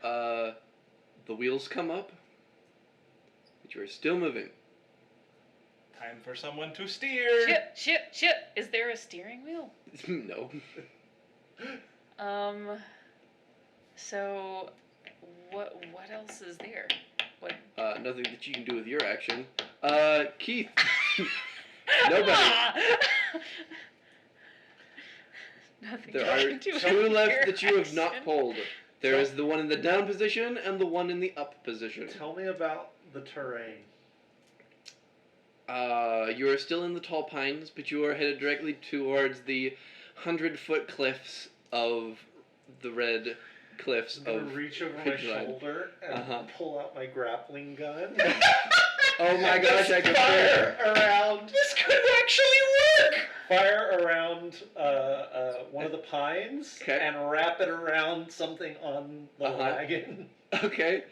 The wheels come up. But you are still moving. Time for someone to steer. Ship! Shit. Is there a steering wheel? No. So, what else is there? What? Nothing that you can do with your action. Keith. Nobody. Nothing. There I are can do with two left your that you have not action. pulled. There is the one in the down position and the one in the up position. Tell me about the terrain. You are still in the tall pines, but you are headed directly towards the 100-foot cliffs of the red cliffs I'm gonna of reach over my Ridgeline. shoulder and pull out my grappling gun. Oh my gosh, I can fire around. This could actually work! Fire around one of the pines Okay. and wrap it around something on the wagon. Okay.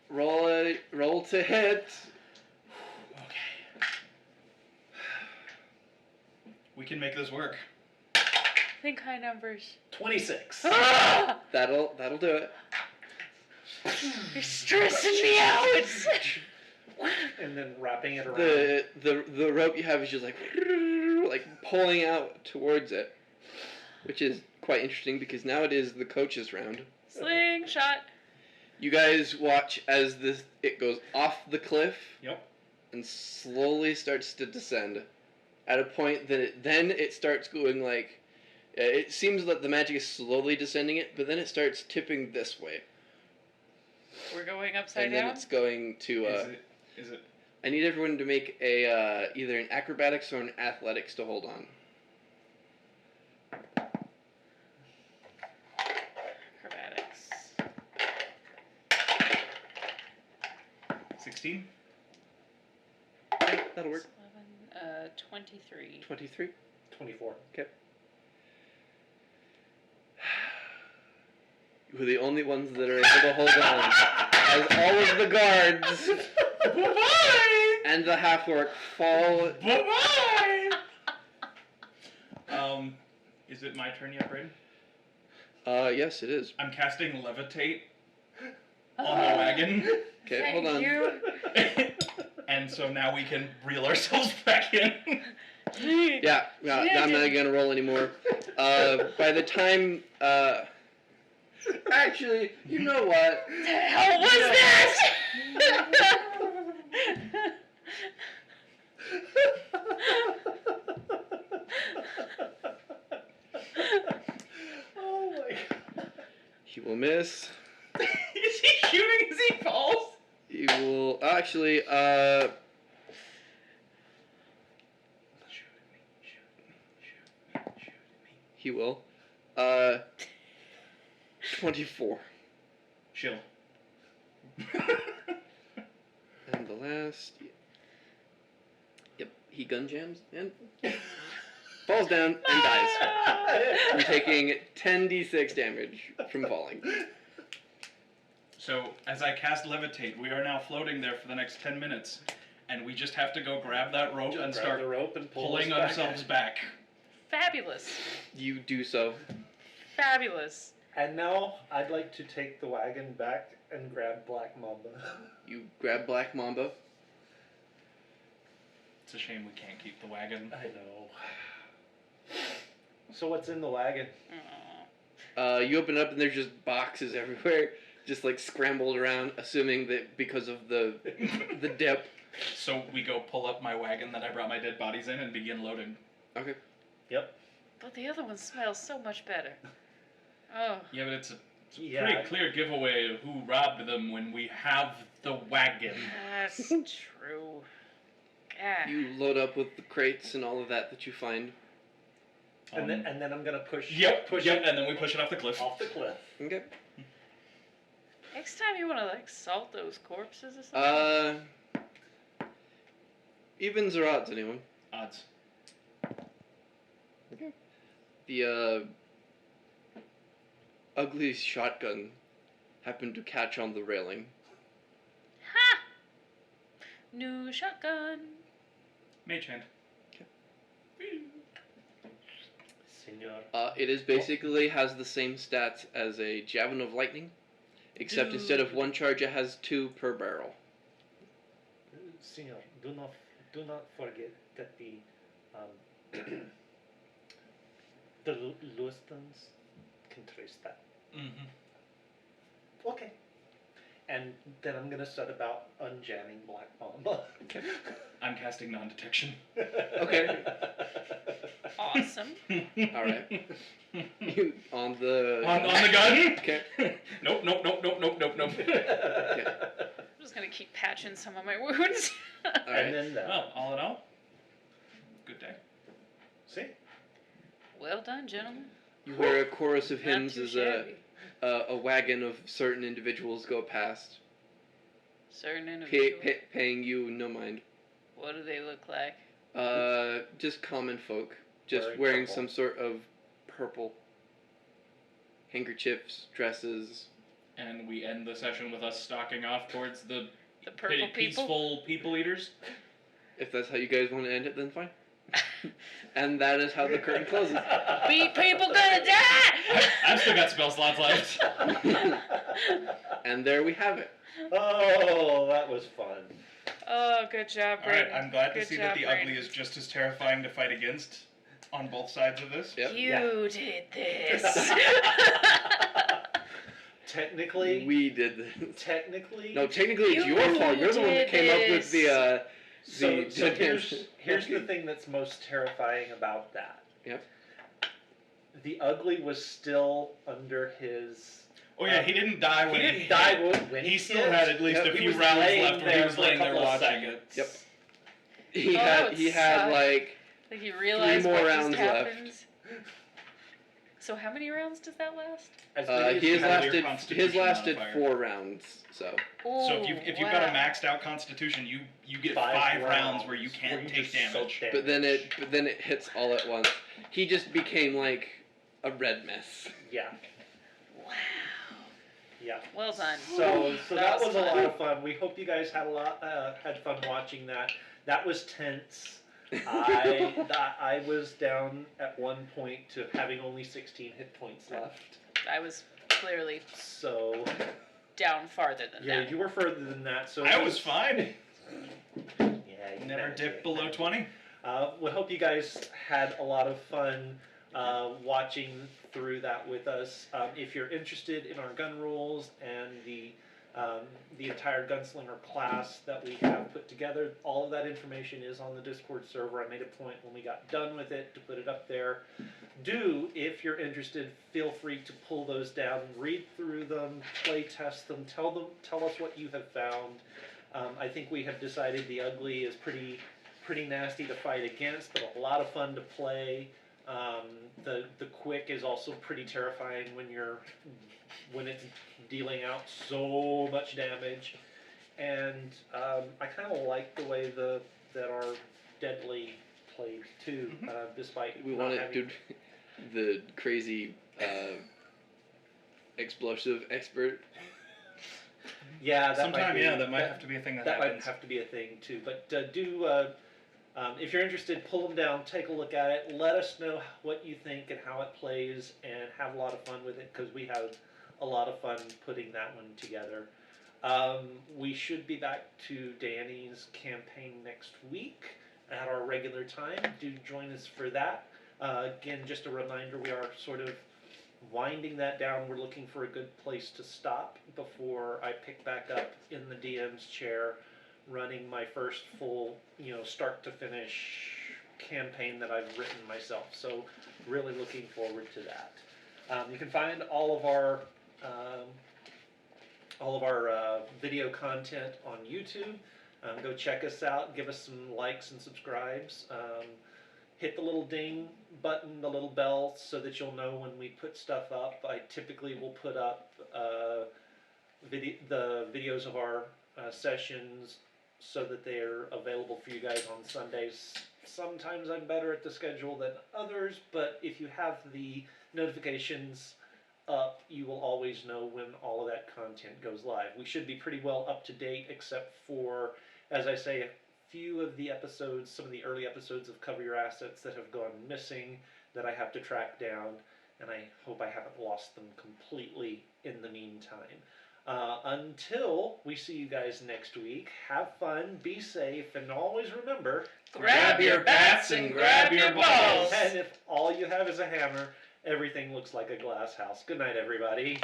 Roll to hit. Okay. We can make this work. Think high numbers. 26. Ah! That'll do it. You're stressing me out. And then wrapping it around. The rope you have is just like pulling out towards it, which is quite interesting because now it is the coach's round. Slingshot. You guys watch as it goes off the cliff. Yep. And slowly starts to descend. At a point that it starts going like, it seems that the magic is slowly descending it, but then it starts tipping this way, We're going upside and down. then it's going to. Is it? I need everyone to make a either an acrobatics or an athletics to hold on. Acrobatics. 16? Okay, that'll work. 23. 23. 24. Okay. You're the only ones that are able to hold on, as all of the guards Bye-bye! and the half-orc fall. Bye-bye! Is it my turn yet, Brayden? Yes, it is. I'm casting Levitate on Oh, the wagon. Okay, thank hold on. you. And so now we can reel ourselves back in. Yeah, I'm not gonna roll anymore. By the time, actually, you know what? The hell was that? Oh my god. He will miss. Is he shooting as he falls? He will actually. He will. 24. Chill. And the last. Yep, he gun jams and falls down and dies. From taking 10d6 damage from falling. So, as I cast Levitate, we are now floating there for the next 10 minutes. And we just have to go grab that rope and Grab start the rope and pull pulling us back. ourselves back. Fabulous. You do so. Fabulous. And now I'd like to take the wagon back and grab Black Mamba. You grab Black Mamba. It's a shame we can't keep the wagon. I know. So what's in the wagon? Aw. You open it up and there's just boxes everywhere, just like scrambled around, assuming that because of the dip. So we go pull up my wagon that I brought my dead bodies in and begin loading. Okay. Yep. But the other one smells so much better. Oh. Yeah, but it's a Yeah. pretty clear giveaway of who robbed them when we have the wagon. That's true. God. You load up with the crates and all of that you find. And then I'm gonna push Yep, and then we push it off the cliff. off the cliff. Okay. Next time you want to like salt those corpses or something. Evens or odds, anyone? Odds. Okay. The ugly shotgun happened to catch on the railing. Ha! New shotgun. Mage hand. Senor. It is basically has the same stats as a Javelin of Lightning, except instead of one charge, it has 2 per barrel. Senor, do not forget that the the Lewistons can trace that. Mm-hmm. Okay. And then I'm gonna set about unjamming Black Mamba. I'm casting non-detection. Okay. Awesome. All right. You on the On the gun? Okay. Nope. Okay. I'm just gonna keep patching some of my wounds. All And right. then Well, all in all, good day. see? Well done, gentlemen. You hear a chorus of Not hymns too as shabby. a wagon of certain individuals go past, Certain individuals. paying you no mind. What do they look like? Just common folk, just Wearing wearing purple. some sort of purple handkerchiefs, dresses. And we end the session with us stalking off towards the The purple people. peaceful people eaters. If that's how you guys want to end it, then fine. And that is how the curtain closes. Be people gonna die! I've still got spell slots left. And there we have it. Oh, that was fun. Oh, good job, All right, Brayden. I'm glad to Good see job, that the ugly Brayden. is just as terrifying to fight against on both sides of this. Yep. You did this. Technically, We did this. technically. No, technically it's You your fault. You're the one that did came up with this. So the here's the thing that's most terrifying about that. Yep. The ugly was still under his. Oh yeah, he didn't die when He didn't die when He still hit. had at least Yep. a He few was rounds laying left where he was for a laying there couple of watching it. seconds. Yep. He Oh, had it like Like you realize more what rounds just left. happens. So how many rounds does that last? As many as his you had have. your lasted constitution lasted modifier. 4 rounds. So Ooh, So if you've got a maxed out constitution, you get 5 rounds where you can't take just soak damage. but then it hits all at once. He just became like a red mess. Yeah. Wow. Yeah. Well done. So that was a fun. lot of fun. We hope you guys had had fun watching that. That was tense. I was down at one point to having only 16 hit points left. I was clearly So down farther than yeah, that. you were further than that. So I was fine. Yeah, you Never managed dipped it. below 20. We hope you guys had a lot of fun watching through that with us. If you're interested in our gun rules and the entire gunslinger class that we have put together, all of that information is on the Discord server. I made a point when we got done with it to put it up there. If you're interested, feel free to pull those down, read through them, play test them, tell us what you have found. I think we have decided the ugly is pretty nasty to fight against, but a lot of fun to play. The quick is also pretty terrifying when it's dealing out so much damage, and I kind of like the way that our deadly played too, despite We not wanted having. the crazy explosive expert. Yeah, that Sometime, might be, that might have to be a thing that that might happens. have to be a thing too. But if you're interested, pull them down, take a look at it, let us know what you think and how it plays, and have a lot of fun with it, because we had a lot of fun putting that one together. We should be back to Danny's campaign next week at our regular time. Do join us for that. Again, just a reminder, we are sort of winding that down. We're looking for a good place to stop before I pick back up in the DM's chair, running my first full, start to finish campaign that I've written myself. So really looking forward to that. You can find all of our video content on YouTube. Go check us out. Give us some likes and subscribes. Hit the little ding button, the little bell, so that you'll know when we put stuff up. I typically will put up the videos of our sessions so that they're available for you guys on Sundays. Sometimes I'm better at the schedule than others, but if you have the notifications up, you will always know when all of that content goes live. We should be pretty well up to date, except for, as I say, a few of the episodes, some of the early episodes of Cover Your Assets that have gone missing that I have to track down, and I hope I haven't lost them completely in the meantime. Until we see you guys next week, have fun, be safe, and always remember, Grab your bats and grab your balls. and if all you have is a hammer, everything looks like a glass house. Good night, everybody.